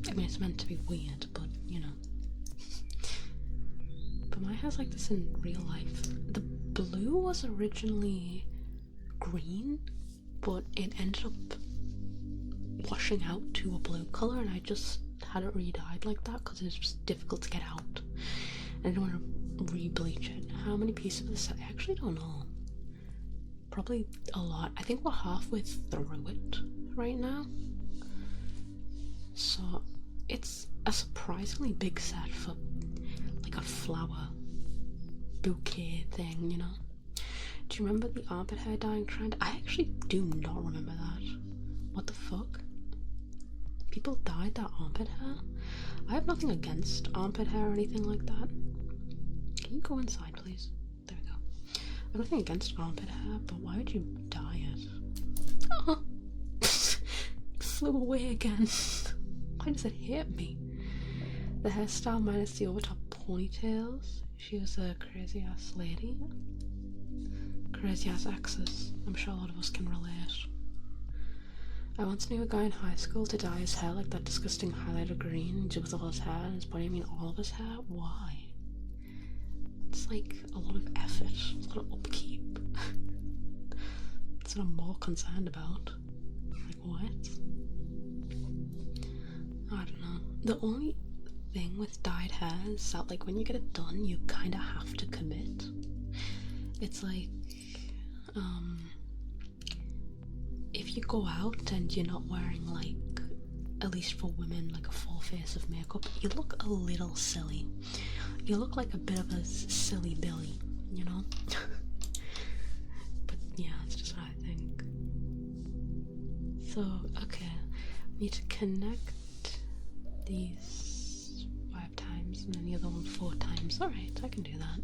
I mean, it's meant to be weird, but you know. But my hair's like this in real life. The blue was originally green, but it ended up washing out to a blue colour, and I just had it re-dyed like that because it was just difficult to get out. I didn't want to re-bleach it. How many pieces of this? I actually don't know. Probably a lot. I think we're halfway through it right now. So it's a surprisingly big set for like a flower bouquet thing, you know? Do you remember the armpit hair dyeing trend? I actually do not remember that. What the fuck? People dyed their armpit hair? I have nothing against armpit hair or anything like that. Can you go inside, please? There we go. I have nothing against armpit hair, but why would you dye it? Oh! Flew away again. Why does it hit me? The hairstyle minus the overtop ponytails. She was a crazy ass lady. Crazy ass exes. I'm sure a lot of us can relate. I once knew a guy in high school to dye his hair like that disgusting highlighter green and do with all his hair and his body. I mean all of his hair? Why? It's like a lot of effort, a lot of upkeep. That's what I'm more concerned about. Like what? I don't know. The only thing with dyed hair is that like when you get it done you kinda have to commit. It's like if you go out and you're not wearing like, at least for women, like a full face of makeup, you look a little silly. You look like a bit of a silly Billy, you know? But yeah, that's just what I think. So, okay, we need to connect these 5 times and then the other one 4 times. Alright, I can do that.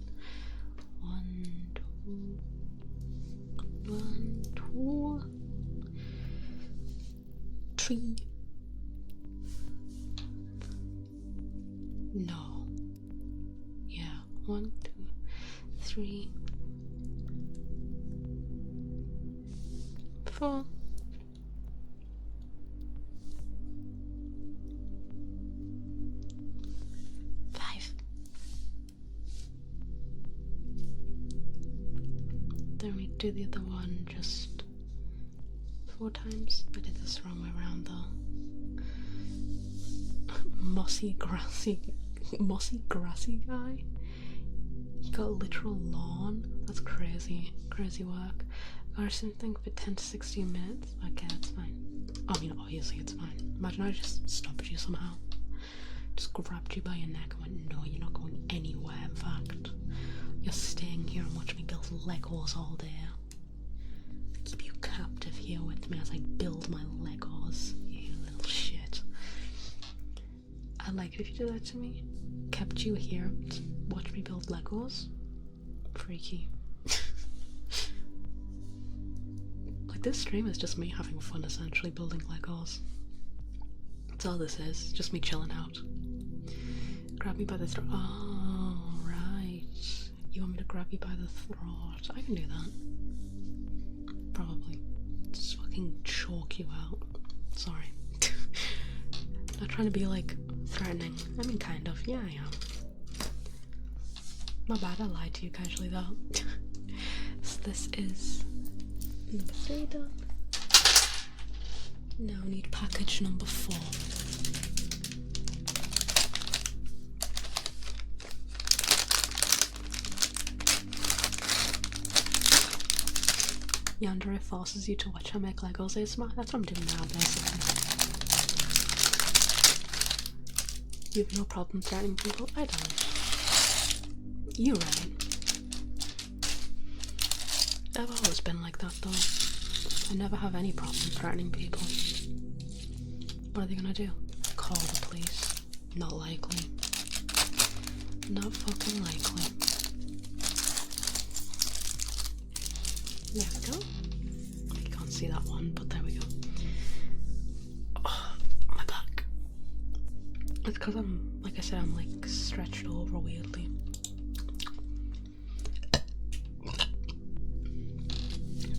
1, 2, 1, 2, 3. No. Yeah, 1, 2, 3, 4. Then we do the other one just 4 times. I did this the wrong way around though. mossy grassy guy. You got a literal lawn. That's crazy. Crazy work. Or something for 10 to 16 minutes. Okay, that's fine. I mean, obviously it's fine. Imagine I just stopped you somehow. Just grabbed you by your neck and went, no, you're not going anywhere. In fact, you're staying here and watching me build Legos all day. Keep you captive here with me as I build my Legos. You little shit. I'd like it if you did that to me. Kept you here to watch me build Legos. Freaky. Like, this stream is just me having fun, essentially, building Legos. That's all this is. Just me chilling out. Grab me by the throat. Oh, right. You want me to grab you by the throat? I can do that. Probably. Just fucking choke you out. Sorry. Not trying to be, like, threatening. I mean, kind of. Yeah, I am. My bad, I lied to you casually, though. So this is number 3 done. Now we need package number 4. Yandere forces you to watch her make Legos ASMR. That's what I'm doing now, basically. You have no problem threatening people? I don't. You're right. I've always been like that, though. I never have any problem threatening people. What are they gonna do? Call the police? Not likely. Not fucking likely. There we go. You can't see that one, but there we go. Oh, my back. It's because I'm, like I said, I'm like stretched over weirdly.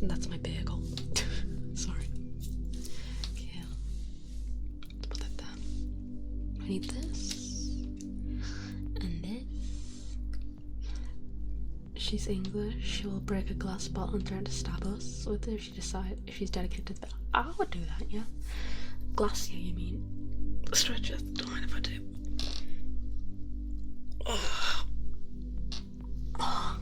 And that's my bagel. Sorry. Okay. Let's put that down. I need this. And this. She's English. She will break a glass bottle and threaten to stab us with it if she's dedicated to that. I would do that, yeah. Glacier, you mean? Stretch it. Don't mind if I do. Oh. Oh.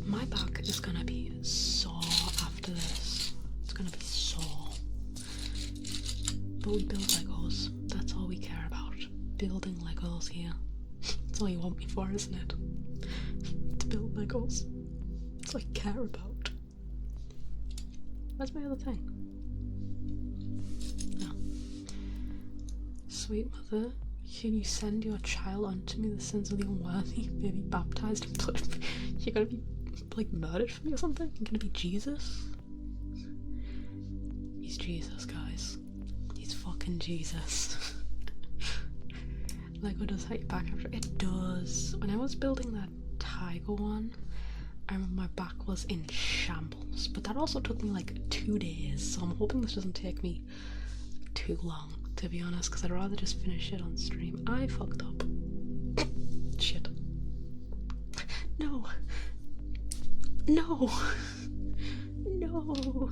My back is gonna be sore after this. It's gonna be sore. But we build Legos. That's all we care about. Building Legos here. That's all you want me for, isn't it? To build Legos. That's all I care about. Where's my other thing? No. Sweet mother, can you send your child unto me, the sins of the unworthy? Maybe baptized in blood. You're gonna be like murdered for me or something? You're gonna be Jesus? He's Jesus, guys. He's fucking Jesus. Lego does hurt your back after it does. When I was building that tiger one, I remember my back was in shambles, but that also took me like 2 days, so I'm hoping this doesn't take me too long, to be honest, because I'd rather just finish it on stream. I fucked up. Shit. No. No. No. No.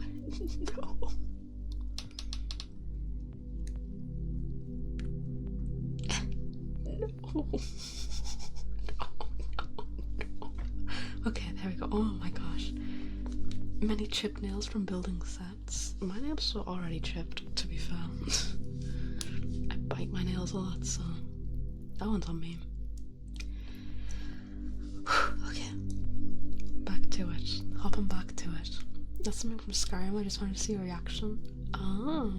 No. No. Okay, there we go. Oh my gosh. Many chipped nails from building sets. My nails are already chipped, to be fair. I bite my nails a lot, so that one's on me. Okay. Back to it. Hopping back to it. That's something from Skyrim. I just wanted to see a reaction. Oh.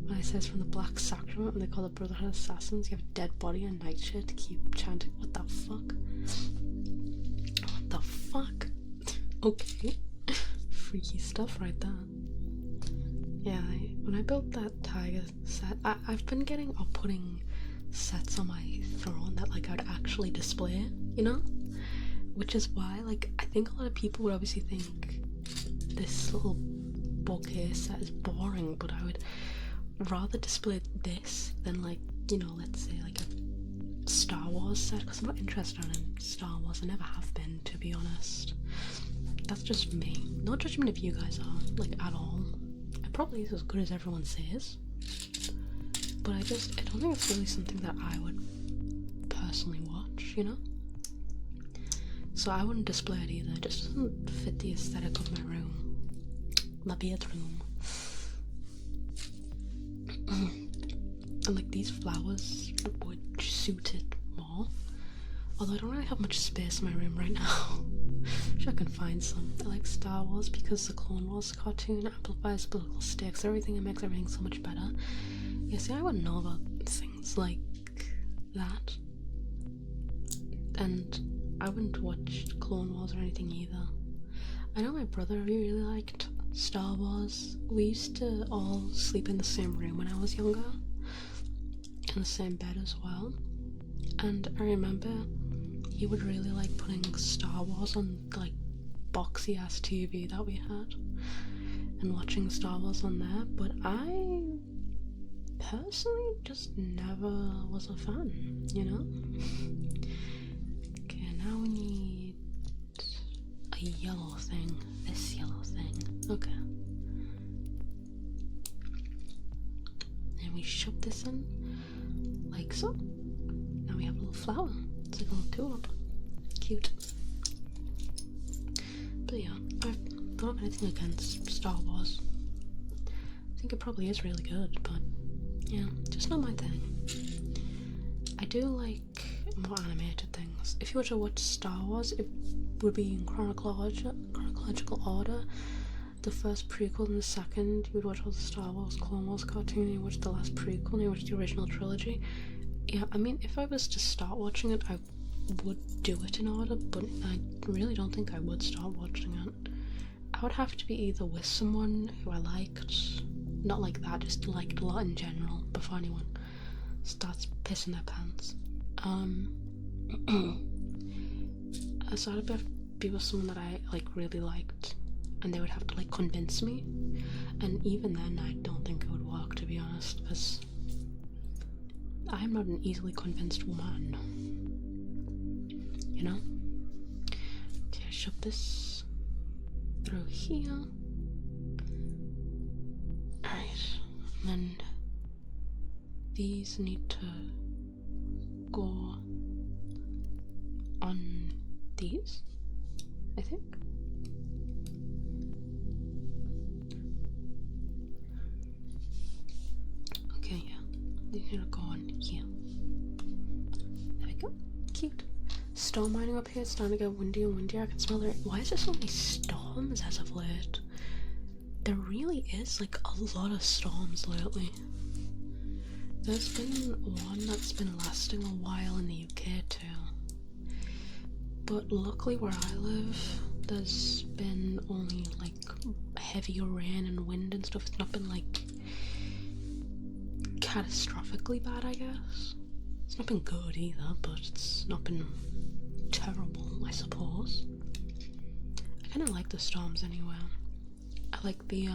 When it says from the Black Sacrament, when they call the Brotherhood of Assassins, you have a dead body and nightshade to keep chanting. What the fuck? What the fuck? Okay. Freaky stuff right there. Yeah, when I built that tiger set, I've been getting off-putting sets on my throne that like I'd actually display, you know? Which is why, like, I think a lot of people would obviously think this little bouquet set is boring, but I would rather display this than, like, you know, let's say like a Star Wars set, because I'm not interested in Star Wars. I never have been, to be honest. That's just me. No judgment if you guys are, like, at all. It probably is as good as everyone says. But I don't think it's really something that I would personally watch, you know? So I wouldn't display it either. It just doesn't fit the aesthetic of my room. My bedroom. And like these flowers would suit it more. Although I don't really have much space in my room right now. Wish I can find some. I like Star Wars because the Clone Wars cartoon amplifies political stakes, everything, and makes everything so much better. Yeah, see, I wouldn't know about things like that. And I wouldn't watch Clone Wars or anything either. I know my brother really liked Star Wars. We used to all sleep in the same room when I was younger, in the same bed as well. And I remember he would really like putting Star Wars on like boxy ass TV that we had and watching Star Wars on there, but I personally just never was a fan, you know? Okay, now we need a yellow thing. This yellow thing. Okay. And we shove this in like so. Now we have a little flower. It's like a little tulip. Cute. But yeah, I don't have anything against Star Wars. I think it probably is really good, but yeah, just not my thing. I do like more animated things. If you were to watch Star Wars, it would be in chronological order. The first prequel and the second, you would watch all the Star Wars, Clone Wars cartoon, and you watch the last prequel, and you watch the original trilogy. Yeah, I mean, if I was to start watching it, I would do it in order, but I really don't think I would start watching it. I would have to be either with someone who I liked, not like that, just liked a lot in general, before anyone starts pissing their pants. So I'd have to be with someone that I like really liked, and they would have to like convince me, and even then I don't think it would work, to be honest, because I'm not an easily convinced woman, you know? Okay, shove this through here. Alright, and then these need to go on these, I think. Okay, yeah, these need to go on here. There we go. Cute. Storm mining up here. It's starting to get windy and windier. I can smell it. Why is there so many storms as of late? There really is like a lot of storms lately. There's been one that's been lasting a while in the UK too. But luckily where I live, there's been only like heavier rain and wind and stuff. It's not been like catastrophically bad, I guess. It's not been good either, but it's not been terrible, I suppose. I kind of like the storms anyway. I like the,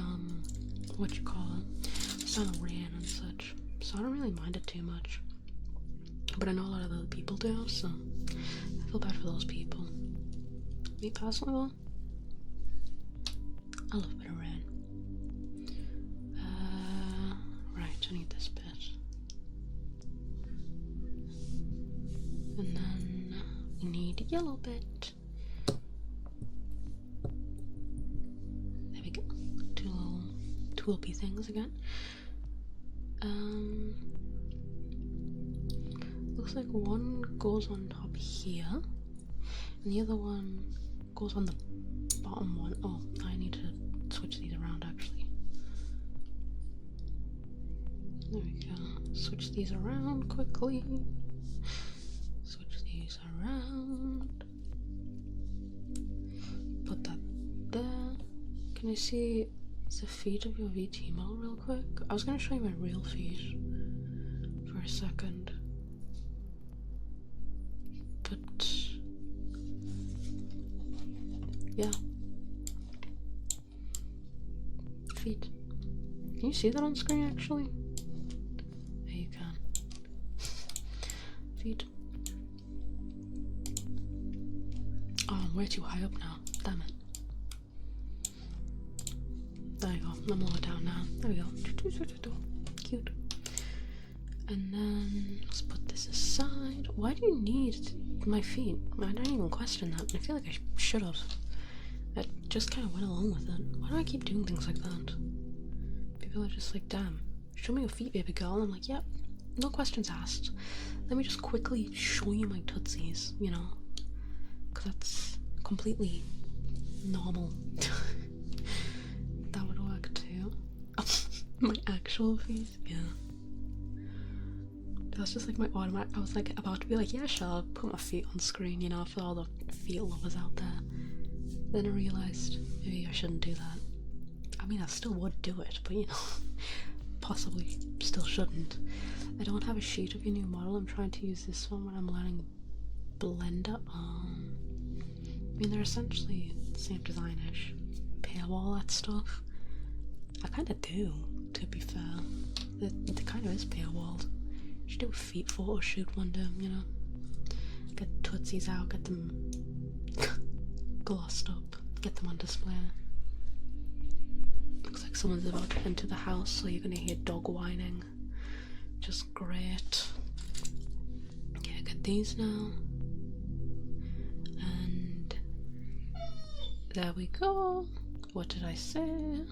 what you call it, sound of rain and such. So I don't really mind it too much. But I know a lot of other people do, so I feel bad for those people. Me personally, though, I love a bit of rain. Right, I need this bit. And then we need a yellow bit. There we go. Two little tulipy things again. Looks like one goes on top here, and the other one goes on the bottom one. Oh, I need to switch these around actually. There we go. Switch these around quickly. Switch these around. Put that there. Can I see the feet of your VT model real quick? I was going to show you my real feet for a second. But yeah. Feet. Can you see that on screen actually? Yeah, you can. Feet. Oh, I'm way too high up now. Damn it. There you go. I'm lower down now. There we go. Cute. And then let's put this aside. Why do you need my feet? I didn't even question that. I feel like I should have. I just kind of went along with it. Why do I keep doing things like that? People are just like, damn, show me your feet, baby girl. And I'm like, yep, no questions asked. Let me just quickly show you my tootsies, you know? Because that's completely normal. That would work too. My actual feet? Yeah. That's just like my automatic. I was like about to be like, yeah, sure, I'll put my feet on screen, you know, for all the feet lovers out there. Then I realised maybe I shouldn't do that. I mean, I still would do it, but you know, possibly still shouldn't. I don't have a sheet of your new model. I'm trying to use this one when I'm learning Blender. I mean, they're essentially the same design-ish. Paywall, that stuff. I kind of do, to be fair. It kind of is paywalled. Should do a feet photo shoot one day, you know? Get tootsies out, get them glossed up, get them on display. Looks like someone's about to enter the house, so you're gonna hear dog whining. Just great. Yeah, get these now. And there we go. What did I say?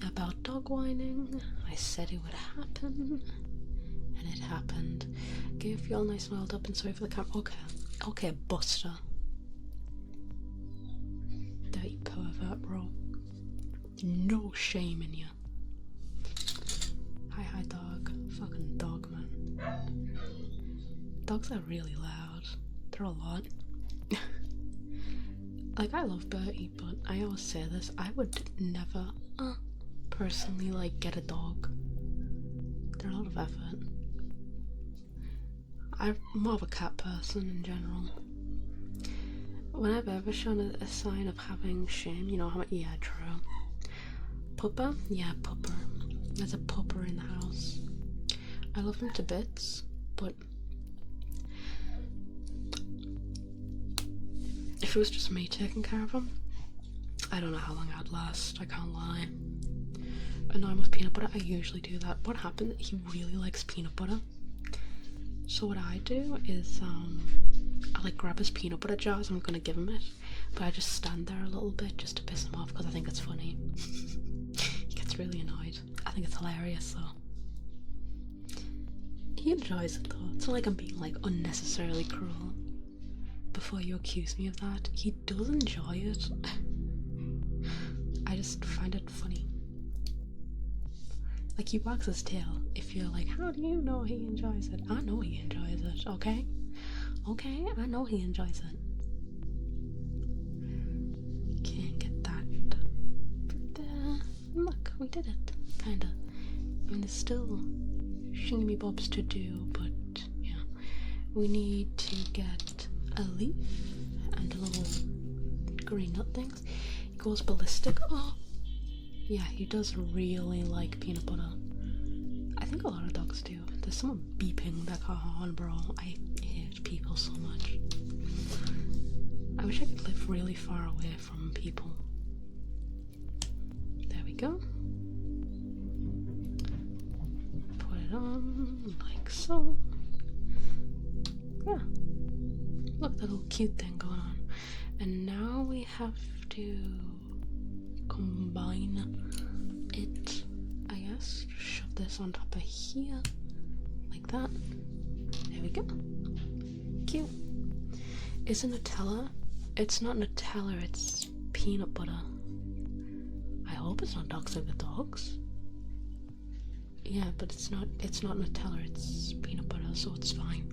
About dog whining. I said it would happen. And it happened. Give you all nice and oiled up and sorry for the camera. Okay. Okay, Buster. Dirty pervert, bro. No shame in you. Hi, dog. Fucking dog, man. Dogs are really loud. They're a lot. Like, I love Bertie, but I always say this. I would never, personally, like, get a dog. They're a lot of effort. I'm more of a cat person in general. When I've ever shown a sign of having shame, you know how much, yeah, true. Pupper? Yeah, pupper. There's a pupper in the house. I love him to bits, but if it was just me taking care of him, I don't know how long I'd last, I can't lie. And I'm with peanut butter, I usually do that. What happened, he really likes peanut butter. So what I do is, I like grab his peanut butter jars, I'm gonna give him it, but I just stand there a little bit just to piss him off because I think it's funny. He gets really annoyed. I think it's hilarious though. He enjoys it though. It's not like I'm being like unnecessarily cruel. Before you accuse me of that, he does enjoy it. I just find it funny. Like, he wags his tail. If you're like, how do you know he enjoys it? I know he enjoys it, okay? Okay, I know he enjoys it. Can't get that. But, look, we did it. Kinda. I mean, there's still shingly bobs to do, but, yeah. We need to get a leaf and a little green nut things. He goes ballistic. Oh! Yeah, he does really like peanut butter. I think a lot of dogs do. There's someone beeping their car horn, bro. I hate people so much. I wish I could live really far away from people. There we go. Put it on like so. Yeah. Look, that little cute thing going on. And now we have to combine it, I guess. Shove this on top of here, like that. There we go. Cute. Is it Nutella? It's not Nutella, it's peanut butter. I hope it's not Dogs Like the Dogs. Yeah, but it's not Nutella, it's peanut butter, so it's fine.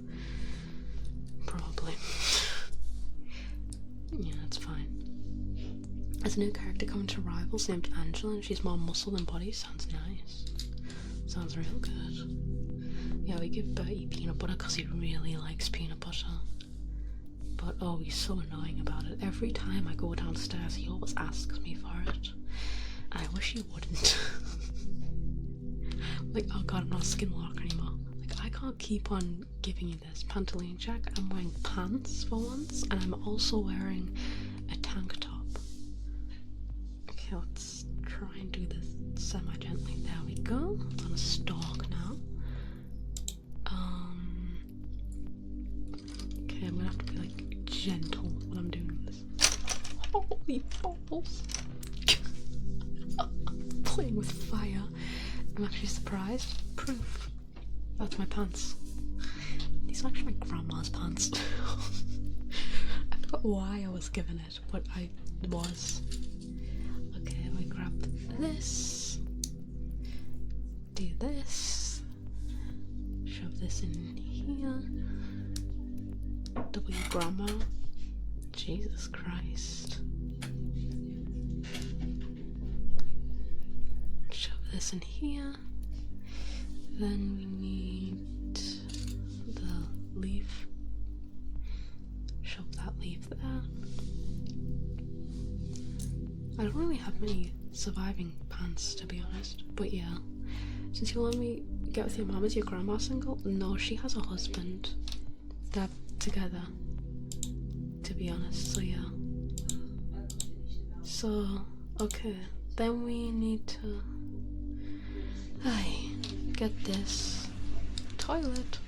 Probably. Yeah, it's fine. There's a new character coming to Rivals named Angela, and she's more muscle than body. Sounds nice. Sounds real good. Yeah, we give Bertie peanut butter because he really likes peanut butter. But oh, he's so annoying about it. Every time I go downstairs, he always asks me for it. And I wish he wouldn't. Like, oh god, I'm not a skinwalker anymore. Like, I can't keep on giving you this pantaloon check. I'm wearing pants for once, and I'm also wearing a tank top. Okay. Okay, let's try and do this semi-gently. There we go. It's on a stalk now. Okay, I'm gonna have to be like gentle when I'm doing this. Holy balls! Playing with fire. I'm actually surprised. Proof. That's my pants. These are actually my grandma's pants. I forgot why I was given it, but I was. Okay, we grab this. Do this. Shove this in here. W grandma. Jesus Christ. Shove this in here. Then we need the leaf. Shove that leaf there. I don't really have many surviving pants, to be honest. But yeah, since you let me get with your mom, is your grandma single? No, she has a husband. They're together, to be honest. So yeah. So okay, then we need to get this toilet.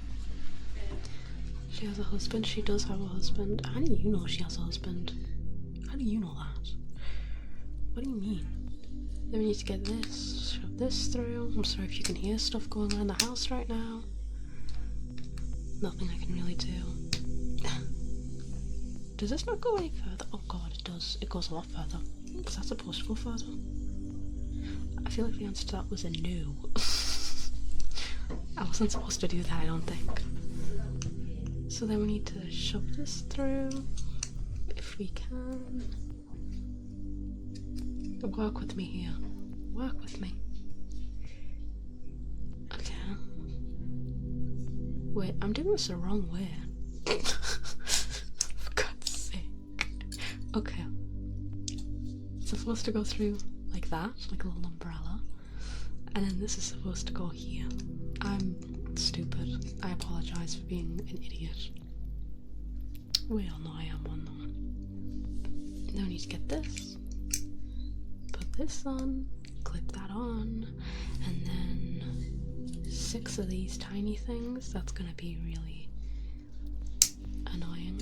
She has a husband. She does have a husband. How do you know she has a husband? How do you know that? What do you mean? Then we need to get this. Shove this through. I'm sorry if you can hear stuff going on in the house right now. Nothing I can really do. Does this not go any further? Oh god, it does. It goes a lot further. Was that supposed to go further? I feel like the answer to that was a no. I wasn't supposed to do that, I don't think. So then we need to shove this through, if we can. Work with me here. Work with me. Okay. Wait, I'm doing this the wrong way. For God's sake. Okay. It's supposed to go through like that, like a little umbrella. And then this is supposed to go here. I'm stupid. I apologize for being an idiot. We all know I am one though. Now we need to get this. Put this on. Clip that on. And then 6 of these tiny things. That's gonna be really annoying.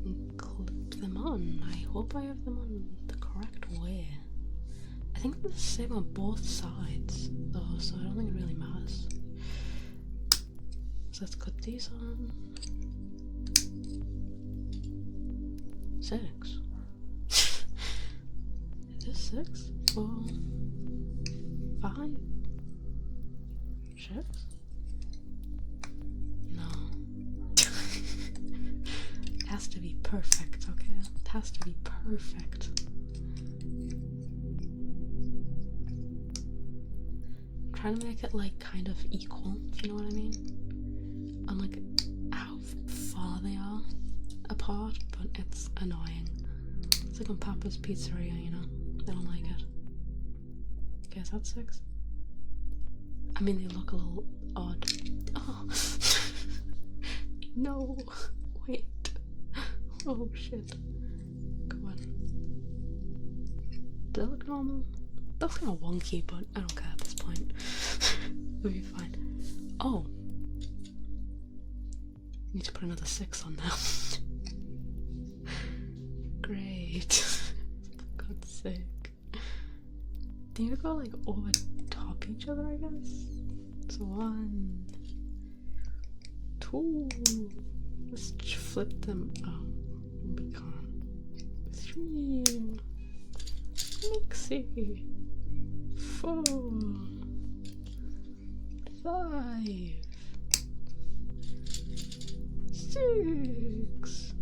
And clip them on. I hope I have them on the correct way. I think they're the same on both sides though, so I don't think it really matters. So let's put these on. 6. Is this 6? 4, 5, 6? No. It has to be perfect, okay? It has to be perfect. I'm trying to make it like kind of equal, if you know what I mean? On like how far they are apart, but it's annoying. It's like on Papa's Pizzeria, you know? I don't like it. Okay, is that 6? I mean, they look a little odd. Oh! No! Wait. Oh shit. Come on. Does that look normal? That's kind of wonky, but I don't care at this point. It'll be fine. Oh! Need to put another 6 on now. Great. For God's sake. Do you go like over top each other, I guess? So 1, 2. Let's flip them. Oh, we can't. 3. Mixie. 4. 5. 6.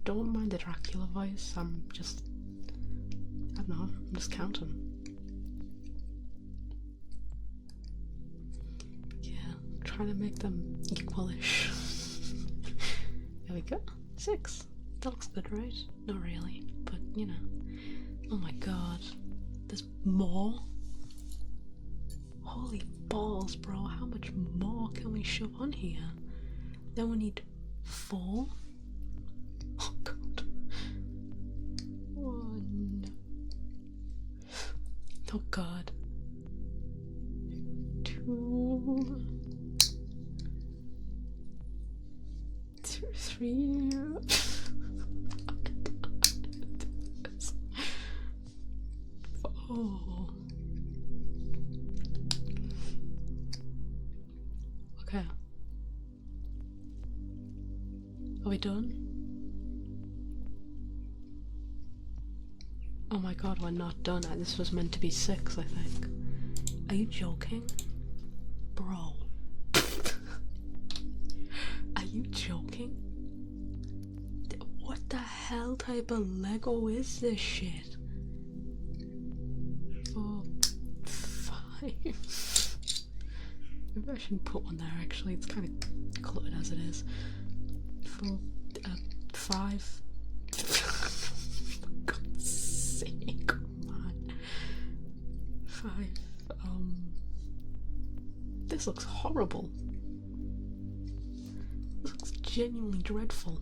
Don't mind the Dracula voice, I don't know, I'm just counting. Yeah, I'm trying to make them equalish. There we go. 6. That looks good, right? Not really, but you know. Oh my god. There's more? Holy balls, bro. How much more can we shove on here? Then we need 4. Oh god. 1, Oh god. 2, 3. Oh. Okay. Are we done? Oh my god, we're not done. This was meant to be 6, I think. Are you joking? Bro. Are you joking? What the hell type of Lego is this shit? 4, 5. Maybe I shouldn't put one there actually, it's kind of cluttered as it is. 4, 5. For God's sake, man. 5. This looks horrible. This looks genuinely dreadful.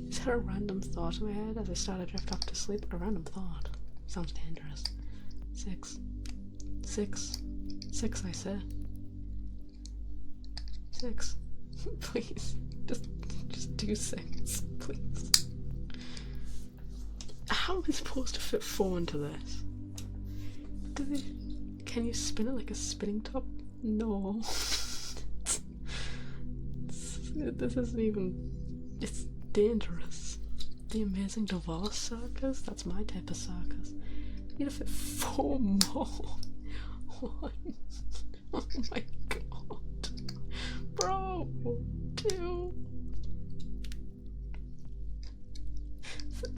Is that a random thought in my head as I start to drift off to sleep? A random thought. Sounds dangerous. 6. 6. 6, I say. 6. Please. Just do 6, please. How am I supposed to fit 4 into this? Can you spin it like a spinning top? No. This isn't even... It's dangerous. The Amazing Divorce Circus? That's my type of circus. You need to fit 4 more. 1. Oh my god. Bro. 2.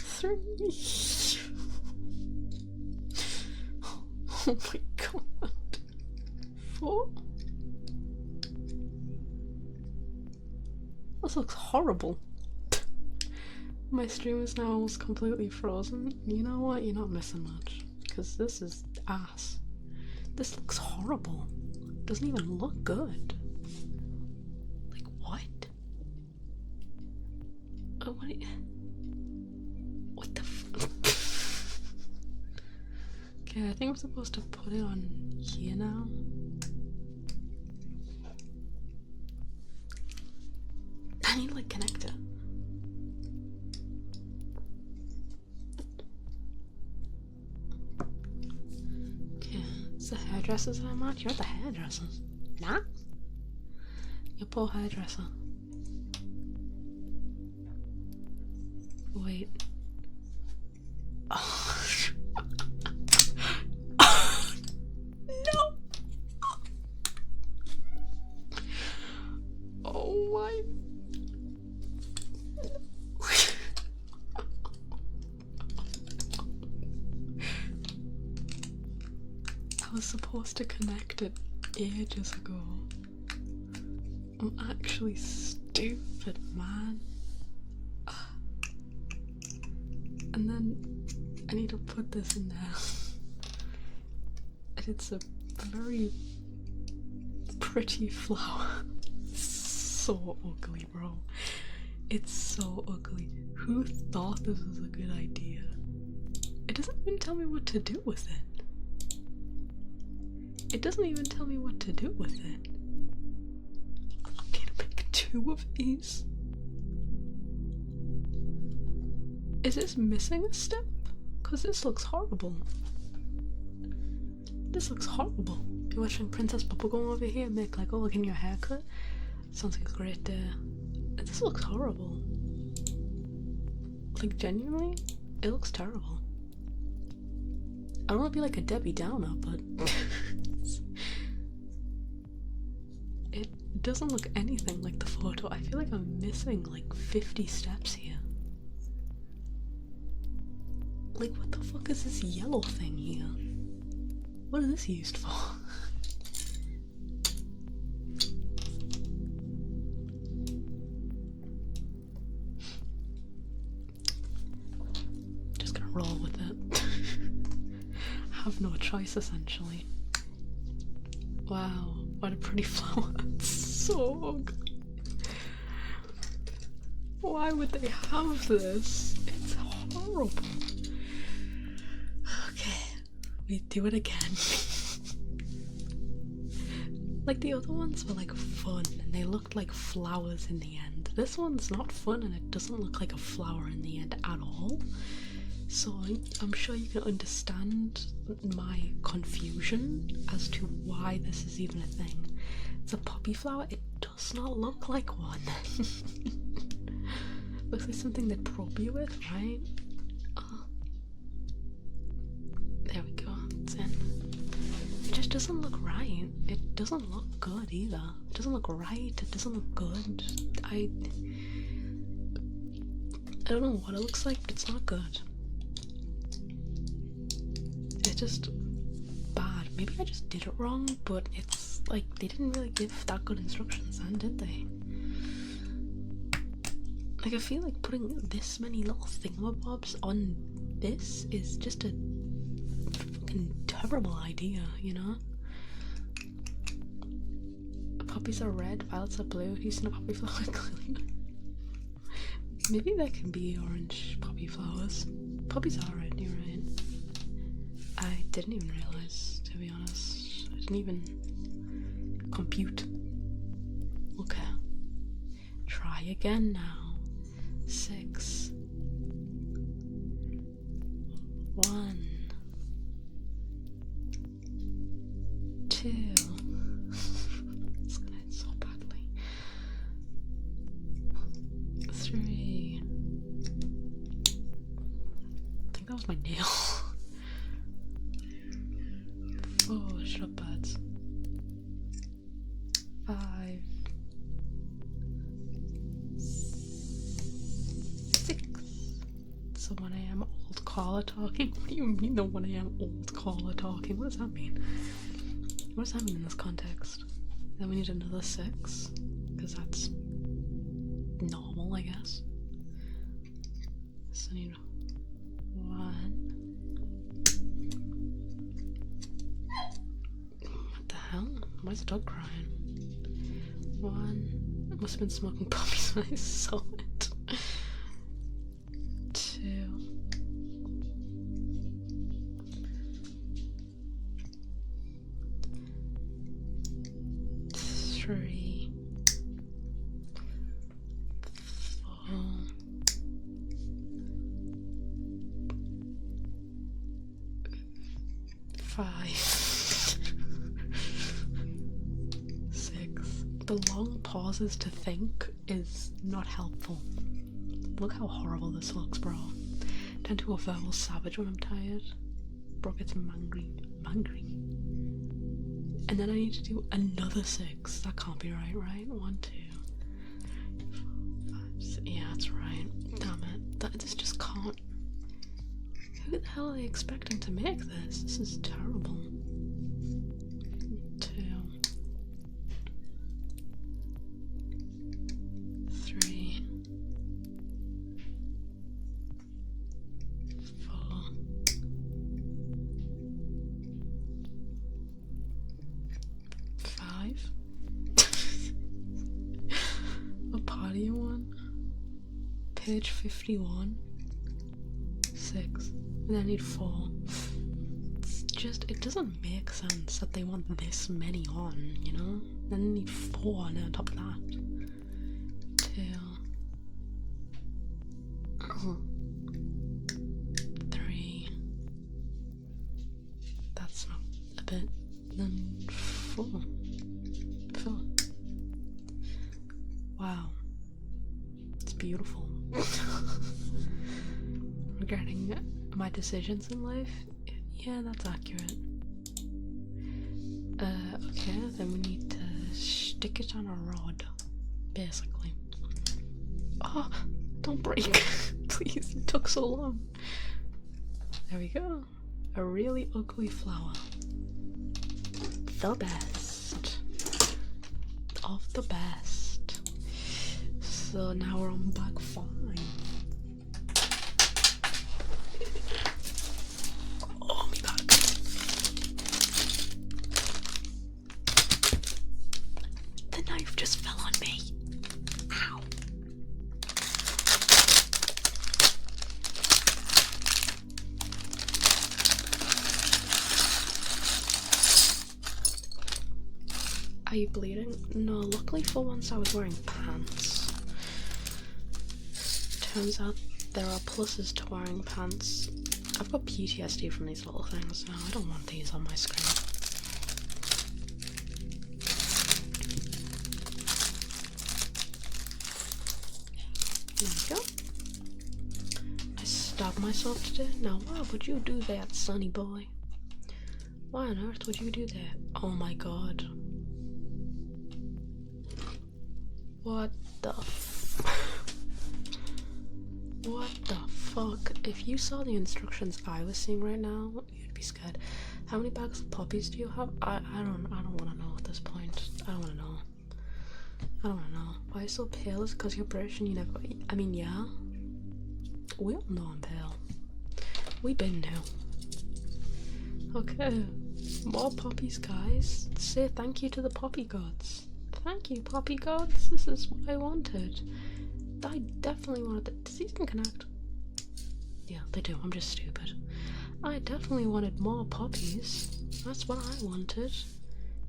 3. Oh my god. 4. This looks horrible. My stream is now almost completely frozen. You know what? You're not missing much. Because this is ass. This looks horrible. Doesn't even look good. Like, what? Oh, what the f... Okay, I think I'm supposed to put it on here now. I need to like connect it. Okay, it's the hairdressers I'm at. You're at the hairdressers. Nah? You poor hairdresser. Wait. Oh. No! Oh my... I was supposed to connect it ages ago. I'm actually stupid, man. And then I need to put this in there. And it's a very pretty flower. So ugly, bro. It's so ugly. Who thought this was a good idea? It doesn't even tell me what to do with it. It doesn't even tell me what to do with it. I'm gonna make 2 of these. Is this missing a step? Because this looks horrible. This looks horrible. You're watching Princess Bubblegum over here make like, oh, look in your haircut. Sounds like a great day. This looks horrible. Like, genuinely, it looks terrible. I don't want to be like a Debbie Downer, but it doesn't look anything like the photo. I feel like I'm missing like 50 steps here. Like, what the fuck is this yellow thing here? What is this used for? Just gonna roll with it. Have no choice, essentially. Wow, what a pretty flower. It's so ugly. Why would they have this? It's horrible. We do it again. Like the other ones were like fun and they looked like flowers in the end. This one's not fun and it doesn't look like a flower in the end at all. So I'm sure you can understand my confusion as to why this is even a thing. It's a poppy flower, it does not look like one. Looks like something they'd probe you with, right? There we go, it's in. It just doesn't look right. It doesn't look good either. It doesn't look right, it doesn't look good. I don't know what it looks like, but it's not good. It's just bad. Maybe I just did it wrong, but it's like they didn't really give that good instructions then, did they? Like I feel like putting this many little thingamabobs on this is just a fucking terrible idea, you know? Poppies are red, violets are blue. Have you seen a poppy flower? Clearly. Maybe there can be orange poppy flowers. Poppies are red, you're right. I didn't even realise, to be honest. I didn't even compute. Okay. Try again now. 6. 1. 2. It's gonna hit so badly. 3. I think that was my nail. 4. Shut up, birds. 5. 6. It's the 1 AM old caller talking. What do you mean the 1 AM old caller talking? What does that mean? What does that mean in this context? Then we need another 6, because that's normal, I guess. So I need 1. What the hell? Why is the dog crying? 1. I must have been smoking poppies when I saw it. 2. 3. 4. 5. 6. The long pauses to think is not helpful. Look how horrible this looks, bro. Tend to a verbal savage when I'm tired. Bro gets mangry. And then I need to do another 6. That can't be right, right? 1, 2, 4, 5, 6. Yeah, that's right. Damn it. This just can't. Who the hell are they expecting to make this? This is terrible. 2. 3. 4. 5. What part are you on? Page 51. 6. And I need 4. It's just, it doesn't make sense that they want this many on, you know? Then they need 4 and on top of that. 2. 3. That's not a bit. Then 4. 4. Wow. It's beautiful. Regarding my decisions in life, yeah, that's accurate. Okay, then we need to stick it on a rod, basically. Oh, don't break. Please, it took so long. There we go. A really ugly flower. The best. Of the best. So now we're on bag 5. Oh my god. The knife just fell on me. Ow. Are you bleeding? No, luckily for once I was wearing pants. Turns out there are pluses to wearing pants. I've got PTSD from these little things now. I don't want these on my screen. There we go. I stabbed myself to death. Now why would you do that, sonny boy? Why on earth would you do that? Oh my god. What the what the fuck? If you saw the instructions I was seeing right now, you'd be scared. How many bags of poppies do you have? I don't wanna know at this point. I don't wanna know. I don't wanna know. Why are you so pale? Is it because you're British and you never I mean yeah. We all know I'm pale. We been now. Okay. More poppies, guys. Say thank you to the poppy gods. Thank you, poppy gods. This is what I wanted. I definitely wanted that. Does these even connect? Yeah, they do. I'm just stupid. I definitely wanted more poppies. That's what I wanted.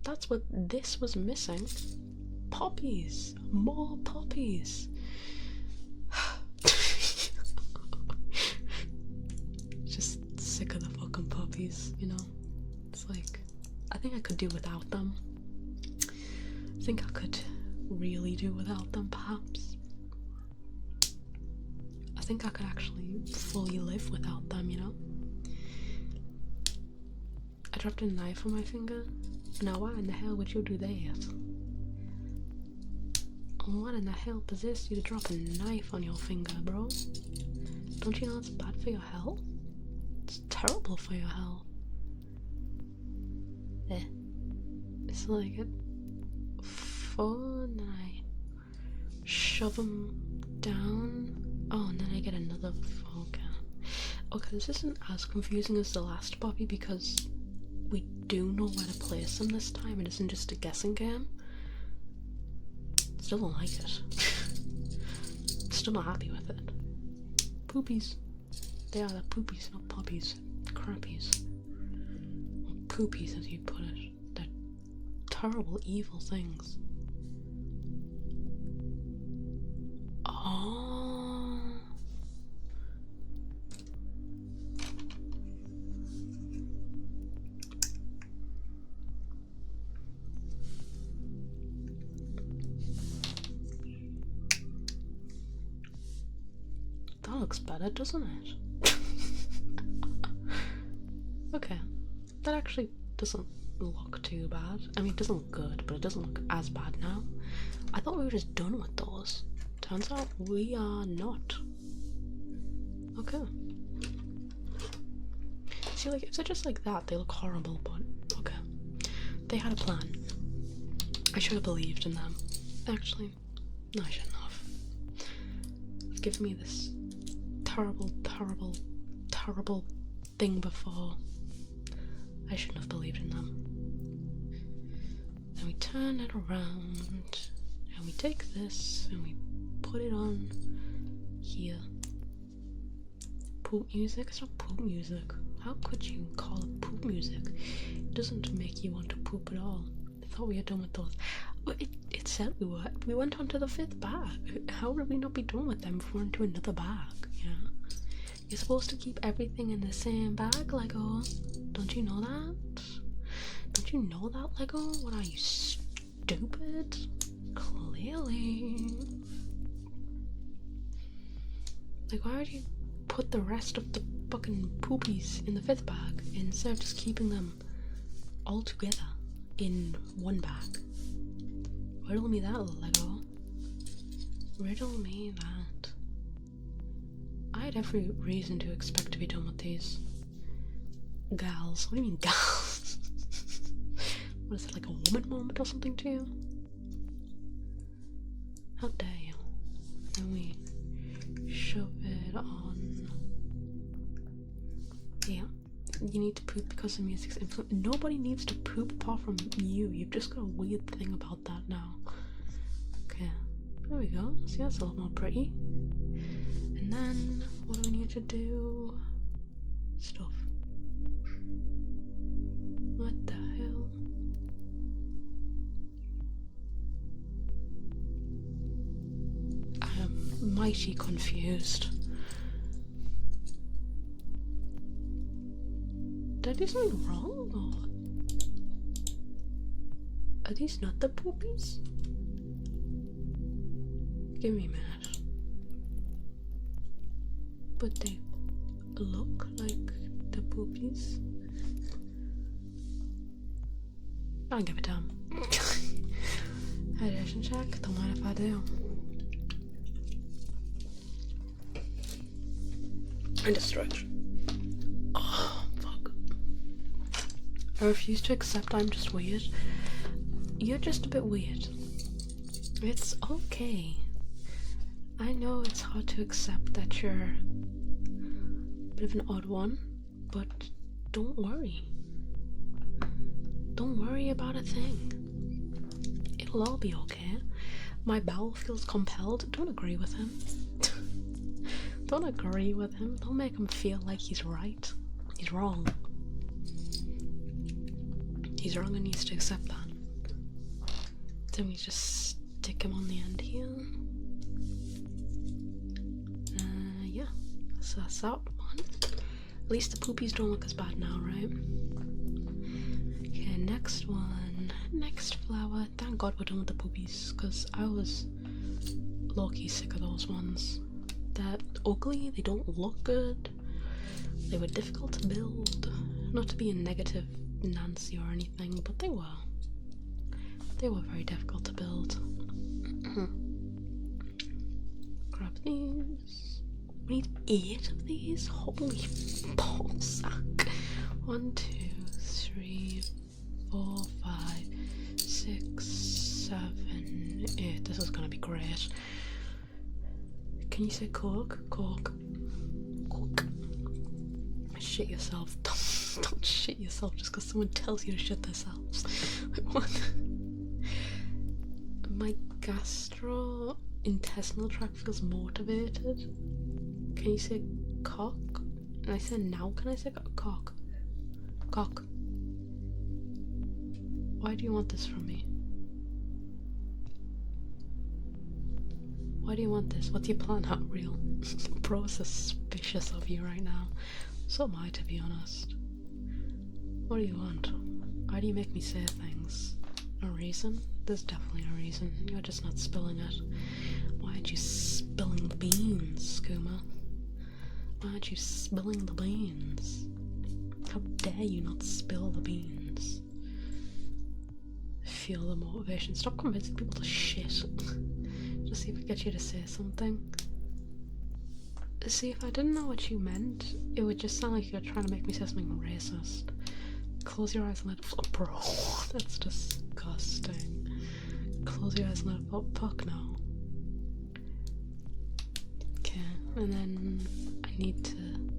That's what this was missing. Poppies. More poppies. Just sick of the fucking poppies, you know? It's like, I think I could do without them. I think I could really do without them, perhaps. I think I could actually fully live without them, you know? I dropped a knife on my finger. Now why in the hell would you do that? What in the hell possessed you to drop a knife on your finger, bro? Don't you know it's bad for your health? It's terrible for your health. It's like it and then I shove them down. Oh, and then I get another. Okay, this isn't as confusing as the last poppy because we do know where to place them this time. It isn't just a guessing game. Still don't like it. Still not happy with it. Poopies. They are the poopies, not poppies. Crappies. Or poopies, as you put it. They're terrible, evil things. Oh. That looks better, doesn't it? Okay. That actually doesn't look too bad. I mean, it doesn't look good, but it doesn't look as bad now. I thought we were just done with those. Turns out we are not. Okay. See, like, if they're just like that, they look horrible, but okay. They had a plan. I should have believed in them. Actually, no, I shouldn't have. They've given me this terrible, terrible, terrible thing before. I shouldn't have believed in them. Then we turn it around, and we take this, and we put it on here. Poop music? It's not poop music. How could you call it poop music? It doesn't make you want to poop at all. I thought we were done with those. It said we were. We went on to the 5th bag. How would we not be done with them if we're into another bag, you know? You're supposed to keep everything in the same bag, Lego. Don't you know that? Don't you know that, Lego? What are you, stupid? Clearly. Like, why would you put the rest of the fucking poopies in the 5th bag instead of just keeping them all together in one bag? Riddle me that, Lego. Riddle me that. I had every reason to expect to be done with these. Gals. What do you mean, gals? What is it, like a woman moment or something to you? How dare you? Then we shove it on. Yeah. You need to poop because the music's influence. Nobody needs to poop apart from you. You've just got a weird thing about that now. Okay. There we go. See, that's a lot more pretty. And then, what do we need to do? Stuff. What the hell? mighty confused. Did I do something wrong, or are these not the poopies? Give me a minute. But they look like the poopies. I don't give a damn. Hydration check, don't mind if I do. And a stretch. Oh, fuck. I refuse to accept I'm just weird. You're just a bit weird. It's okay. I know it's hard to accept that you're a bit of an odd one, but don't worry. Don't worry about a thing. It'll all be okay. My bowel feels compelled. Don't agree with him. Don't agree with him. Don't make him feel like he's right. He's wrong. He's wrong and needs to accept that. Then we just stick him on the end here. Yeah. So that's that one. At least the poopies don't look as bad now, right? Okay, next one. Next flower. Thank God we're done with the poopies, because I was low-key sick of those ones. They're ugly, they don't look good, they were difficult to build. Not to be a negative Nancy or anything, but they were. They were very difficult to build. Grab these. We need 8 of these? Holy ballsack. 1, 2, 3, 4, 5, 6, 7, 8. This is gonna be great. Can you say cork? Cork. Cork. Shit yourself. Don't shit yourself just because someone tells you to shit themselves. Like, what? My gastrointestinal tract feels motivated. Can you say cock? And I said now, can I say cock? Cock. Why do you want this from me? Why do you want this? What's your plan? Not real. Bro is suspicious of you right now. So am I, to be honest. What do you want? Why do you make me say things? A reason? There's definitely a reason. You're just not spilling it. Why aren't you spilling the beans, Skooma? Why aren't you spilling the beans? How dare you not spill the beans? Feel the motivation. Stop convincing people to shit. Just see if I get you to say something. See, if I didn't know what you meant, it would just sound like you're trying to make me say something racist. Close your eyes and let it flow. Bro, that's disgusting. Close your eyes and let it flow. Fuck no. Okay, and then I need to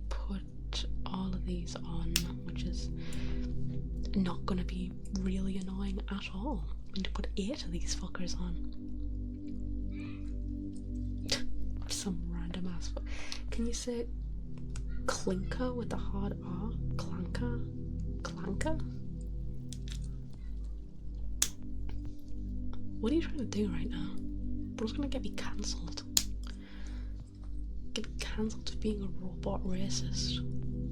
put all of these on, which is not gonna be really annoying at all. I need to put 8 of these fuckers on. Some random ass. Can you say clinker with a hard R? Clanker? Clanker? What are you trying to do right now? Bro's gonna get me cancelled. Get me cancelled for being a robot racist.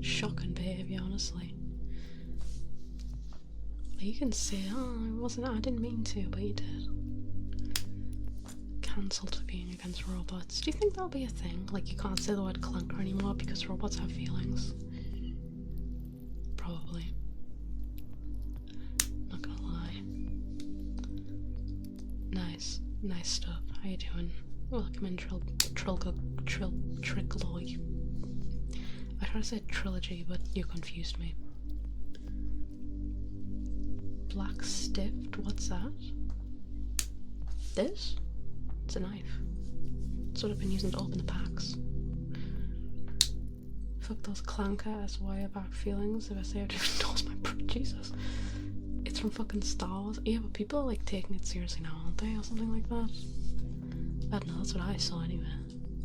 Shocking behaviour, honestly. You can say, oh, I didn't mean to, but you did. Cancelled for being against robots. Do you think that'll be a thing? Like, you can't say the word clunker anymore because robots have feelings? Probably. Not gonna lie. Nice. Nice stuff. How you doing? Welcome in, Trigloy. I tried to say trilogy, but you confused me. Black stift, what's that? This? It's a knife. It's what I've been using to open the packs. Fuck those clanker ass wireback feelings if I say I didn't know my Jesus. It's from fucking Star Wars. Yeah, but people are like taking it seriously now, aren't they? Or something like that. I don't know, that's what I saw anyway.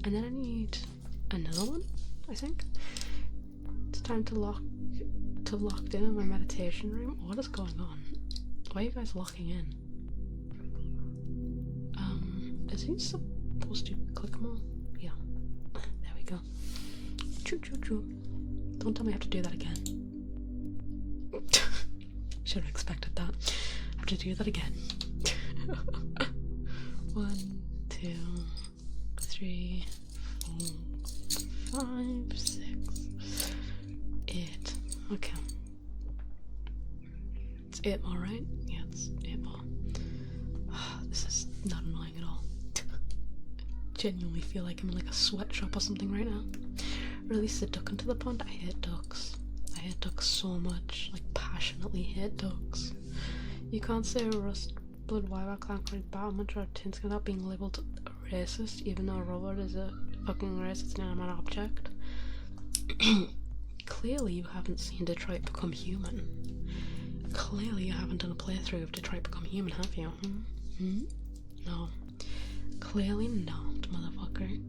And then I need another one, I think. It's time to lock in in my meditation room. What is going on? Why are you guys locking in? Is he supposed to click more? Yeah. There we go. Choo choo choo. Don't tell me I have to do that again. Should have expected that. I have to do that again. 1, 2, 3, 4, 5, 6, 8. Okay. It's 8 more, right? Yeah, it's 8 more. This is not annoying at all. Genuinely feel like I'm in like a sweatshop or something right now. Release the duck into the pond. I hate ducks. I hate ducks so much. Like, passionately hate ducks. You can't say a rust blood wildback can't create battlement or tins without being labelled racist, even though a robot is a fucking racist inanimate object. Clearly you haven't seen Detroit Become Human. Clearly you haven't done a playthrough of Detroit Become Human, have you? No. Clearly not, motherfucker.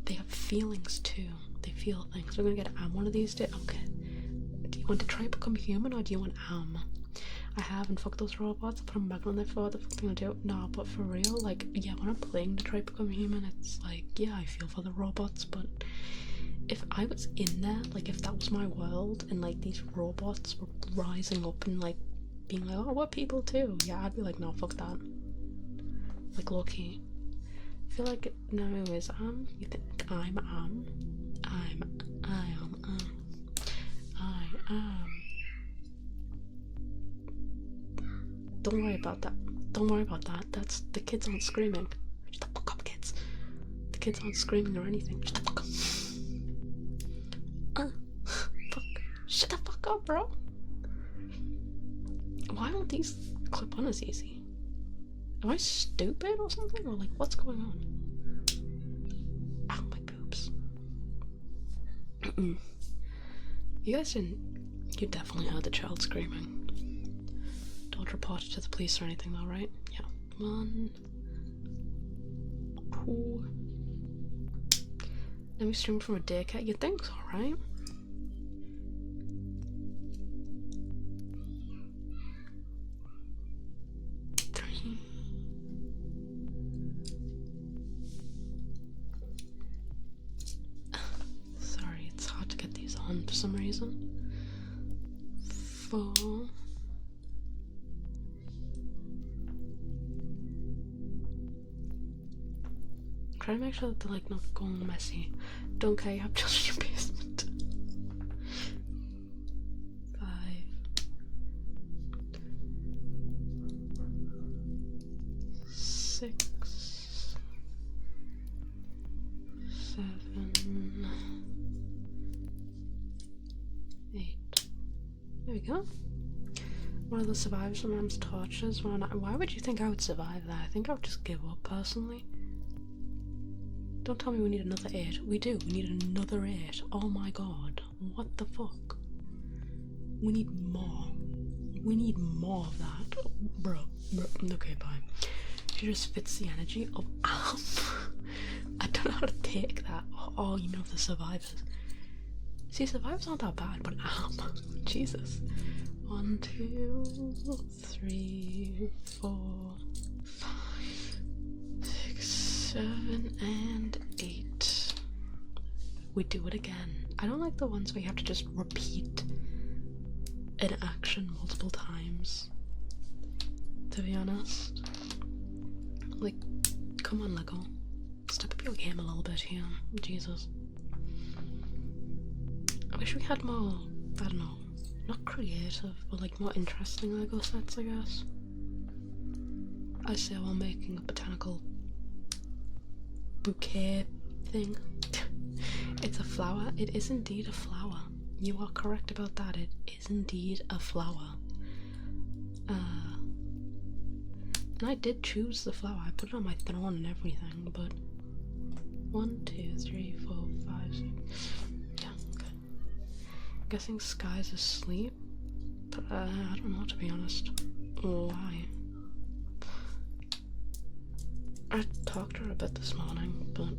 They have feelings too. They feel things. We're gonna get one of these days. Okay. Do you want Detroit Become Human or do you want I haven't fucked those robots. I put them back on there for what the fuck thing I do. No, but for real, like, yeah, when I'm playing Detroit Become Human, it's like, yeah, I feel for the robots, but if I was in there, like, if that was my world, and, like, these robots were rising up and, like, being like, oh, we're people too, yeah, I'd be like, no, fuck that. Like, low-key. I feel like Nemuruii is you think I am. Don't worry about that. Don't worry about that. That's the kids aren't screaming. Shut the fuck up, kids. The kids aren't screaming or anything. Shut the fuck up. Fuck. Shut the fuck up, bro. Why aren't these clip on as easy? Am I stupid or something? Or like, what's going on? Ow, my boobs. You guys didn't. You definitely heard the child screaming. Don't report it to the police or anything though, right? Yeah. 1, 2. Let me stream from a daycare. You think so, right? Sorry, it's hard to get these on for some reason. 4. Try to make sure that they're like not going messy. Don't care, you have children in your basement. 5. 6. 7. 8. There we go. One of the survivors from Ram's torches. Why would you think I would survive that? I think I would just give up personally. Don't tell me we need another 8. We do. We need another 8. Oh my god. What the fuck? We need more. We need more of that. Bro. Okay, bye. She just fits the energy of I don't know how to take that. Oh, you mean of the survivors. See, survivors aren't that bad, but Jesus. 1, 2, 3, 4, 5, 6, 7, and 8. We do it again. I don't like the ones where you have to just repeat an action multiple times, to be honest. Like, come on, Lego. Step up your game a little bit here. Jesus. I wish we had more, I don't know, not creative, but like more interesting Lego sets, I guess. I say while making a botanical bouquet thing. It's a flower. It is indeed a flower. You are correct about that. It is indeed a flower. And I did choose the flower. I put it on my throne and everything, but 1, 2, 3, 4, 5, 6. Yeah, okay. Guessing Sky's asleep, but I don't know, to be honest. Why? I talked to her a bit this morning, but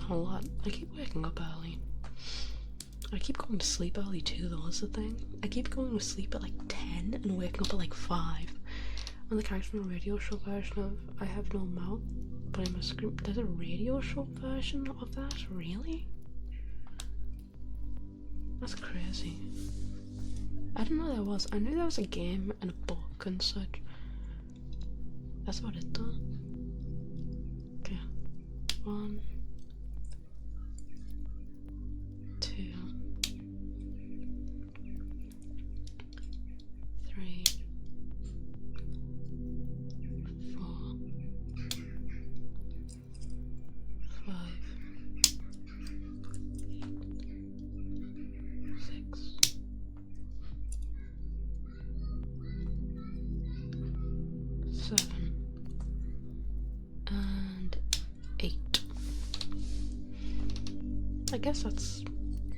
not a lot. I keep waking up early. I keep going to sleep early too, though, is the thing. I keep going to sleep at like 10 and waking up at like 5. And the character in the radio show version of I Have No Mouth, but I Must Scream. There's a radio show version of that? Really? That's crazy. I didn't know there was. I knew there was a game and a book and such. That's about it though. Okay. 1, 2, 3, 4, 5, 6, 7, and 8. I guess that's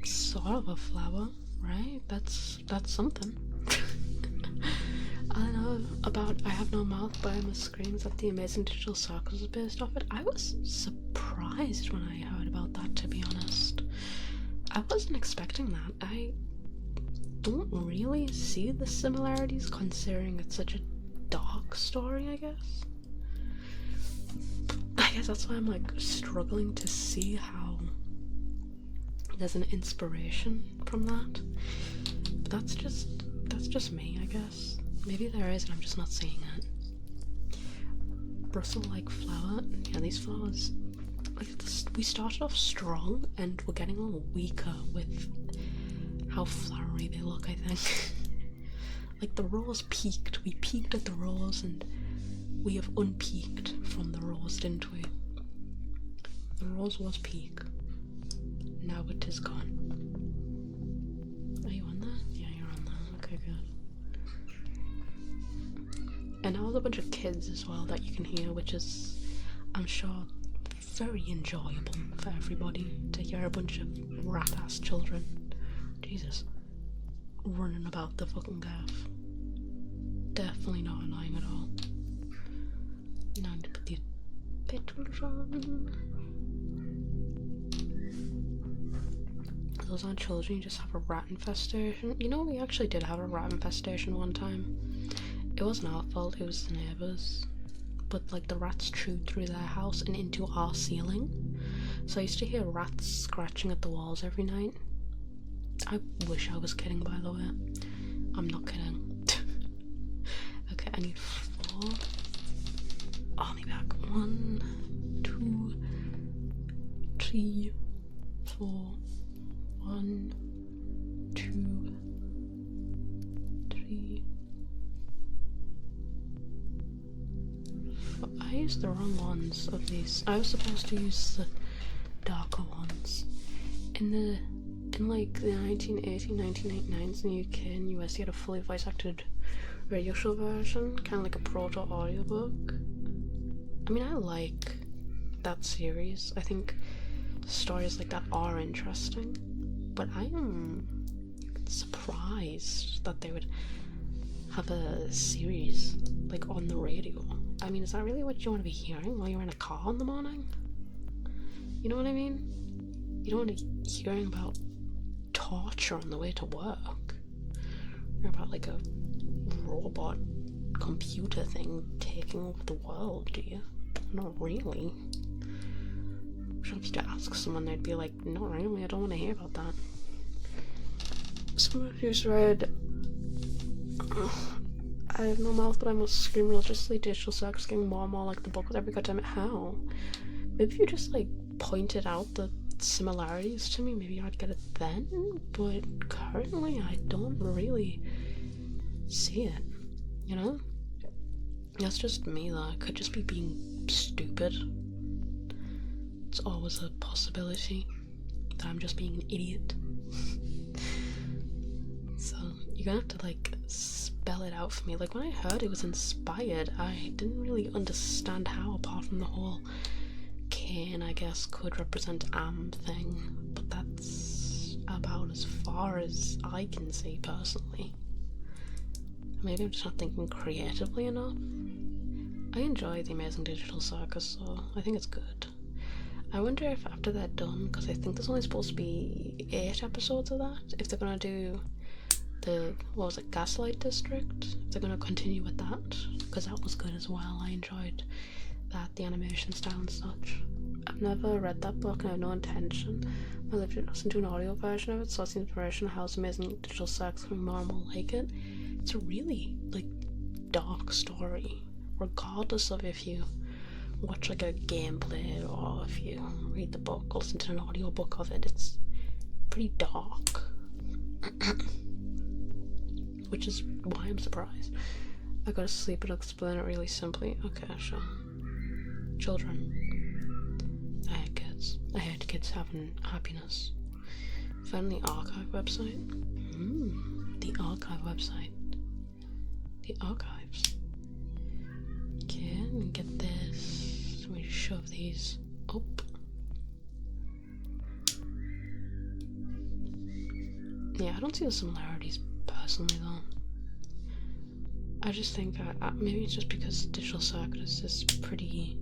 sort of a flower, right? That's something. I know about I Have No Mouth, but I Must Scream that the Amazing Digital Circus is based off it. I was surprised when I heard about that, to be honest. I wasn't expecting that. I don't really see the similarities considering it's such a dark story, I guess. I guess that's why I'm like struggling to see how there's an inspiration from that. But that's just me, I guess. Maybe there is and I'm just not seeing it. Brussels-like flower. Yeah, these flowers, like this, we started off strong and we're getting a little weaker with how flowery they look, I think. Like the rose peaked. We peaked at the rose and we have unpeaked from the rose, didn't we? The rose was peak. Now it is gone. Are you on that? Yeah, you're on that. Okay, good. And now there's a bunch of kids as well that you can hear, which is, I'm sure, very enjoyable for everybody to hear a bunch of rat-ass children. Jesus. Running about the fucking gaff. Definitely not annoying at all. Now I need to put these petals on. Those aren't children, you just have a rat infestation. You know, we actually did have a rat infestation one time. It wasn't our fault, it was the neighbours. But like the rats chewed through their house and into our ceiling. So I used to hear rats scratching at the walls every night. I wish I was kidding, by the way. I'm not kidding. Okay, I need 4. I'll be back. 1, 2, 3, 4. 1, 2, 3, 4. I used the wrong ones of these. I was supposed to use the darker ones. In like the 1980s, 1989s in the UK and US, you had a fully voice acted radio show version, kind of like a proto audiobook. I mean, I like that series. I think stories like that are interesting, but I am surprised that they would have a series like on the radio. I mean, is that really what you want to be hearing while you're in a car in the morning? You know what I mean? You don't want to be hearing about torture on the way to work, or about like a robot computer thing taking over the world, do you? Not really. I'm sure if you ask someone, they'd be like, not really, I don't want to hear about that. Someone who's read I Have No Mouth, but I Must Scream religiously, Digital Circus getting more and more like the book with every goddamn it. How? Maybe if you just like pointed out the similarities to me, maybe I'd get it then, but currently I don't really see it, you know? That's just me though. I could just be being stupid. It's always a possibility that I'm just being an idiot. So you're gonna have to like spell it out for me. Like when I heard it was inspired, I didn't really understand how, apart from the whole cane, I guess, could represent am thing, but that's about as far as I can see personally. Maybe I'm just not thinking creatively enough. I enjoy The Amazing Digital Circus, so I think it's good. I wonder if after they're done, because I think there's only supposed to be 8 episodes of that, if they're gonna do the, what was it, Gaslight District, if they're going to continue with that, because that was good as well. I enjoyed that, the animation style and such. I've never read that book and I have no intention. I literally listened to an audio version of it, so that's the inspiration of how it's amazing digital sex becoming more and more like it. It's a really, like, dark story, regardless of if you watch like a gameplay or if you read the book or listen to an audio book of it. It's pretty dark. Which is why I'm surprised. I go to sleep and explain it really simply. Okay, sure. Children. I hate kids. I hate kids having happiness. Found the archive website. The archive website. The archives. Okay, and get this. We shove these up. Yeah, I don't see the similarities personally though. I just think maybe it's just because Digital Circuit is just pretty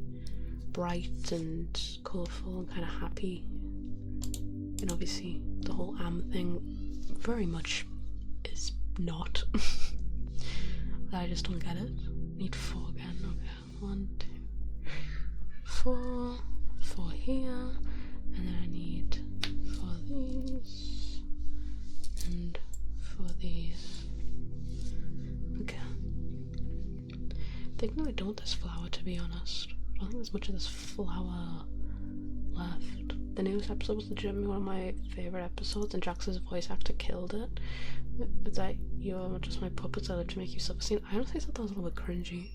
bright and colourful and kind of happy, and obviously the whole thing very much is not. I just don't get it. Need 4 again. Okay, 1, 2, 4, 4 here, and then I need 4 these and 4 these. Okay. I think really don't want this flower, to be honest. I don't think there's much of this flower left. The newest episode was legitimately one of my favourite episodes, and Jax's voice actor killed it. It's like, you're just my puppets, I live to make you suffer scene. I honestly thought that was a little bit cringy.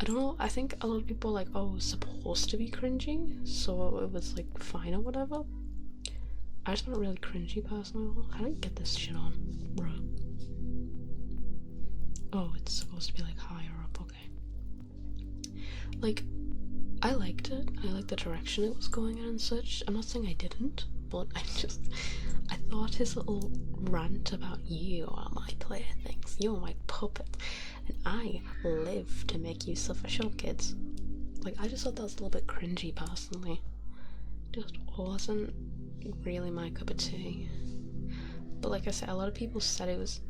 I don't know, I think a lot of people are like, oh, it was supposed to be cringy, so it was like fine or whatever. I just found it really cringy personally. How do I get this shit on? Bro. Oh, it's supposed to be like higher up, okay. Like, I liked it. I liked the direction it was going in and such. I'm not saying I didn't, but I thought his little rant about you are my playthings, you are my puppet, and I live to make you suffer. Shut up, kids. Like, I just thought that was a little bit cringy personally. Just wasn't really my cup of tea. But like I said, a lot of people said it was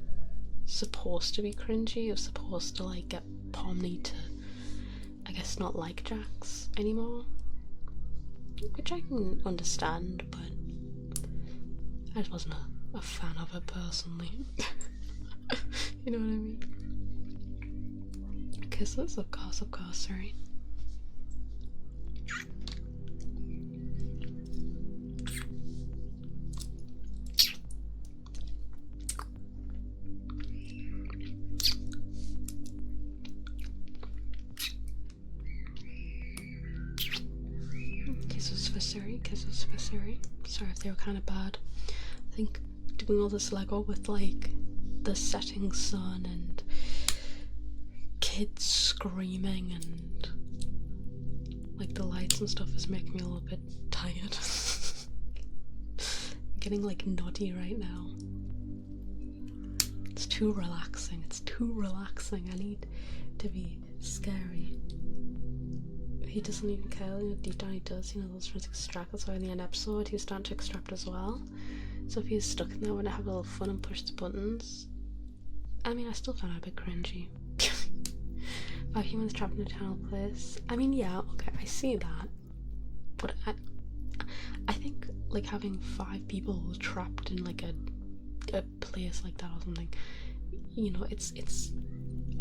supposed to be cringy. It was supposed to like get Pomni to, I guess, not like Jax anymore, which I can understand, but I just wasn't a fan of it personally. You know what I mean? Kisses, of course, sorry. Kisses for Siri. Sorry if they were kind of bad. I think doing all this Lego with like the setting sun and kids screaming and like the lights and stuff is making me a little bit tired. I'm getting like noddy right now. It's too relaxing. It's too relaxing. I need to be scary. He doesn't even care, you know, deep down he does, you know, those trying to extract. That's why in the end episode he was starting to extract as well. So if he's stuck in there, when I have a little fun and push the buttons, I mean, I still found it a bit cringy. 5 humans trapped in a eternal place. I mean, yeah, okay, I see that, but I think like having 5 people trapped in like a place like that or something, you know, it's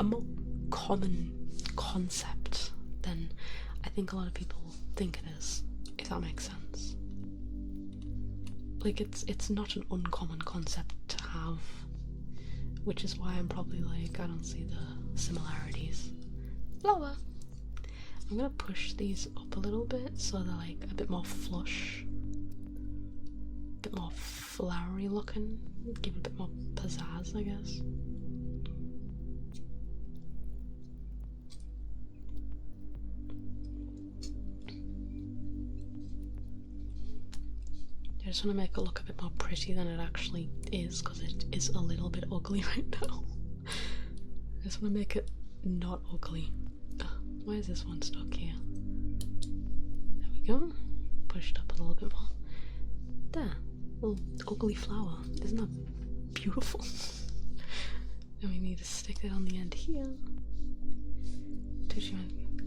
a more common concept than I think a lot of people think it is, if that makes sense. Like, it's not an uncommon concept to have, which is why I'm probably like, I don't see the similarities. Flower! I'm gonna push these up a little bit so they're like a bit more flush, a bit more flowery looking, give it a bit more pizzazz, I guess. I just want to make it look a bit more pretty than it actually is, because it is a little bit ugly right now. I just want to make it not ugly. Why is this one stuck here? There we go. Pushed up a little bit more. There. Little ugly flower. Isn't that beautiful? Then we need to stick it on the end here.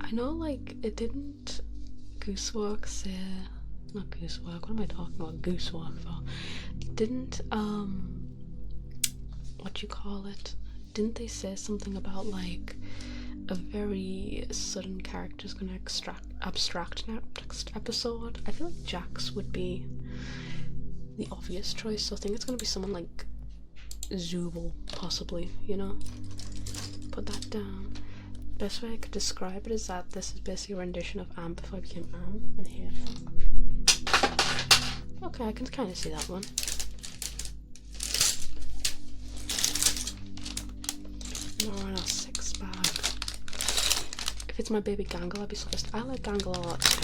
I know, like, it didn't Goosework say, not Goosework, what am I talking about Goosework for? Didn't, what you call it? Didn't they say something about, like, a very sudden character's gonna abstract next episode? I feel like Jax would be the obvious choice, so I think it's gonna be someone like Zubul, possibly, you know? Put that down. Best way I could describe it is that this is basically a rendition of Am before I became Am, and here. Okay, I can kind of see that one. Now we're in our 6 bag. If it's my baby Gangle, I'd be so pissed. I like Gangle a lot too.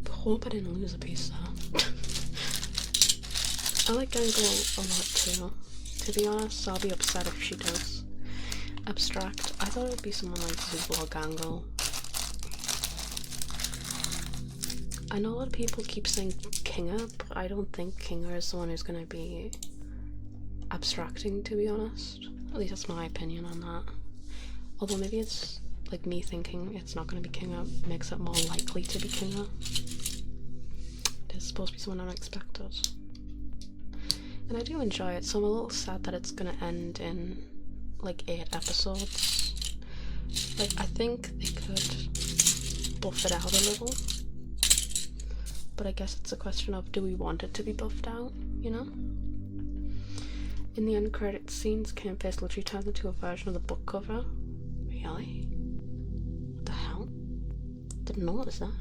I hope I didn't lose a piece though. I like Gangle a lot too. To be honest, I'll be upset if she does. Abstract. I thought it would be someone like Zubul or Gangle. I know a lot of people keep saying Kinga, but I don't think Kinga is the one who's gonna be abstracting, to be honest. At least that's my opinion on that. Although maybe it's like me thinking it's not gonna be Kinga makes it more likely to be Kinga. It's supposed to be someone unexpected. And I do enjoy it, so I'm a little sad that it's gonna end in like 8 episodes. Like, I think they could buff it out a little. But I guess it's a question of, do we want it to be buffed out, you know? In the end credit scenes, Campface literally turns into a version of the book cover. Really? What the hell? Didn't notice that.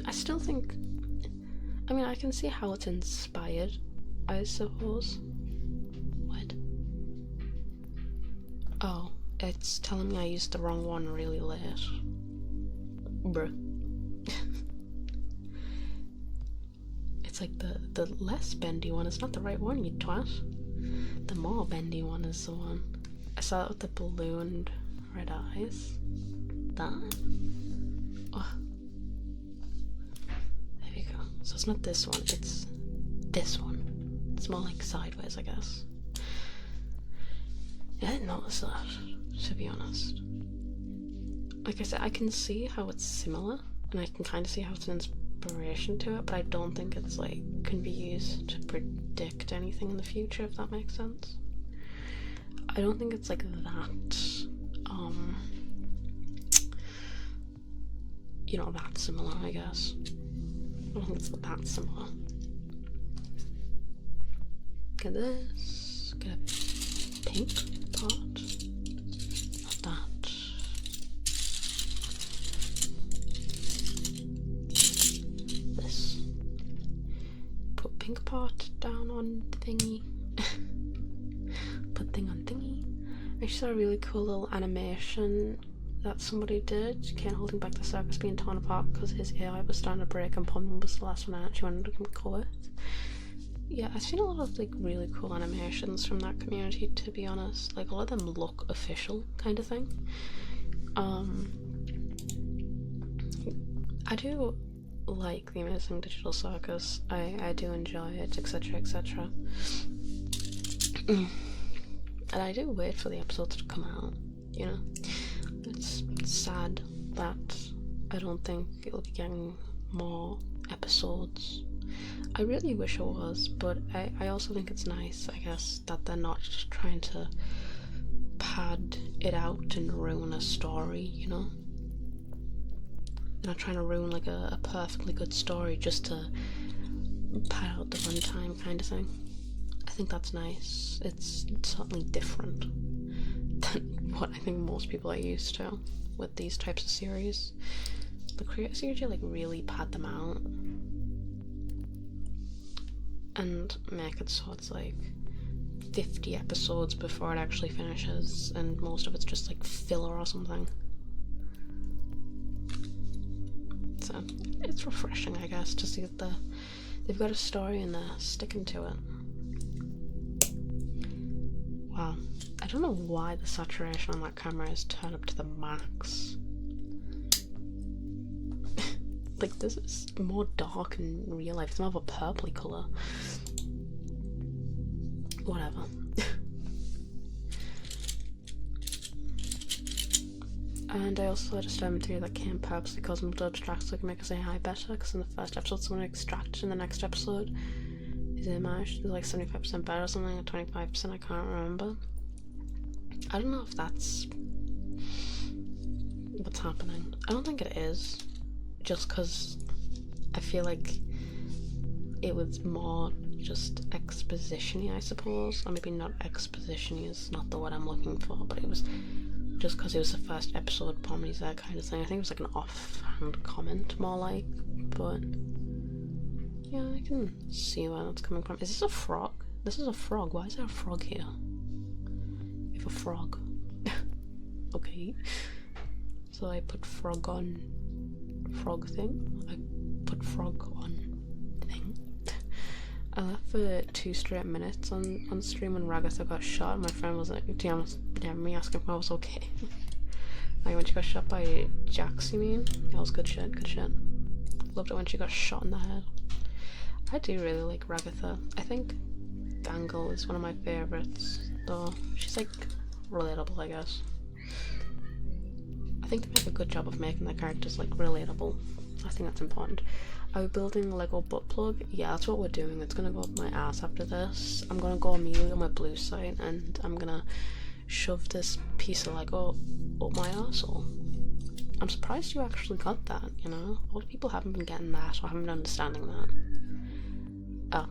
I still think, I mean, I can see how it's inspired, I suppose. What? Oh, it's telling me I used the wrong one really late. Bruh. It's like the less bendy one is not the right one, you twat. The more bendy one is the one. I saw it with the ballooned red eyes. That? Oh. There we go. So it's not this one, it's this one. It's more like sideways, I guess. Yeah, I didn't notice that, to be honest. Like I said, I can see how it's similar, and I can kind of see how it's an inspiration to it, but I don't think it's like can be used to predict anything in the future, if that makes sense. I don't think it's like that, you know, that similar, I guess. I don't think it's that similar. Get this, get a pink part, not that. This. Put pink part down on thingy. Put thing on thingy. I saw a really cool little animation that somebody did. Can't holding back the circus being torn apart because his AI was starting to break and Pumpkin was the last one I actually wanted to come with. Yeah, I've seen a lot of like really cool animations from that community, to be honest. Like a lot of them look official kind of thing. I do like the Amazing Digital Circus. I do enjoy it, etc, etc. And I do wait for the episodes to come out, you know. It's sad that I don't think it'll be getting more episodes. I really wish it was, but I also think it's nice, I guess, that they're not just trying to pad it out and ruin a story, you know? They're not trying to ruin like a perfectly good story just to pad out the runtime kind of thing. I think that's nice. It's certainly different than what I think most people are used to with these types of series. The creators usually like really pad them out and make it so it's like 50 episodes before it actually finishes, and most of it's just like filler or something. So it's refreshing, I guess, to see that they've got a story and they're sticking to it. Wow. I don't know why the saturation on that camera is turned up to the max. Like, this is more dark in real life. It's more of a purpley colour. Whatever. And I also had a stem theory that came purposely causing them to abstract so I can make us say hi better, because in the first episode someone extracted, in the next episode his image is like 75% better or something, or 25%, I can't remember. I don't know if that's what's happening. I don't think it is, just because I feel like it was more just exposition-y, I suppose. Or maybe not exposition-y is not the word I'm looking for, but it was just because it was the first episode, Pommy's that kind of thing. I think it was like an offhand comment, more like, but yeah, I can see where that's coming from. Is this a frog? This is a frog. Why is there a frog here? If a frog. Okay. So I put frog on frog thing. I put frog on thing. I left for 2 straight minutes on stream when Ragatha got shot. My friend was like, me asking if I was okay. Like when she got shot by Jax, you mean? That was good shit, good shit. Loved it when she got shot in the head. I do really like Ragatha. I think Dangle is one of my favourites, though. She's like relatable, I guess. I think they make a good job of making their characters like relatable. I think that's important. Are we building a Lego butt plug? Yeah, that's what we're doing. It's gonna go up my ass after this. I'm gonna go immediately on my blue side and I'm gonna shove this piece of Lego up my arsehole. I'm surprised you actually got that, you know? A lot of people haven't been getting that or haven't been understanding that. Oh.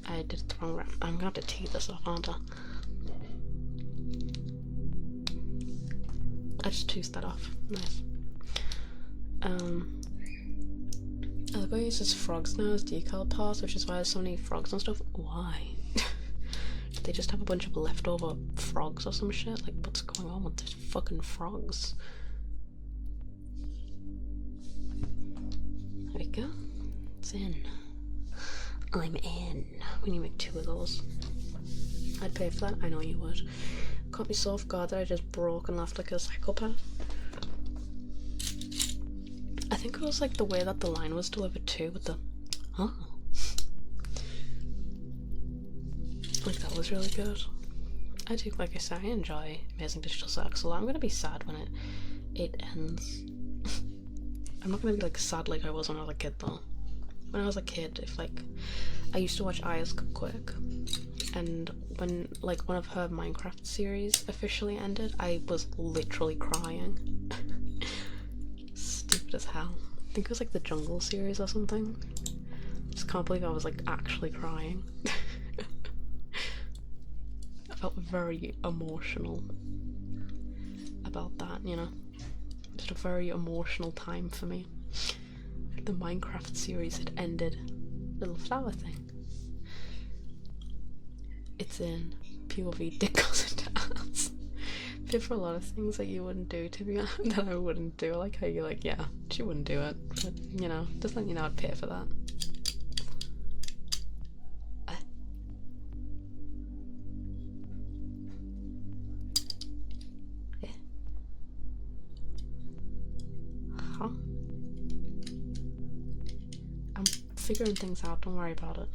I did it the wrong way. I'm gonna have to tee this off, aren't I? I just toothed that off. Nice. Lego uses frogs now as decal parts, which is why there's so many frogs and stuff. Why? Did they just have a bunch of leftover frogs or some shit? Like, what's going on with these fucking frogs? There we go. It's in. I'm in. We need to make 2 of those. I'd pay for that. I know you would. Caught me so off guard that I just broke and laughed like a psychopath. I think it was like the way that the line was delivered too, with the oh. Like that was really good. I do, like I said, I enjoy Amazing Digital Sex a lot. I'm gonna be sad when it ends. I'm not gonna be like sad like I was when I was a kid though. When I was a kid, if like I used to watch Aya's Quick, and when like one of her Minecraft series officially ended, I was literally crying. Stupid as hell. I think it was like the Jungle series or something. Just can't believe I was like actually crying. I felt very emotional about that, you know. Just a very emotional time for me. The Minecraft series had ended. Little flower thing. It's in POV dick goes into ass. Pay for a lot of things that you wouldn't do, to be honest, that I wouldn't do. I like how you're like, yeah, she wouldn't do it, but you know, just letting you know I'd pay for that. Yeah. Huh? I'm figuring things out, don't worry about it.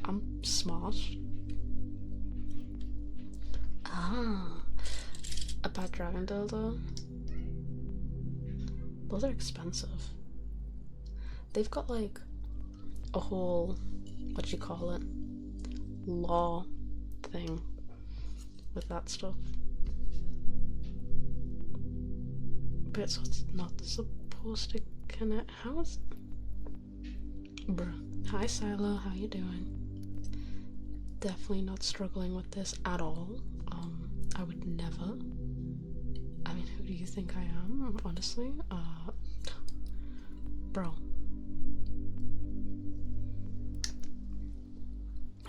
I'm smart. Ah, a bad dragon dildo. Those are expensive. They've got like a whole, what do you call it, law thing with that stuff. But so it's not supposed to connect. How is it? Bruh. Hi Silo, how you doing? Definitely not struggling with this at all. I would never. I mean, who do you think I am, honestly? Bro.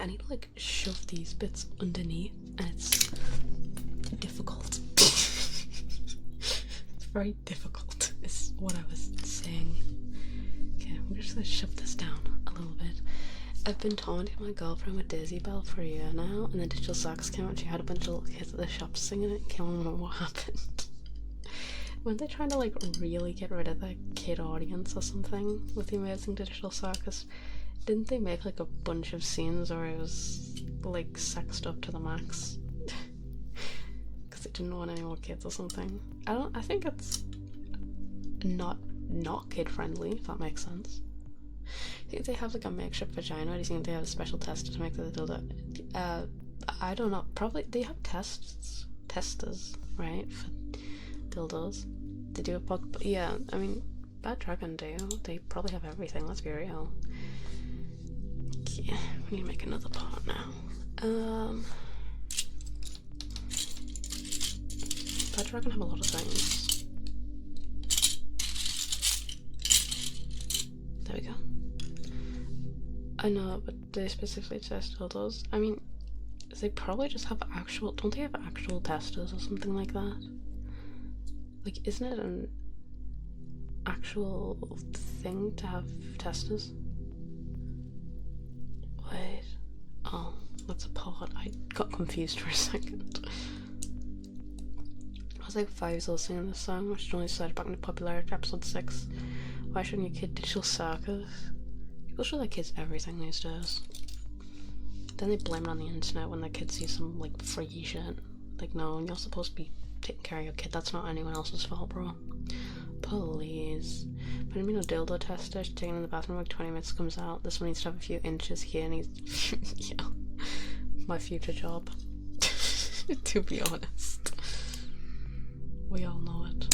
I need to like shove these bits underneath, and it's difficult. It's very difficult, is what I was saying. Okay, I'm just gonna shove this down a little bit. I've been taunting my girlfriend with Daisy Bell for a year now, and then Digital Sax came out and she had a bunch of little kids at the shop singing it. Can't remember what happened. Weren't they trying to like really get rid of the kid audience or something with the Amazing Digital Circus? Didn't they make like a bunch of scenes where it was like sexed up to the max? Because they didn't want any more kids or something. I think it's not kid friendly, if that makes sense. I think they have like a makeshift vagina, or do you think they have a special tester to make the dildo? I don't know. Probably they have testers, right, for dildos. They do a bug, but yeah, I mean, Bad Dragon do. They probably have everything. Let's be real. Okay, we need to make another part now. Bad Dragon have a lot of things. There we go. I know, but they specifically test dildos. I mean, they probably just have actual. Don't they have actual testers or something like that? Like, isn't it an actual thing to have testers? Wait. Oh, that's a part. I got confused for a second. I was like 5 years old singing this song, which only started back in the popularity episode 6. Why shouldn't your kid Digital Circus? People show their kids everything these days. Then they blame it on the internet when their kids see some like freaky shit. Like, no, you're supposed to be taking care of your kid. That's not anyone else's fault, bro. Please. But I mean, a dildo tester. She's taking in the bathroom like 20 minutes, comes out. This one needs to have a few inches here, and he's yeah, my future job. To be honest, we all know it.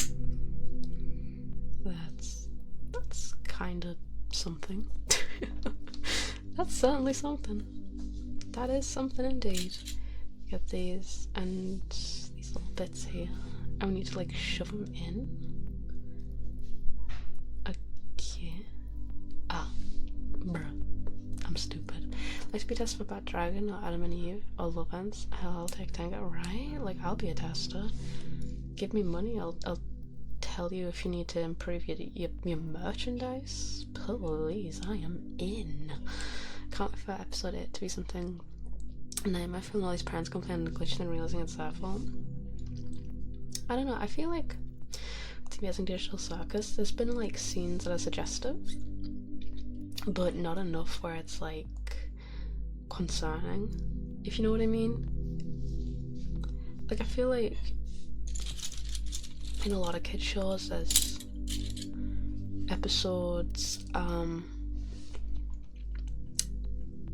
That's kind of something. That's certainly something. That is something indeed. Get these and these little bits here. And we need to like shove them in. Okay. Ah, bruh. I'm stupid. Like to be tested for Bad Dragon or Adam and Eve or Love Ends. I'll take Tango, right? Like, I'll be a tester. Give me money. I'll tell you if you need to improve your merchandise. Please, I am in. Can't wait for episode 8 to be something. Nightmare from all these parents complaining of the glitch and realizing it's their fault. I don't know, I feel like with the Amazing Digital Circus, there's been like scenes that are suggestive, but not enough where it's like concerning, if you know what I mean. Like, I feel like in a lot of kids shows there's episodes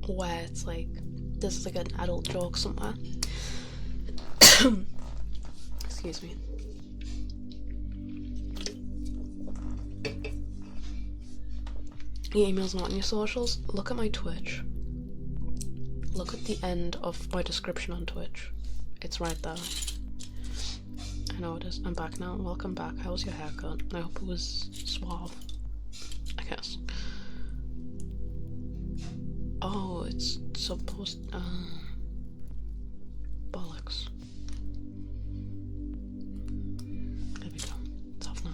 where it's like there's like an adult joke somewhere. Excuse me. Your email's not on your socials? Look at my Twitch. Look at the end of my description on Twitch. It's right there. I know it is. I'm back now. Welcome back. How was your haircut? I hope it was suave. I guess. Oh, it's supposed. Bollocks. There we go. It's off now.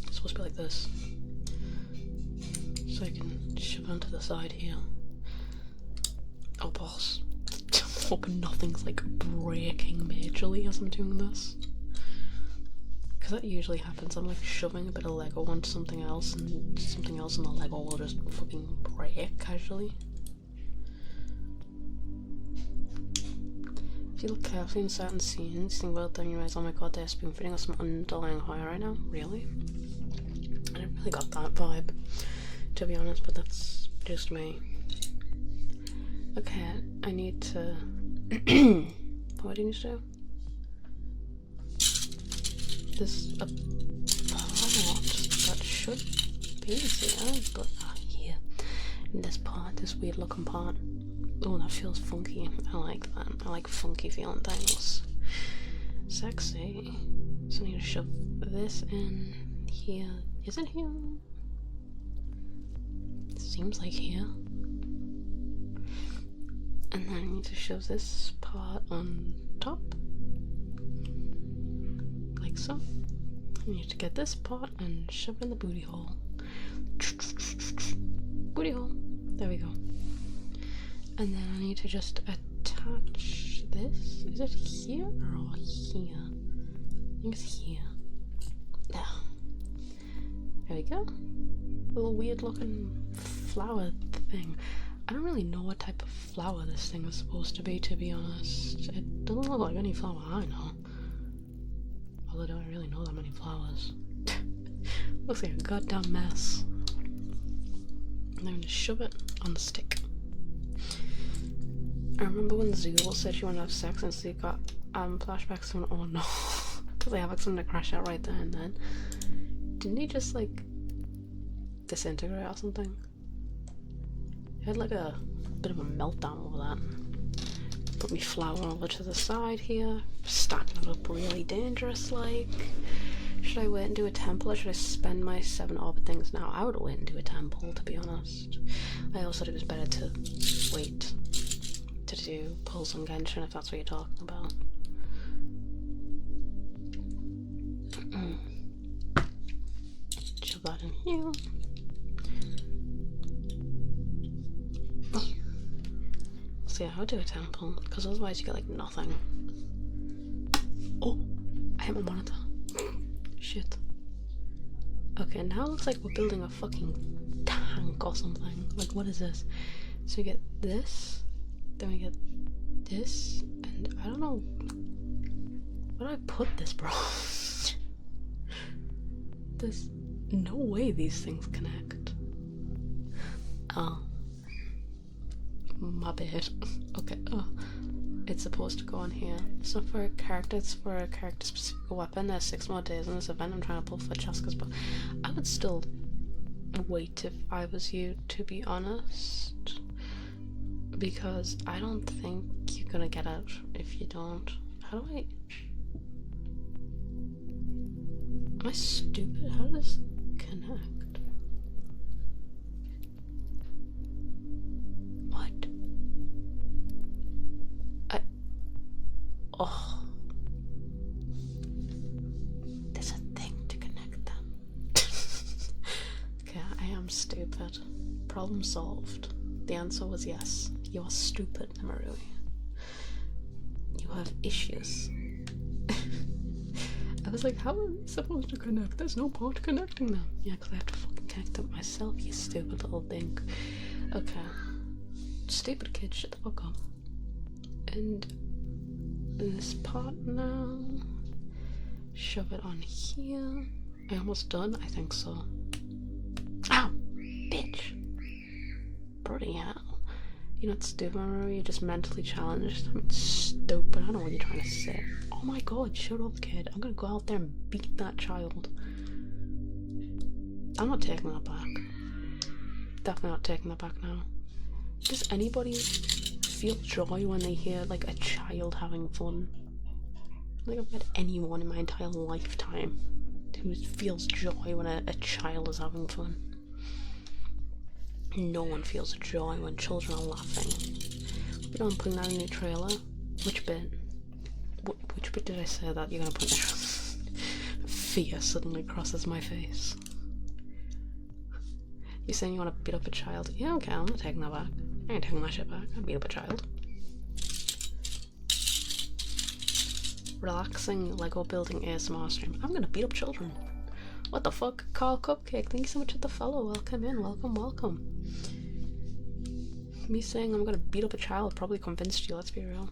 It's supposed to be like this. So I can shove onto the side here. Oh, balls. I'm hoping nothing's like breaking majorly as I'm doing this. Because that usually happens. I'm like shoving a bit of Lego onto something else, and the Lego will just fucking break casually. If you look carefully in certain scenes, you think about them, you realize, oh my god, they're spoon feeding us some underlying horror right now. Really? I didn't really got that vibe, to be honest, but that's just me. Okay, I need to. What do you need to do? There's a part that should be here, but here. In this part, this weird looking part. Oh, that feels funky. I like that. I like funky feeling things. Sexy. So I need to shove this in here. Is it here? It seems like here. And then I need to shove this part on top. Like so. I need to get this part and shove it in the booty hole. Booty hole. There we go. And then I need to just attach this. Is it here or here? I think it's here. Yeah. There we go. Little weird looking flower thing. I don't really know what type of flower this thing is supposed to be, to be honest. It doesn't look like any flower I know. Although I don't really know that many flowers. Looks like a goddamn mess. And then just shove it on the stick. I remember when Zool said she wanted to have sex and so got flashbacks from, oh no, because they have like something to crash out right there and then. Didn't he just like disintegrate or something? He had like a bit of a meltdown over that. Put me flower over to the side here, stacking it up really dangerous like. Should I wait and do a temple or should I spend my 7 orbit things now? I would wait and do a temple, to be honest. I also think it was better to wait to do pulls on Genshin if that's what you're talking about. Shove that in here. So yeah, I'll do a temple, because otherwise you get like nothing. Oh! I hit my monitor. Shit. Okay, now it looks like we're building a fucking tank or something. Like, what is this? So we get this, then we get this, and I don't know. Where do I put this, bro? There's no way these things connect. Oh. My bad. Okay, it's supposed to go on here. It's not for a character, it's for a character specific weapon. There's 6 more days in this event. I'm trying to pull for Chaska's, but I would still wait if I was you, to be honest. Because I don't think you're gonna get out if you don't. How do I... Am I stupid? How does this connect? What? Oh. There's a thing to connect them. Okay, I am stupid. Problem solved. The answer was yes. You are stupid, Nemuruii. You have issues. I was like, how are we supposed to connect? There's no point to connecting them. Yeah, because I have to fucking connect them myself, you stupid little dink. Okay. Stupid kid, shut the fuck up. And this part now. Shove it on here. Am I almost done? I think so. Ow! Bitch! Bloody hell. You're not stupid, Nemuruii, you're just mentally challenged. I mean, stupid. I don't know what you're trying to say. Oh my god, shut up, kid. I'm gonna go out there and beat that child. I'm not taking that back. Definitely not taking that back now. Does anybody feel joy when they hear, like, a child having fun? I don't think I've met anyone in my entire lifetime who feels joy when a child is having fun. No one feels joy when children are laughing. You know, I'm putting that in a new trailer. Which bit? Which bit did I say that you're gonna put there? Fear suddenly crosses my face. You're saying you want to beat up a child? Yeah, okay, I'm not taking that back. I ain't taking that shit back. I'd beat up a child. Relaxing Lego building ASMR stream. I'm gonna beat up children. What the fuck? Carl Cupcake, thank you so much for the follow. Welcome in, welcome, welcome. Me saying I'm gonna beat up a child probably convinced you, let's be real.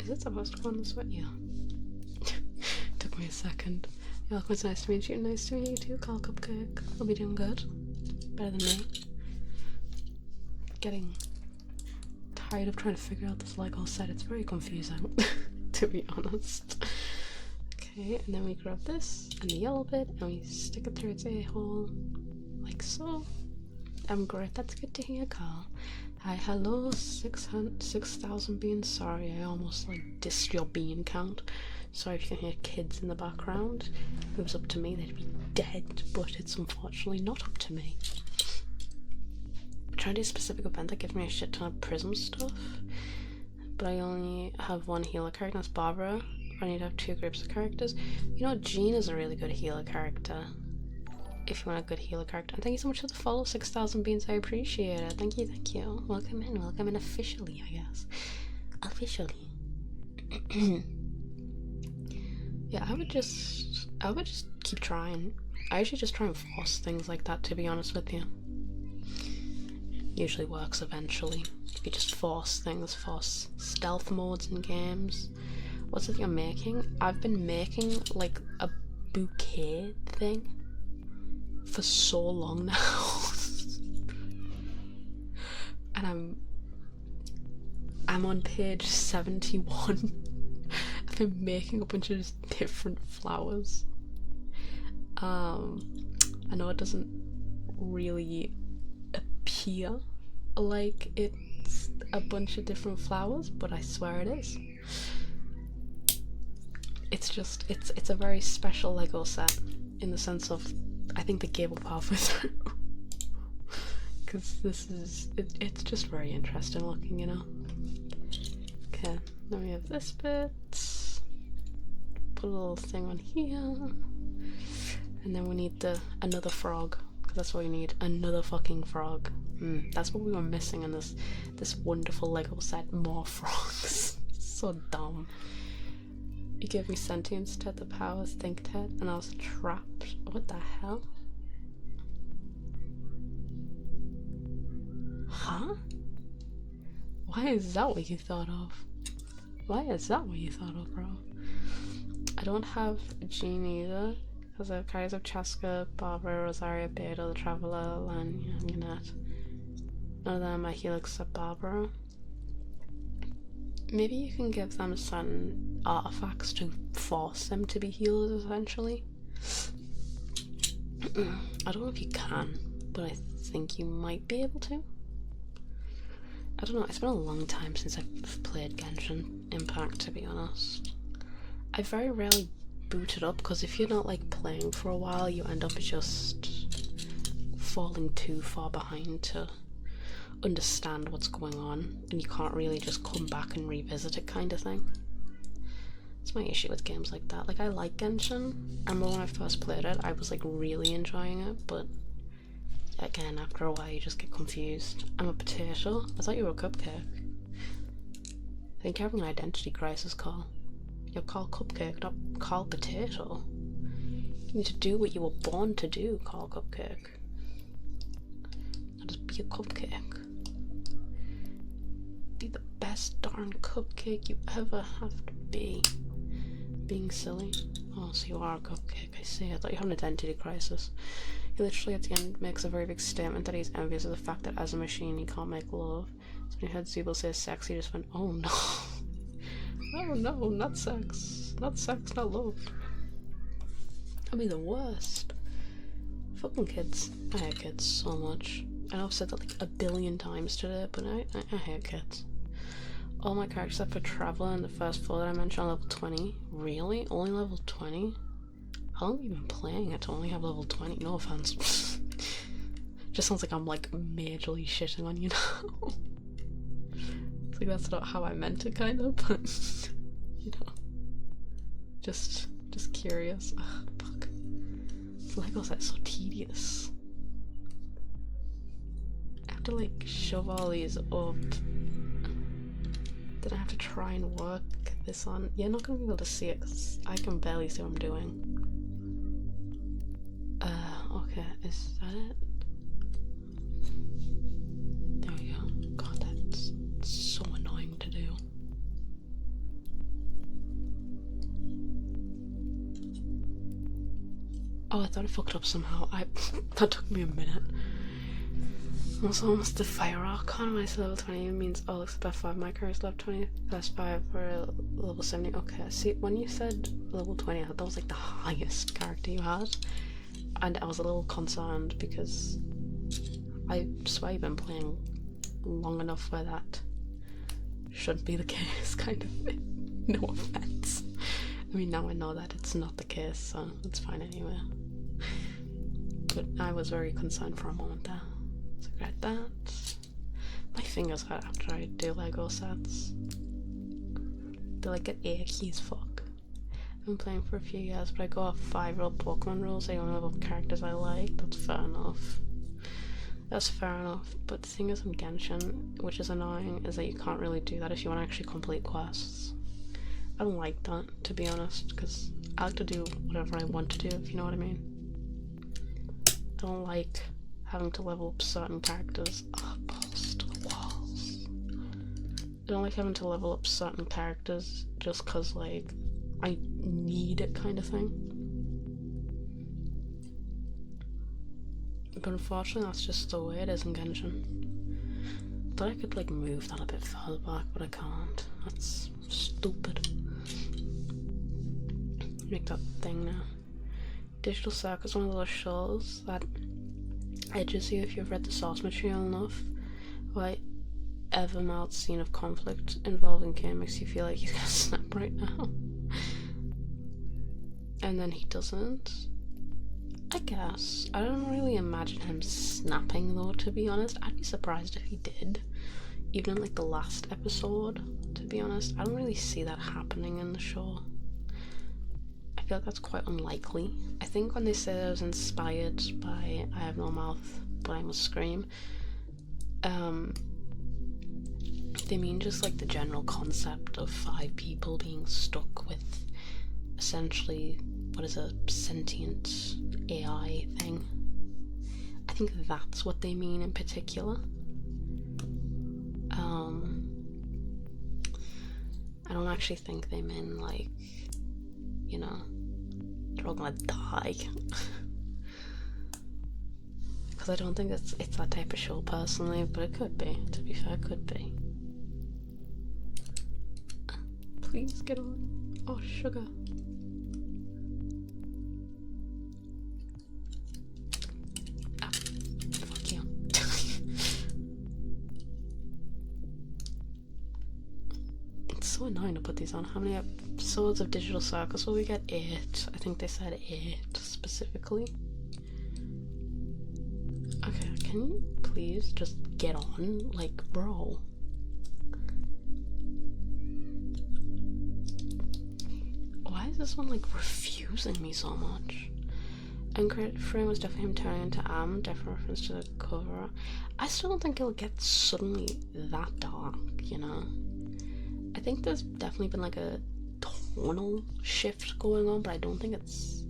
Is it supposed to go on this way? Yeah. Took me a second. Yeah, it's nice to meet you. Nice to meet you too, Carl Cupcake. I'll be doing good. Better than me. Getting tired of trying to figure out this Lego set. It's very confusing, to be honest. Okay, and then we grab this and the yellow bit and we stick it through its a-hole, like so. Great, that's good to hear, Carl. Hi, hello, 6,000 beans. Sorry, I almost like dissed your bean count. Sorry if you can hear kids in the background. If it was up to me, they'd be dead, but it's unfortunately not up to me. I'm trying to do a specific event that gives me a shit ton of prism stuff, but I only have one healer character, that's Barbara. I need to have 2 groups of characters. You know, Jean is a really good healer character. if you want a good healer character. And thank you so much for the follow, 6,000 beans. I appreciate it. Thank you, thank you. Welcome in officially, I guess. Officially. Yeah, I would just keep trying. I usually just try and force things like that, to be honest with you. Usually works eventually. If you just force things, force stealth modes in games. What's it you're making? I've been making like a bouquet thing for so long now. And I'm on page 71. I've been making a bunch of different flowers. I know it doesn't really appear like it's a bunch of different flowers, but I swear it is. It's a very special Lego set in the sense of I think they gave up halfway through. Because it's just very interesting looking, you know. Okay, then we have this bit. Put a little thing on here. And then we need another frog. Because that's what we need. Another fucking frog. That's what we were missing in this wonderful Lego set. More frogs. So dumb. You gave me sentience, Ted the powers, think Ted, and I was trapped. What the hell? Huh? Why is that what you thought of? Why is that what you thought of, bro? I don't have Jean either, because I have carries of Chaska, Barbara, Rosaria, Beto, the Traveller, Lan, and Annette. None of them I heal except Barbara. Maybe you can give them certain artifacts to force them to be healers, essentially. I don't know if you can, but I think you might be able to. I don't know, it's been a long time since I've played Genshin Impact, to be honest. I very rarely boot it up, because if you're not like playing for a while, you end up just falling too far behind to understand what's going on, and you can't really just come back and revisit it, kind of thing. It's my issue with games like that. Like, I like Genshin. I remember when I first played it, I was like really enjoying it, but again, after a while you just get confused. I'm a potato? I thought you were a cupcake. I think you're having an identity crisis, Carl. You're Carl Cupcake, not Carl Potato. You need to do what you were born to do, Carl Cupcake. Not just be a cupcake. Be the best darn cupcake you ever have to be. Being silly. Oh, so you are a cupcake, I see. I thought you had an identity crisis. He literally at the end makes a very big statement that he's envious of the fact that as a machine he can't make love. So when he heard Zubel say sex, he just went, oh no. Oh no, not sex. Not sex, not love. That'd be the worst. Fucking kids. I hate kids so much. I know I've said that like a billion times today, but I hate kids. All my characters except for Traveller and the first four that I mentioned are level 20. Really? Only level 20? How long have you been playing it to only have level 20? No offense. Just sounds like I'm like majorly shitting on you now. It's like that's not how I meant it, kind of, but you know. Just curious. Ugh, fuck. This Lego set's so tedious. I have to like shove all these up. Then I have to try and work this on. You're not gonna be able to see it because I can barely see what I'm doing. Okay, is that it? There we go. God, that's so annoying to do. Oh, I thought I fucked up somehow. That took me a minute. Also, almost the fire archon when I said level 20 means all except 5 my character's level 20, plus 5 for level 70. Okay, see, when you said level 20, I thought that was like the highest character you had. And I was a little concerned because I swear you've been playing long enough where that should be the case, kind of thing. No offense. I mean, now I know that it's not the case, so it's fine anyway. But I was very concerned for a moment there. So grab that. My fingers hurt after I do Lego sets. They're like an achy as fuck. been playing for a few years, but I go off 5-year-old Pokemon rules. I only level up characters I like. That's fair enough. That's fair enough. But the thing is in Genshin, which is annoying, is that you can't really do that if you want to actually complete quests. I don't like that, to be honest, because I like to do whatever I want to do, if you know what I mean. I don't like having to level up certain characters. Oh, balls to the walls. I don't like having to level up certain characters just because, like, I need it kind of thing. But unfortunately that's just the way it is in Genshin. Thought I could like move that a bit further back, but I can't. That's stupid. Make that thing now. Digital Circus is one of those shows that edges you if you've read the source material enough. Like ever mild scene of conflict involving Kim makes you feel like he's gonna snap right now. And then he doesn't. I guess. I don't really imagine him snapping though, to be honest. I'd be surprised if he did. Even in like the last episode, to be honest. I don't really see that happening in the show. I feel like that's quite unlikely. I think when they say it was inspired by I Have No Mouth But I Must Scream, they mean just like the general concept of 5 people being stuck with essentially what is a sentient AI thing. I think that's what they mean in particular. I don't actually think they mean like, you know, they're all gonna die. Because I don't think it's that type of show personally, but it could be, to be fair, it could be. Please get on. Oh, sugar. Ah, fuck you. It's so annoying to put these on. How many episodes of Digital Circus will we get? 8. I think they said 8 specifically. Okay, can you please just get on? Like, bro. Why is this one like refusing me so much? Uncredited frame was definitely him turning into Am, definitely reference to the cover. I still don't think it'll get suddenly that dark, you know? I think there's definitely been like a tonal shift going on, but I don't think it's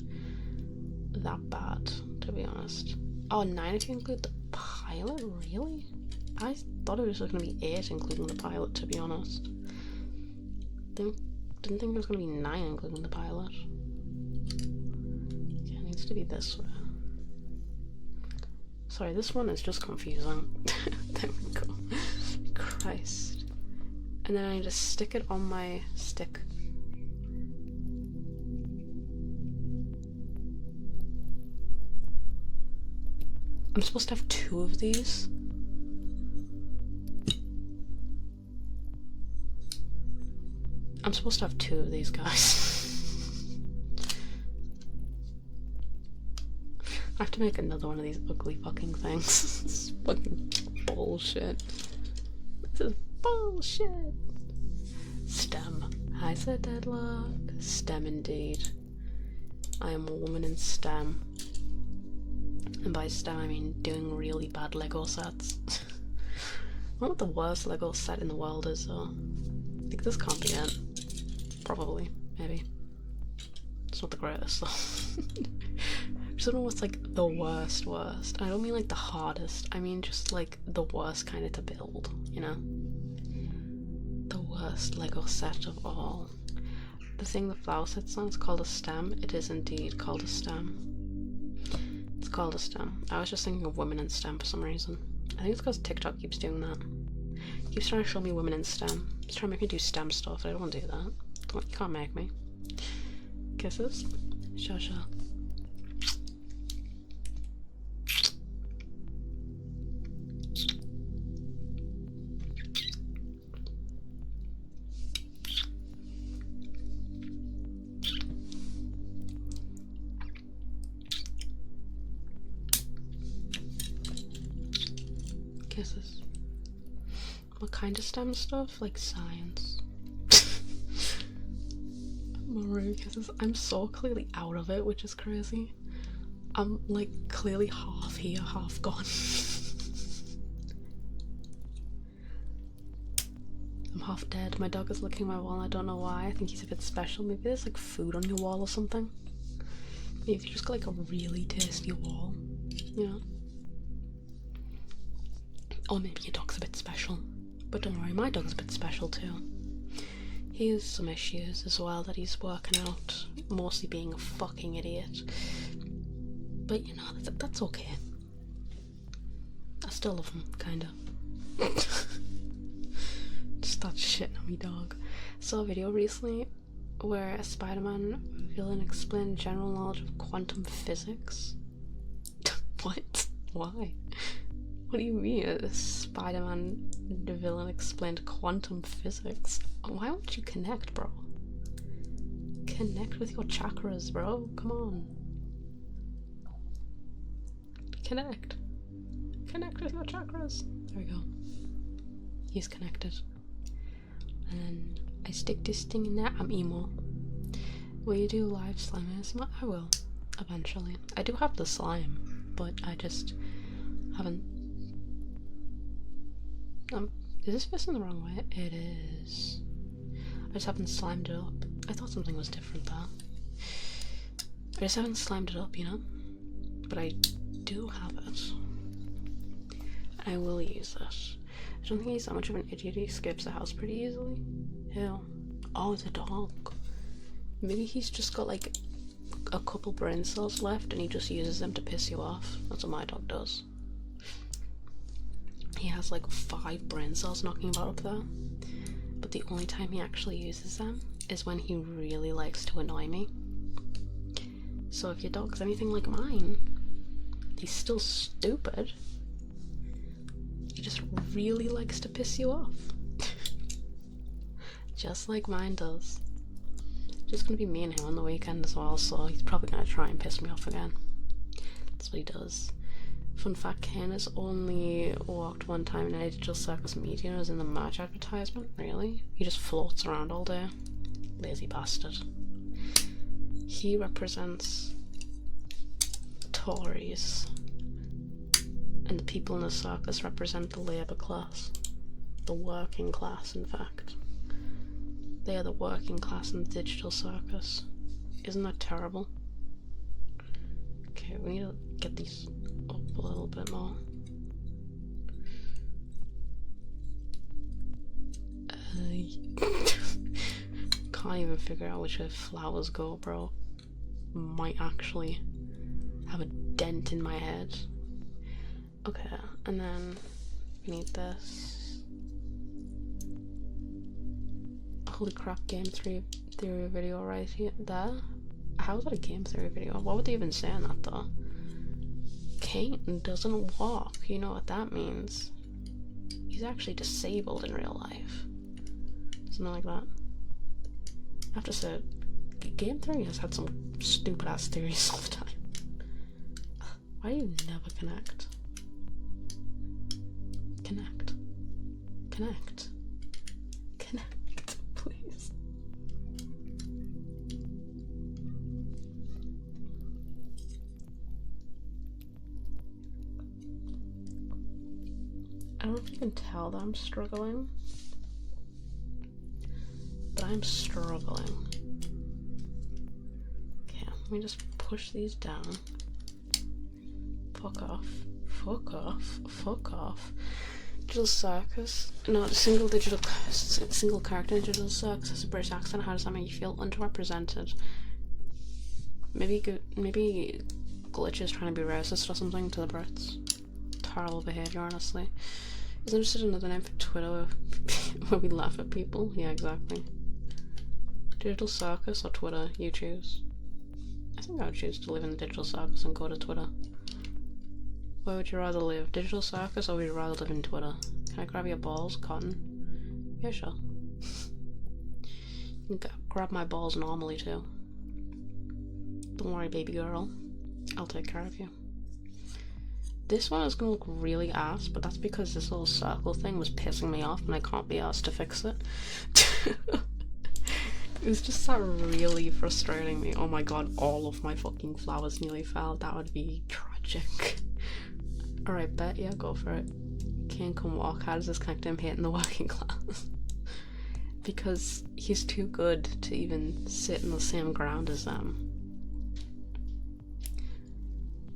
that bad, to be honest. Oh, 9 if you include the pilot? Really? I thought it was just going to be 8 including the pilot, to be honest. Didn't think it was going to be 9 including the pilot. Okay, it needs to be this way. Sorry, this one is just confusing. There we go. Christ. And then I just stick it on my stick. I'm supposed to have 2 of these. I'm supposed to have 2 of these guys. I have to make another one of these ugly fucking things. This is fucking bullshit. This is bullshit. STEM. Hi, Sir Deadlock. STEM indeed. I am a woman in STEM. And by STEM I mean doing really bad Lego sets. I wonder what the worst Lego set in the world is though. I think this can't be it. Probably. Maybe. It's not the greatest though. I just don't know what's like the worst. I don't mean like the hardest. I mean just like the worst kind of to build, you know? The worst Lego set of all. The thing the flower sits on is called a stem. It is indeed called a stem. It's called a STEM. I was just thinking of women in STEM for some reason. I think it's because TikTok keeps doing that. It keeps trying to show me women in STEM. It's trying to make me do STEM stuff. I don't want to do that. You can't make me. Kisses? Sure. Kisses. What kind of STEM stuff? Like science. Nemuruii kisses. I'm so clearly out of it, which is crazy. I'm like clearly half here, half gone. I'm half dead. My dog is licking my wall. I don't know why. I think he's a bit special. Maybe there's like food on your wall or something. Maybe you just got like a really tasty wall, you know? Or maybe your dog's a bit special. But don't worry, my dog's a bit special too. He has some issues as well that he's working out, mostly being a fucking idiot. But you know, that's okay. I still love him, kinda. Just start shitting on me dog. Saw a video recently where a Spider-Man villain explained general knowledge of quantum physics. What? Why? What do you mean a Spider-Man villain explained quantum physics? Why won't you connect, bro? Connect with your chakras, bro. Come on. Connect. Connect with your chakras. There we go. He's connected. And then I stick this thing in there. I'm emo. Will you do live slime ASMR? I will. Eventually. I do have the slime, but I just haven't. Is this facing the wrong way? It is. I just haven't slimed it up. I thought something was different there. I just haven't slimed it up, you know? But I do have it. I will use it. I don't think he's that much of an idiot. He escapes the house pretty easily. Hell. Oh, it's a dog. Maybe he's just got like a couple brain cells left and he just uses them to piss you off. That's what my dog does. He has like 5 brain cells knocking about up there. But the only time he actually uses them is when he really likes to annoy me. So if your dog's anything like mine, he's still stupid. He just really likes to piss you off. Just like mine does. Just gonna be me and him on the weekend as well, so he's probably gonna try and piss me off again. That's what he does. Fun fact, Kane has only walked one time in a digital circus meeting. It was in the merch advertisement. Really? He just floats around all day. Lazy bastard. He represents Tories. And the people in the circus represent the labour class. The working class, in fact. They are the working class in the digital circus. Isn't that terrible? Okay, we need to get these up a little bit more. Can't even figure out which way flowers go, bro. Might actually have a dent in my head. Okay, and then we need this. Holy crap, game theory video right here. There? How is that a game theory video? What would they even say on that though? Kane doesn't walk. You know what that means. He's actually disabled in real life. Something like that. I have to say, game theory has had some stupid ass theories all the time. Why do you never connect? Connect. Connect. Connect, please. I don't know if you can tell that I'm struggling, but I'm struggling. Okay, let me just push these down. Fuck off. Fuck off. Fuck off. Digital circus. No, single character in digital circus has a British accent. How does that make you feel? Underrepresented. Maybe Glitch is trying to be racist or something to the Brits. Terrible behaviour, honestly. Is there just another name for Twitter where we laugh at people? Yeah, exactly. Digital circus or Twitter? You choose. I think I would choose to live in the digital circus and go to Twitter. Where would you rather live? Digital circus or would you rather live in Twitter? Can I grab your balls, Cotton? Yeah, sure. You can grab my balls normally too. Don't worry, baby girl. I'll take care of you. This one is gonna look really ass, but that's because this little circle thing was pissing me off and I can't be asked to fix it. It's just that really frustrating me. Oh my god, all of my fucking flowers nearly fell. That would be tragic. Alright, bet, yeah, go for it. Can't come walk. How does this connect him hating the working class? Because he's too good to even sit in the same ground as them.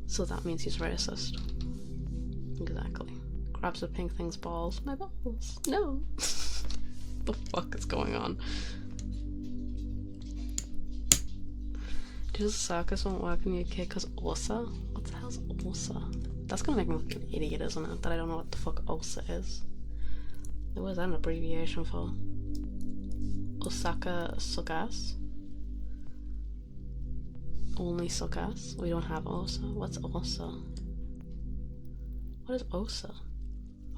So that means he's racist. Exactly. Grabs the pink thing's balls. My balls. No. The fuck is going on? Does circus won't work in the UK because OSA? What the hell's OSA? That's gonna make me look like an idiot, isn't it? That I don't know what the fuck OSA is. What is that an abbreviation for? Osaka suck-ass? Only suck-ass? We don't have OSA? What's OSA? What is OSA?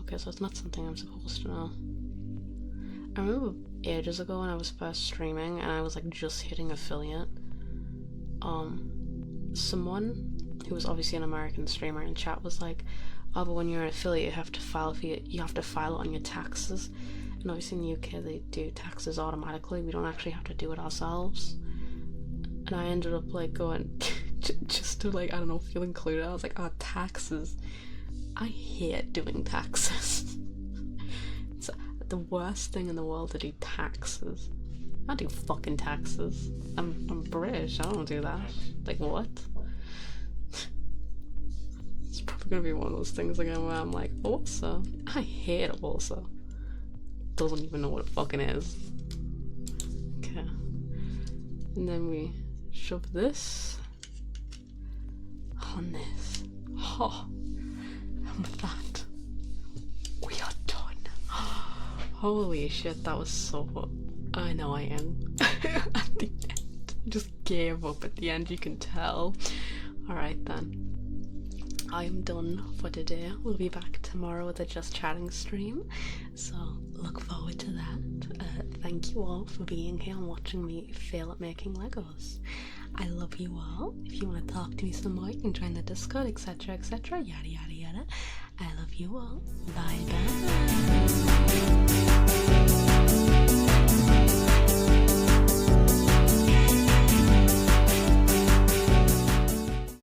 Okay, so it's not something I'm supposed to know. I remember ages ago when I was first streaming and I was like just hitting affiliate. Someone who was obviously an American streamer in chat was like, oh, but when you're an affiliate you have to file it on your taxes. And obviously in the UK they do taxes automatically. We don't actually have to do it ourselves. And I ended up like going just to like, I don't know, feel included. I was like, oh, taxes. I hate doing taxes. It's the worst thing in the world to do taxes. I don't do fucking taxes. I'm British, I don't do that. Like, what? It's probably gonna be one of those things again where I'm like, OSA? I hate OSA. Doesn't even know what it fucking is. Okay. And then we shove this on this. Oh. And with that, we are done. Holy shit, that was so fun. I know I am. At the end. Just gave up at the end, you can tell. Alright then. I am done for today. We'll be back tomorrow with a Just Chatting stream. So look forward to that. Thank you all for being here and watching me fail at making Legos. I love you all. If you want to talk to me some more, you can join the Discord, etc, etc, yada yada yada. I love you all. Bye bye.